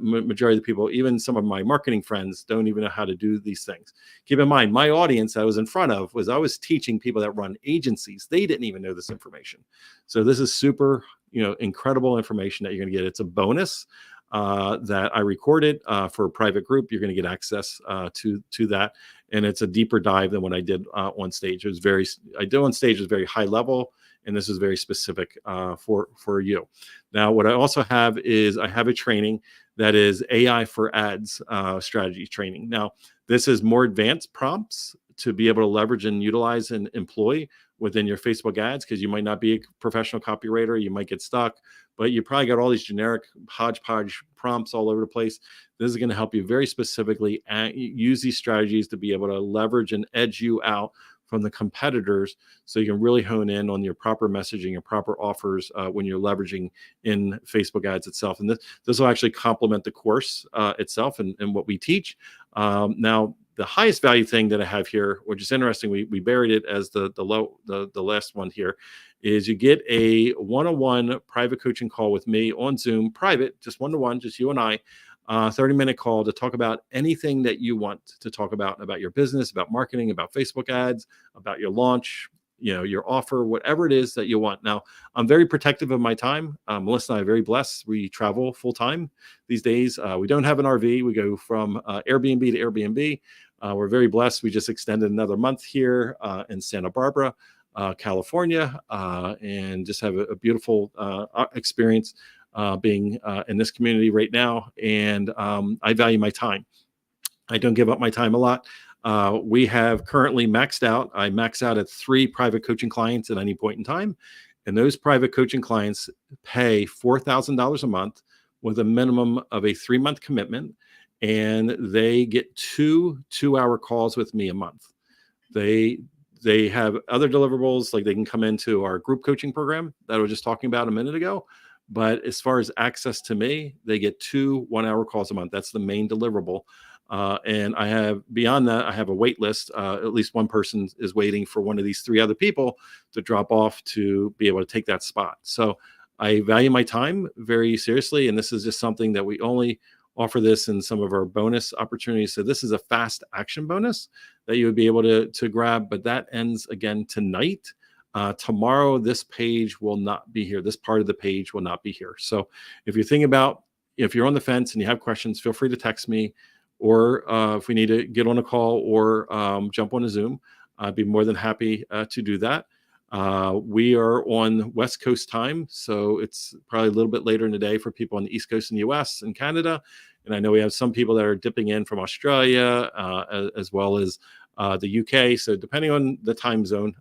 Majority of the people, even some of my marketing friends, don't even know how to do these things. Keep in mind, my audience I was in front of I was teaching people that run agencies. They didn't even know this information. So this is super, incredible information that you're going to get. It's a bonus that I recorded for a private group. You're going to get access to that, and it's a deeper dive than what I did on stage. I did on stage was very high level, and this is very specific for you. Now, what I also have is I have a training that is AI for ads strategy training. Now, this is more advanced prompts to be able to leverage and utilize and employ within your Facebook ads, because you might not be a professional copywriter, you might get stuck, but you probably got all these generic hodgepodge prompts all over the place. This is going to help you very specifically use these strategies to be able to leverage and edge you out from the competitors, so you can really hone in on your proper messaging and proper offers when you're leveraging in Facebook ads itself. And this will actually complement the course itself and what we teach. Now, the highest value thing that I have here, which is interesting, we buried it as the last one here, is you get a one-on-one private coaching call with me on Zoom, private, just one-to-one, just you and I, 30-minute call to talk about anything that you want to talk about your business, about marketing, about Facebook ads, about your launch, your offer, whatever it is that you want. Now, I'm very protective of my time. Melissa and I are very blessed. We travel full time these days. We don't have an RV. We go from Airbnb to Airbnb. We're very blessed. We just extended another month here in Santa Barbara, California, and just have a beautiful experience being in this community right now. And I value my time. I don't give up my time a lot. We have currently maxed out. I max out at 3 private coaching clients at any point in time. And those private coaching clients pay $4,000 a month with a minimum of a 3-month commitment. And they get 2 2-hour calls with me a month. They have other deliverables, like they can come into our group coaching program that I was just talking about a minute ago. But as far as access to me, they get 2 1-hour calls a month. That's the main deliverable. And I have, beyond that, I have a wait list. At least one person is waiting for one of these 3 other people to drop off to be able to take that spot. So I value my time very seriously, and this is just something that we only offer this in some of our bonus opportunities. So this is a fast action bonus that you would be able to grab, but that ends again tonight. Tomorrow, this page will not be here. This part of the page will not be here. So if you're thinking about, if you're on the fence and you have questions, feel free to text me, or if we need to get on a call or jump on a Zoom, I'd be more than happy to do that. We are on West Coast time, so it's probably a little bit later in the day for people on the East Coast in the US and Canada. And I know we have some people that are dipping in from Australia, as well as the UK. So depending on the time zone,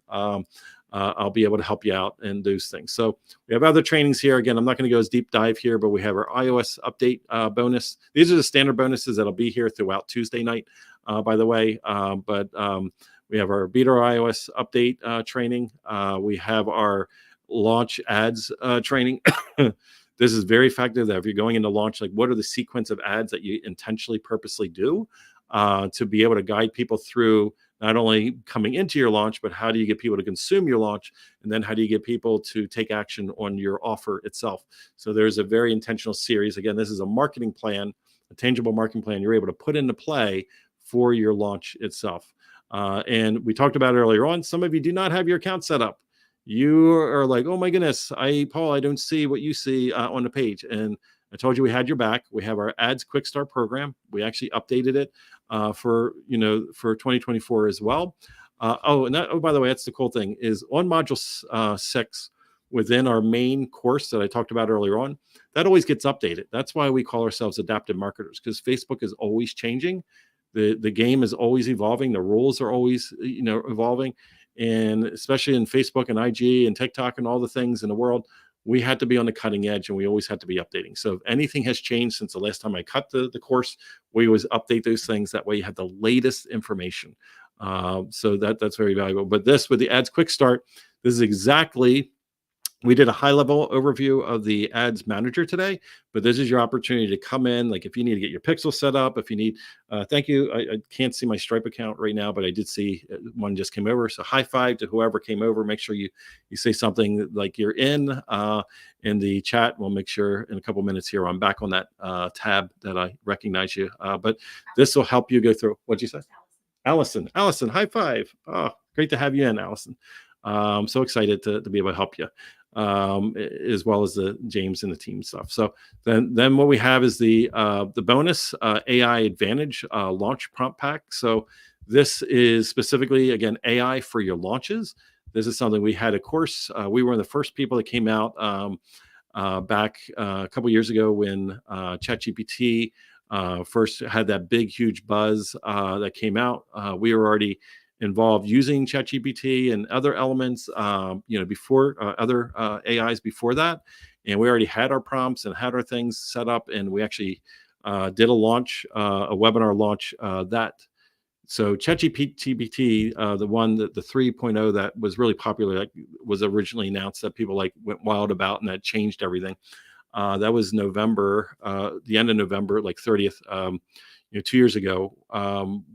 I'll be able to help you out in those things. So we have other trainings here. Again, I'm not going to go as deep dive here, but we have our iOS update bonus. These are the standard bonuses that'll be here throughout Tuesday night, by the way. We have our Beta iOS update training. We have our launch ads training. This is very effective. That if you're going into launch, like what are the sequence of ads that you intentionally, purposely do to be able to guide people through not only coming into your launch, but how do you get people to consume your launch? And then how do you get people to take action on your offer itself? So there's a very intentional series. Again, this is a marketing plan, a tangible marketing plan you're able to put into play for your launch itself. And we talked about it earlier on. Some of you do not have your account set up. You are like, oh my goodness, Paul, I don't see what you see on the page. And I told you we had your back. We have our ads quick start program. We actually updated it for 2024 as well. Oh, by the way, that's the cool thing is on module 6 within our main course that I talked about earlier on, that always gets updated. That's why we call ourselves adaptive marketers, because Facebook is always changing. The game is always evolving. The rules are always evolving. And especially in Facebook and IG and TikTok and all the things in the world, we had to be on the cutting edge, and we always had to be updating. So if anything has changed since the last time I cut the course, we always update those things. That way you have the latest information. So that's very valuable. But this, with the ads quick start, this is exactly, we did a high level overview of the ads manager today, but this is your opportunity to come in. Like if you need to get your pixel set up, if you need, thank you. I can't see my Stripe account right now, but I did see one just came over. So high five to whoever came over. Make sure you say something like you're in the chat. We'll make sure in a couple minutes here, I'm back on that tab that I recognize you. But this will help you go through. What'd you say? Allison, high five. Oh, great to have you in, Allison. I'm so excited to be able to help you, as well as the James and the team stuff. So then what we have is the bonus AI Advantage launch prompt pack. So this is specifically, again, AI for your launches. This is something we had a course. We were one of the first people that came out back a couple years ago when ChatGPT first had that big, huge buzz that came out. We were already involved using ChatGPT and other elements, before other AIs before that. And we already had our prompts and had our things set up. And we actually did a launch, a webinar launch So ChatGPT, the 3.0 that was really popular, that was originally announced that people went wild about, and that changed everything. That was November, the end of November, like 30th. 2 years ago,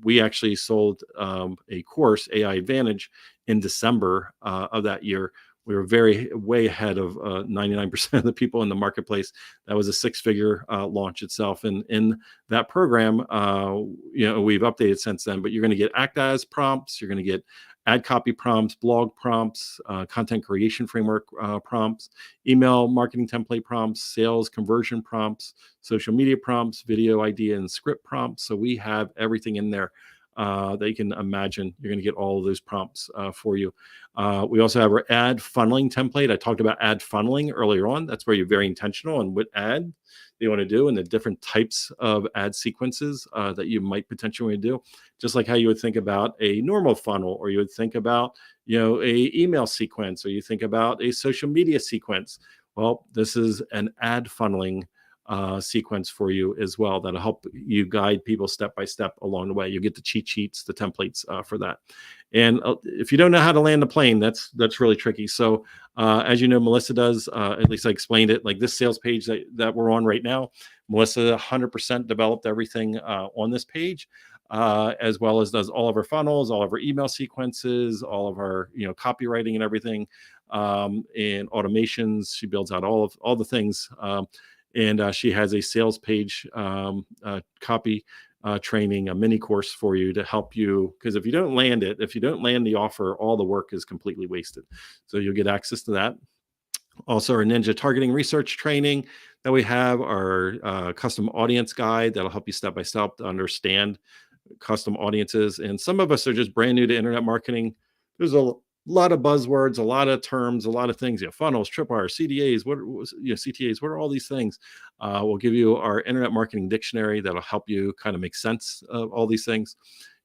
we actually sold a course, AI Advantage, in December of that year. We were way ahead of 99% of the people in the marketplace. That was a 6-figure launch itself. And in that program, we've updated since then, but you're going to get act as prompts. You're going to get ad copy prompts, blog prompts, content creation framework prompts, email marketing template prompts, sales conversion prompts, social media prompts, video idea and script prompts. So we have everything in there that you can imagine. You're going to get all of those prompts for you. We also have our ad funneling template. I talked about ad funneling earlier on. That's where you're very intentional on what ad you want to do and the different types of ad sequences that you might potentially do. Just like how you would think about a normal funnel, or you would think about, a email sequence, or you think about a social media sequence. Well, this is an ad funneling sequence for you as well that'll help you guide people step by step along the way. You get the cheat sheets, the templates for that. And if you don't know how to land a plane, that's really tricky. So as you know, Melissa does, at least I explained it, like this sales page that we're on right now, Melissa 100% developed everything on this page, as well as does all of our funnels, all of our email sequences, all of our copywriting and everything. and automations. She builds out all the things. And she has a sales page copy training, a mini course for you to help you. Because if you don't land the offer, all the work is completely wasted. So you'll get access to that. Also, our ninja targeting research training that we have, our custom audience guide that'll help you step by step to understand custom audiences. And some of us are just brand new to internet marketing. There's a lot of buzzwords, a lot of terms, a lot of things, funnels, tripwire, CDAs, CTAs, what are all these things? We'll give you our internet marketing dictionary that'll help you kind of make sense of all these things.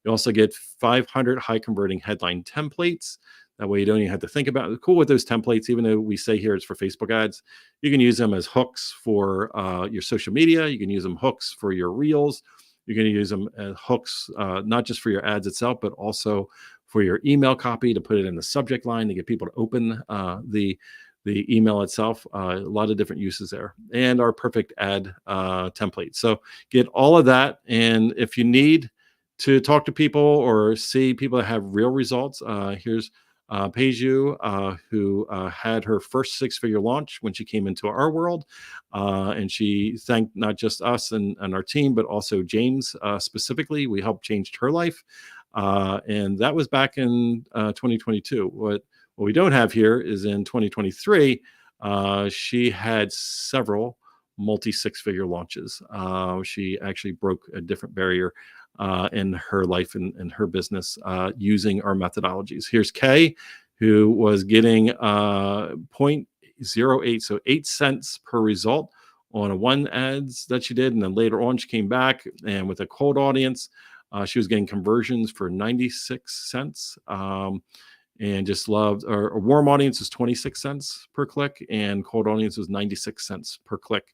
You also get 500 high converting headline templates. That way you don't even have to think about it. Cool with those templates, even though we say here it's for Facebook ads, you can use them as hooks for your social media. You can use them hooks for your reels. You're going to use them as hooks, not just for your ads itself, but also for your email copy, to put it in the subject line to get people to open the email itself. A lot of different uses there. And our perfect ad template. So get all of that. And if you need to talk to people or see people that have real results, here's Peju, who had her first six-figure launch when she came into our world. And she thanked not just us and our team, but also James specifically. We helped change her life. And that was back in 2022. What we don't have here is in 2023, she had several multi-six-figure launches. She actually broke a different barrier in her life and her business using our methodologies. Here's Kay, who was getting 0.08, so 8 cents per result on a one ads that she did. And then later on, she came back and with a cold audience, she was getting conversions for 96 cents. And just loved, or a warm audience is 26 cents per click, and cold audience was 96 cents per click.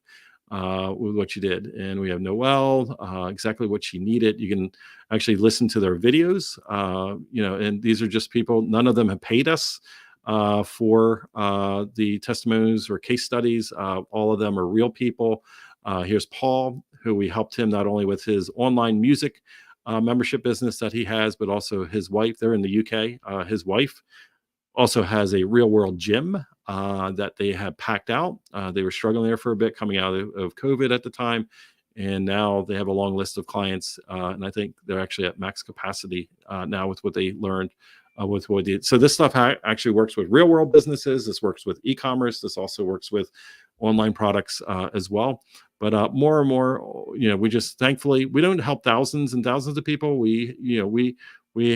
With what you did. And we have Noelle, exactly what she needed. You can actually listen to their videos, and these are just people, none of them have paid us for the testimonies or case studies. All of them are real people. Here's Paul, who we helped him not only with his online music membership business that he has, but also his wife. They're in the UK. His wife also has a real world gym that they had packed out. They were struggling there for a bit coming out of COVID at the time. And now they have a long list of clients. And I think they're actually at max capacity now with what they learned with what they did. So this stuff actually works with real world businesses. This works with e-commerce. This also works with online products as well. But more and more, we just, thankfully, we don't help thousands and thousands of people. We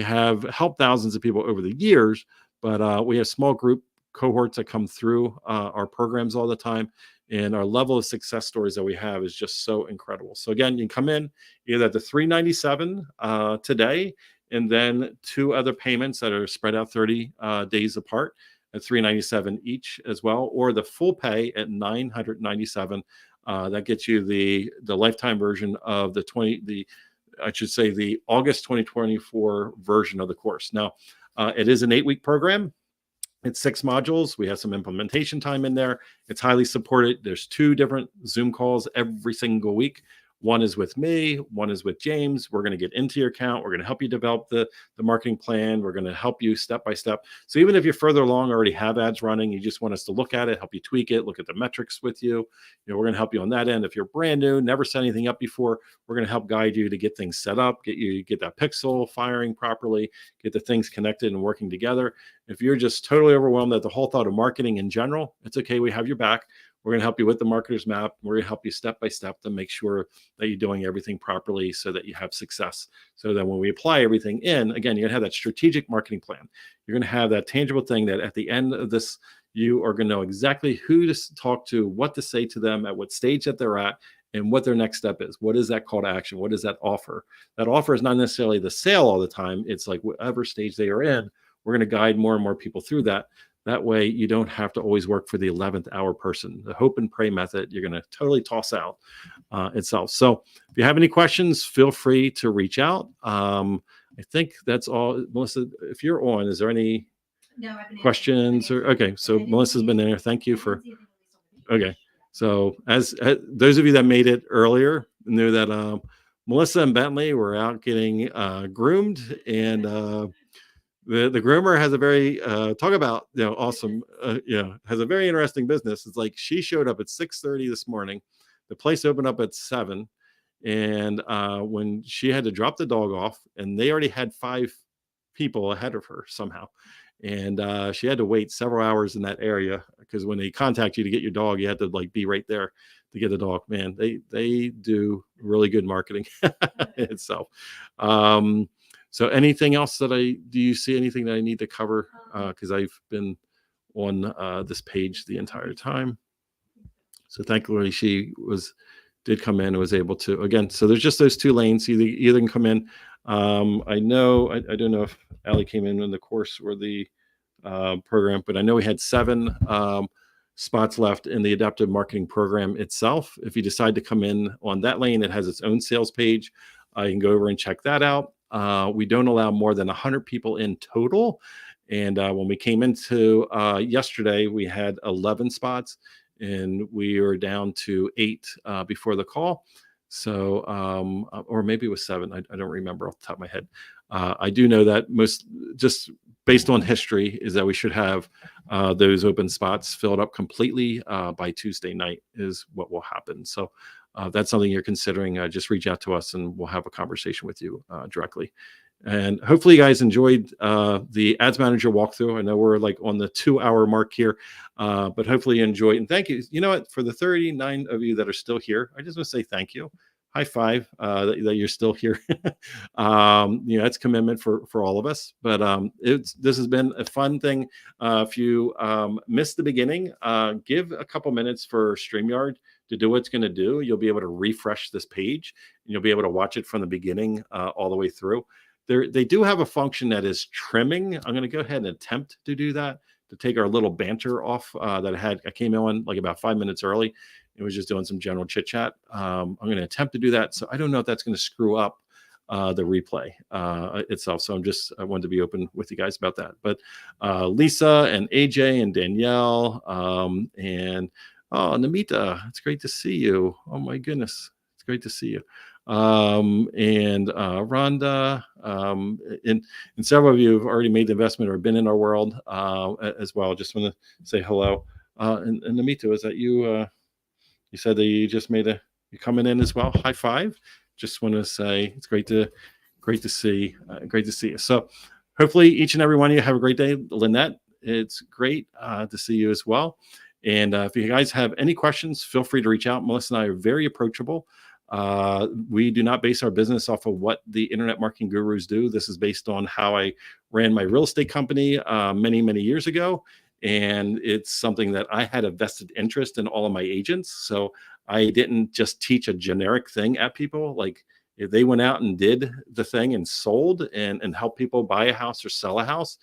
have helped thousands of people over the years, but we have small group cohorts that come through our programs all the time. And our level of success stories that we have is just so incredible. So again, you can come in either at the $397 today, and then 2 other payments that are spread out 30 days apart at $397 each as well, or the full pay at $997. That gets you the lifetime version of the August 2024 version of the course. Now, it is an 8-week program. It's 6 modules. We have some implementation time in there. It's highly supported. There's 2 different Zoom calls every single week. One is with me, one is with James. We're going to get into your account. We're going to help you develop the marketing plan. We're going to help you step by step. So even if you're further along, already have ads running, you just want us to look at it, help you tweak it, look at the metrics with you. We're going to help you on that end. If you're brand new, never set anything up before, we're going to help guide you to get things set up, get that pixel firing properly, get the things connected and working together. If you're just totally overwhelmed at the whole thought of marketing in general, it's okay. We have your back. We're going to help you with the marketer's map. We're going to help you step by step to make sure that you're doing everything properly so that you have success. So that when we apply everything in, again, you're going to have that strategic marketing plan. You're going to have that tangible thing that at the end of this, you are going to know exactly who to talk to, what to say to them, at what stage that they're at, and what their next step is. What is that call to action? What is that offer? That offer is not necessarily the sale all the time. It's like whatever stage they are in, we're going to guide more and more people through that. That way, you don't have to always work for the 11th hour person. The hope and pray method, you're going to totally toss out itself. So if you have any questions, feel free to reach out. I think that's all. Melissa, if you're on, is there any questions? Okay, so Melissa's been in there. Thank you for. Okay, so as those of you that made it earlier knew that Melissa and Bentley were out getting groomed, and the groomer has a very talk about awesome has a very interesting business. It's like she showed up at 6:30 this morning. The place opened up at 7, and when she had to drop the dog off, and they already had 5 people ahead of her somehow, and she had to wait several hours in that area because when they contact you to get your dog, you had to like be right there to get the dog. Man, they do really good marketing itself. Um, so anything else that do you see anything that I need to cover? Because I've been on this page the entire time. So thankfully she did come in and was able to, again, so there's just those 2 lanes. Either can come in. I know, I don't know if Allie came in the course or the program, but I know we had 7 spots left in the adaptive marketing program itself. If you decide to come in on that lane, it has its own sales page. You can go over and check that out. We don't allow more than 100 people in total. And when we came into yesterday, we had 11 spots, and we were down to 8 before the call. So, or maybe it was 7. I don't remember off the top of my head. I do know that just based on history, is that we should have those open spots filled up completely by Tuesday night is what will happen. So that's something you're considering. Just reach out to us and we'll have a conversation with you directly. And hopefully you guys enjoyed the Ads Manager walkthrough. I know we're like on the 2-hour mark here, but hopefully you enjoyed. And thank you. You know what? For the 39 of you that are still here, I just want to say thank you. High five that you're still here. It's commitment for all of us. But this has been a fun thing. If you missed the beginning, give a couple minutes for StreamYard to do what it's going to do. You'll be able to refresh this page, and you'll be able to watch it from the beginning all the way through. They do have a function that is trimming. I'm going to go ahead and attempt to do that, to take our little banter off that I came in like about 5 minutes early. It was just doing some general chit chat. I'm going to attempt to do that. So I don't know if that's going to screw up the replay itself. So I wanted to be open with you guys about that. But Lisa and AJ and Danielle and Namita, it's great to see you. Oh my goodness, it's great to see you. And Rhonda, and several of you have already made the investment or been in our world as well. Just want to say hello. And Namita, is that you? You said that you just you're coming in as well. High five. Just want to say it's great to see you. So hopefully each and every one of you have a great day. Lynette, it's great to see you as well. And if you guys have any questions, feel free to reach out. Melissa and I are very approachable. We do not base our business off of what the internet marketing gurus do. This is based on how I ran my real estate company many, many years ago. And it's something that I had a vested interest in all of my agents. So I didn't just teach a generic thing at people. Like if they went out and did the thing and sold and helped people buy a house or sell a house,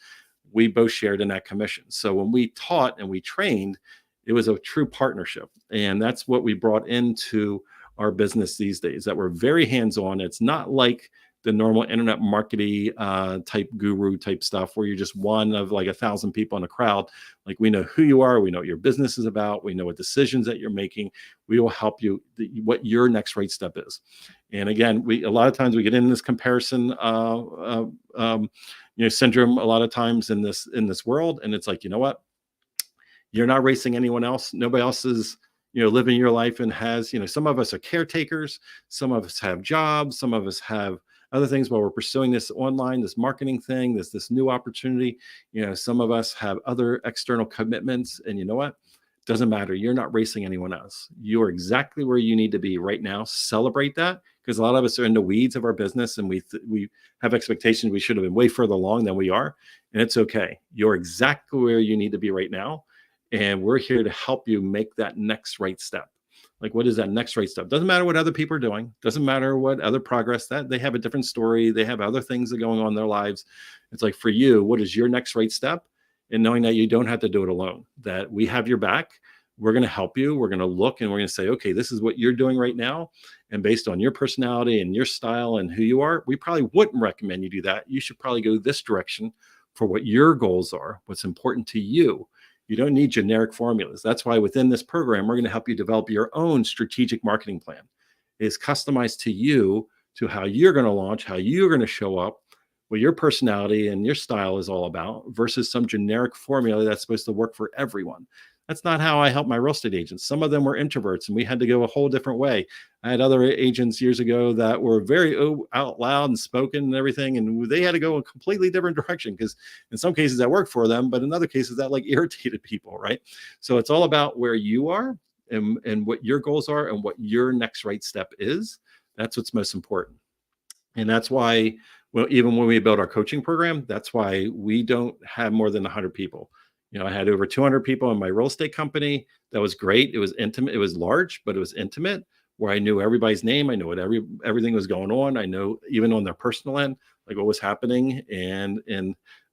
we both shared in that commission. So when we taught and we trained, it was a true partnership. And that's what we brought into our business these days, that we're very hands-on. It's not like the normal internet marketing type guru type stuff where you're just one of like 1,000 people in a crowd. Like we know who you are, we know what your business is about, we know what decisions that you're making. We will help you what your next right step is. And again, a lot of times we get in this comparison syndrome a lot of times in this world, and it's like, you know what? You're not racing anyone else. Nobody else is living your life and has, some of us are caretakers, some of us have jobs, some of us have other things while we're pursuing this online, this marketing thing, this new opportunity. Some of us have other external commitments, and you know what? Doesn't matter. You're not racing anyone else. You're exactly where you need to be right now. Celebrate that, because a lot of us are in the weeds of our business and we have expectations we should have been way further along than we are. And it's okay. You're exactly where you need to be right now. And we're here to help you make that next right step. Like, what is that next right step? Doesn't matter what other people are doing. Doesn't matter what other progress that they have a different story. They have other things that are going on in their lives. It's like, for you, what is your next right step? And knowing that you don't have to do it alone, that we have your back. We're going to help you. We're going to look and we're going to say, okay, this is what you're doing right now. And based on your personality and your style and who you are, we probably wouldn't recommend you do that. You should probably go this direction for what your goals are, what's important to you. You don't need generic formulas. That's why within this program, we're going to help you develop your own strategic marketing plan. It's customized to you, to how you're going to launch, how you're going to show up what your personality and your style is all about versus some generic formula that's supposed to work for everyone. That's not how I help my real estate agents. Some of them were introverts and we had to go a whole different way. I had other agents years ago that were very out loud and spoken and everything, and they had to go a completely different direction because in some cases that worked for them, but in other cases that like irritated people, right? So it's all about where you are and what your goals are and what your next right step is. That's what's most important. And that's why, well, even when we build our coaching program, that's why we don't have more than 100 people. I had over 200 people in my real estate company. That was great. It was intimate. It was large, but it was intimate, where I knew everybody's name. I knew what everything was going on. I know even on their personal end, like what was happening, and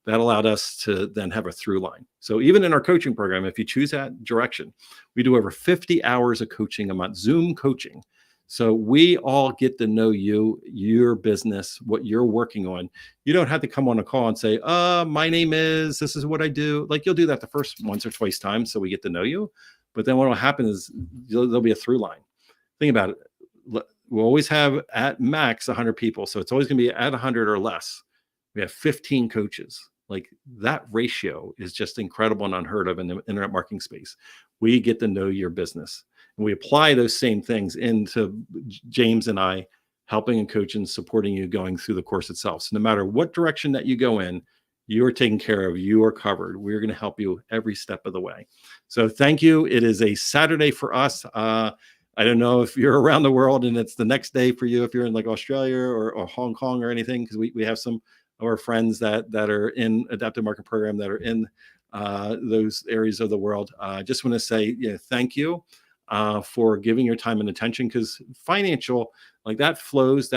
that allowed us to then have a through line. So even in our coaching program, if you choose that direction, we do over 50 hours of coaching a month, Zoom coaching. So we all get to know you, your business, what you're working on. You don't have to come on a call and say, my name is, this is what I do. Like you'll do that the first once or twice times so we get to know you. But then what will happen is there'll be a through line. Think about it. We'll always have at max 100 people. So it's always going to be at 100 or less. We have 15 coaches. Like that ratio is just incredible and unheard of in the internet marketing space. We get to know your business. And we apply those same things into James and I helping and coaching, supporting you going through the course itself. So no matter what direction that you go in, you're taken care of, you are covered. We're going to help you every step of the way. So thank you. It is a Saturday for us. I don't know if you're around the world and it's the next day for you, if you're in like Australia or Hong Kong or anything, because we have some of our friends that are in Adaptive Market Program that are in those areas of the world. I just want to say thank you for giving your time and attention, because financial, like that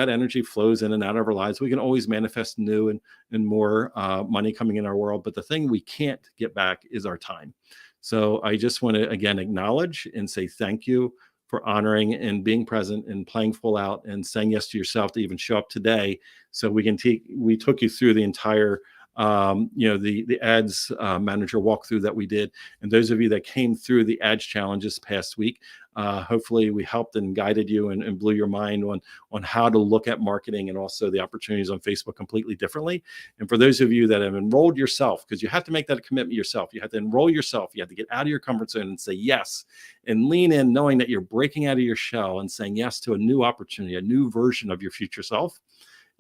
energy flows in and out of our lives. We can always manifest new and more money coming in our world. But the thing we can't get back is our time. So I just want to, again, acknowledge and say thank you for honoring and being present and playing full out and saying yes to yourself to even show up today. So we took you through the entire the ads manager walkthrough that we did. And those of you that came through the ads challenge this past week, hopefully we helped and guided you and blew your mind on how to look at marketing and also the opportunities on Facebook completely differently. And for those of you that have enrolled yourself, because you have to make that a commitment yourself, you have to enroll yourself, you have to get out of your comfort zone and say yes, and lean in knowing that you're breaking out of your shell and saying yes to a new opportunity, a new version of your future self.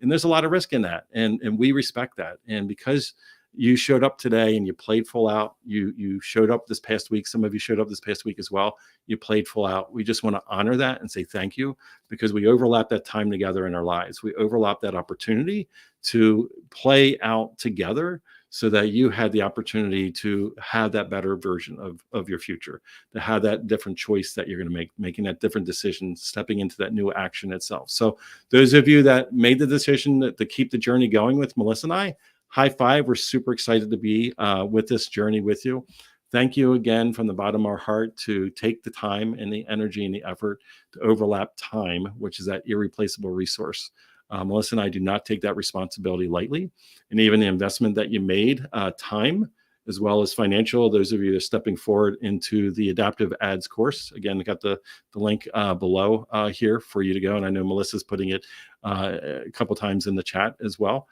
And there's a lot of risk in that. And we respect that. And because you showed up today and you played full out, you showed up this past week. Some of you showed up this past week as well. You played full out. We just want to honor that and say thank you, because we overlap that time together in our lives. We overlap that opportunity to play out together so that you had the opportunity to have that better version of your future, to have that different choice that you're going to make, making that different decision, stepping into that new action itself. So those of you that made the decision to keep the journey going with Melissa and I, high five. We're super excited to be with this journey with you. Thank you again from the bottom of our heart to take the time and the energy and the effort to overlap time, which is that irreplaceable resource. Melissa and I do not take that responsibility lightly. And even the investment that you made, time, as well as financial, those of you that are stepping forward into the Adaptive Ads course. Again, I got the link below here for you to go. And I know Melissa's putting it a couple times in the chat as well.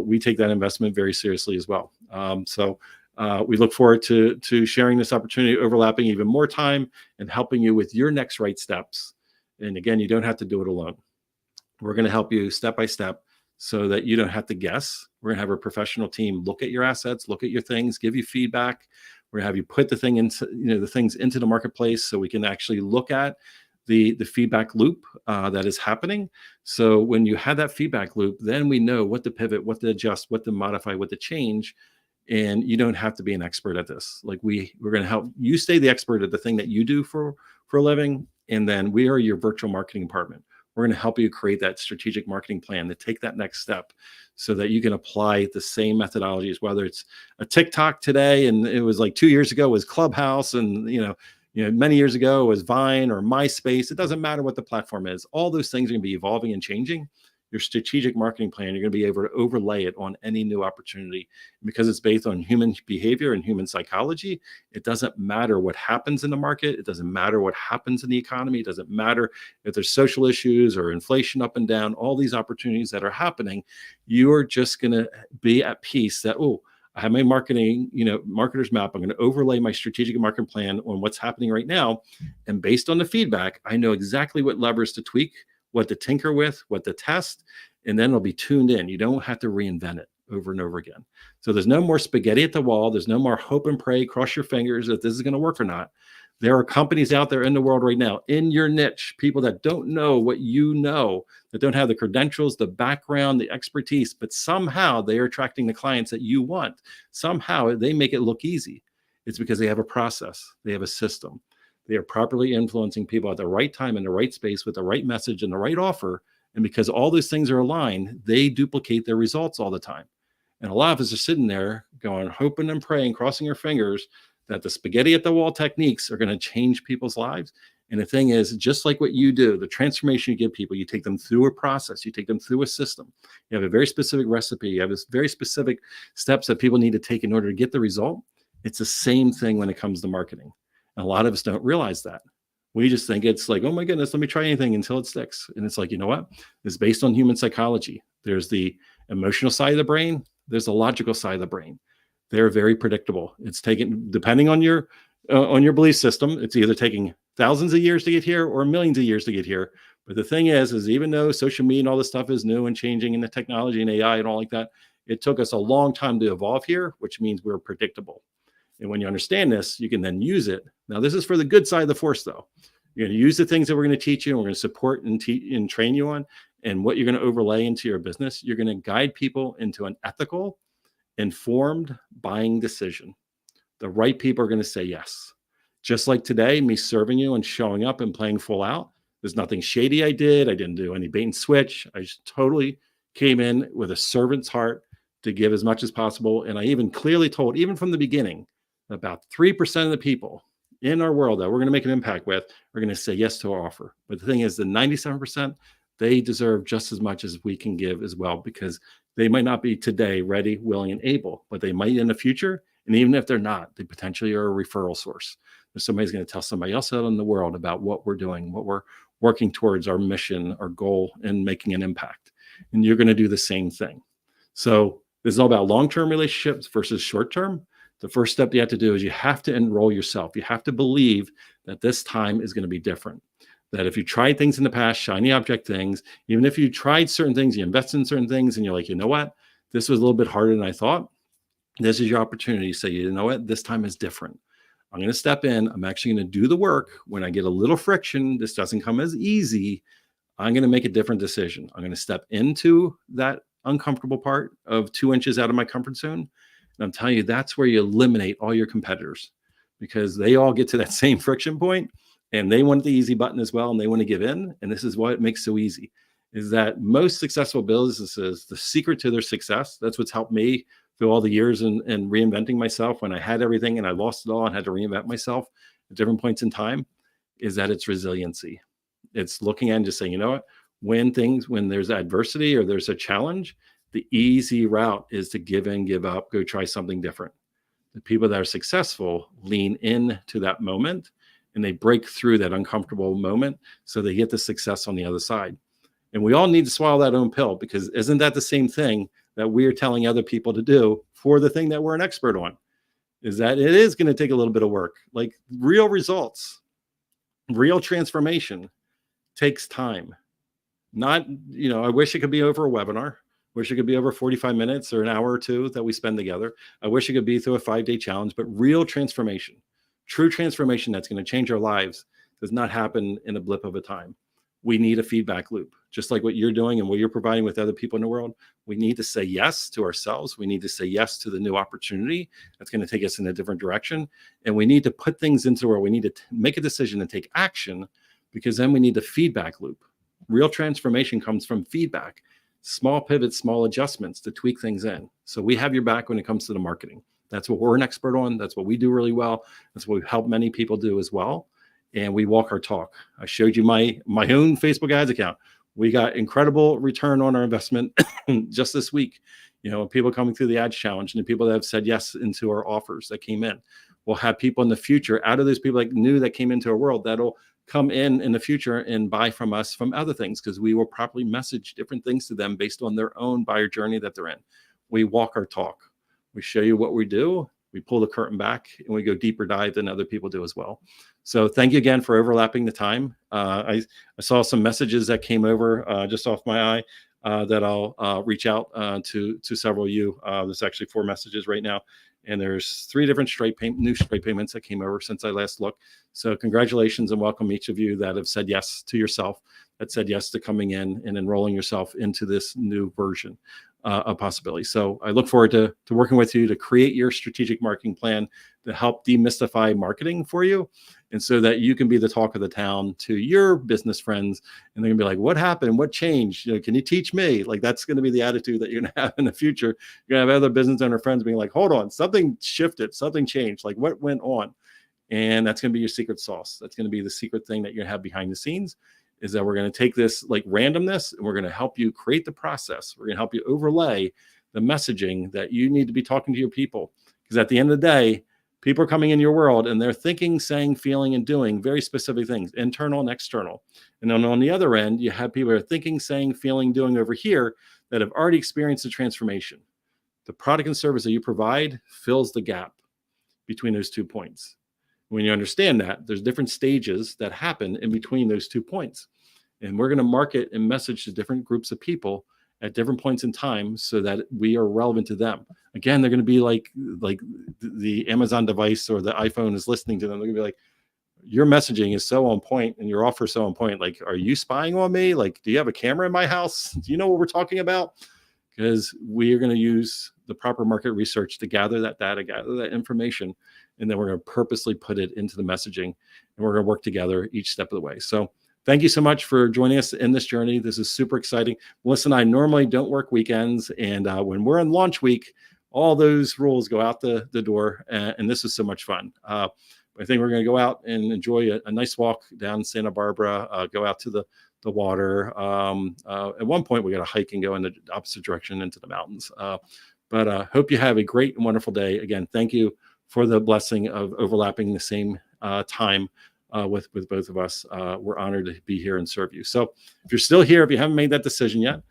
We take that investment very seriously as well. So we look forward to sharing this opportunity, overlapping even more time and helping you with your next right steps. And again, you don't have to do it alone. We're going to help you step by step so that you don't have to guess. We're going to have a professional team look at your assets, look at your things, give you feedback. We're going to have you put the things into the marketplace so we can actually look at the feedback loop that is happening. So when you have that feedback loop, then we know what to pivot, what to adjust, what to modify, what to change. And you don't have to be an expert at this. Like we're going to help you stay the expert at the thing that you do for a living. And then we are your virtual marketing department. We're going to help you create that strategic marketing plan to take that next step so that you can apply the same methodologies, whether it's a TikTok today, and it was like 2 years ago was Clubhouse, and many years ago was Vine or MySpace. It doesn't matter what the platform is. All those things are going to be evolving and changing. your strategic marketing plan, you're going to be able to overlay it on any new opportunity. Because it's based on human behavior and human psychology, it doesn't matter what happens in the market. It doesn't matter what happens in the economy. It doesn't matter if there's social issues or inflation up and down, all these opportunities that are happening. You're just going to be at peace that, oh, I have my marketing, marketer's map. I'm going to overlay my strategic marketing plan on what's happening right now. And based on the feedback, I know exactly what levers to tweak, what to tinker with, what to test, and then it'll be tuned in. You don't have to reinvent it over and over again. So there's no more spaghetti at the wall. There's no more hope and pray, cross your fingers that this is going to work or not. There are companies out there in the world right now, in your niche, people that don't know what you know, that don't have the credentials, the background, the expertise, but somehow they are attracting the clients that you want. Somehow they make it look easy. It's because they have a process, they have a system. They are properly influencing people at the right time in the right space with the right message and the right offer. And because all those things are aligned, they duplicate their results all the time. And a lot of us are sitting there going, hoping and praying, crossing your fingers that the spaghetti at the wall techniques are going to change people's lives. And the thing is, just like what you do, the transformation you give people, you take them through a process, you take them through a system. You have a very specific recipe. You have this very specific steps that people need to take in order to get the result. It's the same thing when it comes to marketing. And a lot of us don't realize that. We just think it's like, oh my goodness, let me try anything until it sticks. And it's like, you know what? It's based on human psychology. There's the emotional side of the brain. There's the logical side of the brain. They're very predictable. It's taken, depending on your belief system, it's either taking thousands of years to get here or millions of years to get here. But the thing is even though social media and all this stuff is new and changing, and the technology and AI and all like that, it took us a long time to evolve here, which means we're predictable. And when you understand this, you can then use it. Now, this is for the good side of the force, though. You're going to use the things that we're going to teach you, and we're going to support and train you on, and what you're going to overlay into your business. You're going to guide people into an ethical, informed buying decision. The right people are going to say yes. Just like today, me serving you and showing up and playing full out. There's nothing shady I did. I didn't do any bait and switch. I just totally came in with a servant's heart to give as much as possible. And I even clearly told, even from the beginning, about 3% of the people in our world that we're going to make an impact with are going to say yes to our offer. But the thing is, the 97%, they deserve just as much as we can give as well, because they might not be today ready, willing, and able, but they might in the future. And even if they're not, they potentially are a referral source. Somebody's going to tell somebody else out in the world about what we're doing, what we're working towards, our mission, our goal, and making an impact. And you're going to do the same thing. So this is all about long-term relationships versus short-term. The first step you have to do is you have to enroll yourself. You have to believe that this time is going to be different. That if you tried things in the past, shiny object things, even if you tried certain things, you invested in certain things, and you're like, you know what, this was a little bit harder than I thought. This is your opportunity to say, you know what, this time is different. I'm going to step in. I'm actually going to do the work. When I get a little friction, this doesn't come as easy. I'm going to make a different decision. I'm going to step into that uncomfortable part of 2 inches out of my comfort zone. And I'm telling you, that's where you eliminate all your competitors, because they all get to that same friction point and they want the easy button as well. And they want to give in. And this is what it makes so easy, is that most successful businesses, the secret to their success, that's what's helped me through all the years and reinventing myself when I had everything and I lost it all and had to reinvent myself at different points in time, is that it's resiliency. It's looking at and just saying, you know what, when there's adversity or there's a challenge, the easy route is to give in, give up, go try something different. The people that are successful lean into that moment and they break through that uncomfortable moment so they get the success on the other side. And we all need to swallow that own pill, because isn't that the same thing that we're telling other people to do for the thing that we're an expert on? Is that it is going to take a little bit of work. Like real results, real transformation takes time. Not, I wish it could be over a webinar. Wish it could be over 45 minutes or an hour or two that we spend together. I wish it could be through a 5-day challenge, but real transformation, true transformation that's going to change our lives does not happen in a blip of a time. We need a feedback loop, just like what you're doing and what you're providing with other people in the world. We need to say yes to ourselves. We need to say yes to the new opportunity that's going to take us in a different direction. And we need to put things into where we need to make a decision and take action, because then we need the feedback loop. Real transformation comes from feedback. Small pivots, small adjustments to tweak things in. So we have your back when it comes to the marketing. That's what we're an expert on. That's what we do really well. That's what we help many people do as well. And we walk our talk. I showed you my own Facebook ads account. We got incredible return on our investment just this week. People coming through the ads challenge and the people that have said yes into our offers that came in. We'll have people in the future out of those people like new that came into our world that'll come in the future and buy from us from other things, because we will properly message different things to them based on their own buyer journey that they're in. We walk our talk. We show you what we do. We pull the curtain back and we go deeper dive than other people do as well. So thank you again for overlapping the time. I saw some messages that came over just off my eye that I'll reach out to several of you. There's actually 4 messages right now, and there's 3 different new Stripe payments that came over since I last looked. So congratulations and welcome each of you that have said yes to yourself, that said yes to coming in and enrolling yourself into this new version of possibility. So I look forward to working with you to create your strategic marketing plan to help demystify marketing for you, and so that you can be the talk of the town to your business friends, and they're gonna be like, what happened? What changed? Can you teach me? Like, that's gonna be the attitude that you're gonna have in the future. You're gonna have other business owner friends being like, hold on, something shifted, something changed. Like, what went on? And that's gonna be your secret sauce. That's gonna be the secret thing that you're gonna have behind the scenes, is that we're going to take this like randomness and we're going to help you create the process. We're going to help you overlay the messaging that you need to be talking to your people. Because at the end of the day, people are coming in your world and they're thinking, saying, feeling, and doing very specific things, internal and external. And then on the other end, you have people that are thinking, saying, feeling, doing over here that have already experienced the transformation. The product and service that you provide fills the gap between those 2 points. When you understand that, there's different stages that happen in between those 2 points. And we're going to market and message to different groups of people at different points in time so that we are relevant to them. Again, they're going to be like the Amazon device or the iPhone is listening to them. They're going to be like, your messaging is so on point and your offer is so on point. Like, are you spying on me? Like, do you have a camera in my house? Do you know what we're talking about? Because we are going to use the proper market research to gather that data, gather that information, and then we're going to purposely put it into the messaging, and we're going to work together each step of the way. So thank you so much for joining us in this journey. This is super exciting. Melissa and I normally don't work weekends, and when we're in launch week, all those rules go out the door, and this is so much fun. I think we're going to go out and enjoy a nice walk down Santa Barbara, go out to the water. At one point, we got to hike and go in the opposite direction into the mountains. But hope you have a great and wonderful day. Again, thank you for the blessing of overlapping the same time with both of us. We're honored to be here and serve you. So if you're still here, if you haven't made that decision yet,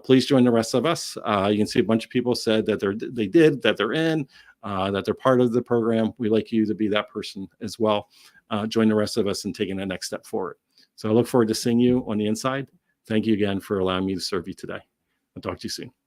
please join the rest of us. You can see a bunch of people said that they're in, that they're part of the program. We'd like you to be that person as well. Join the rest of us in taking the next step forward. So I look forward to seeing you on the inside. Thank you again for allowing me to serve you today. I'll talk to you soon.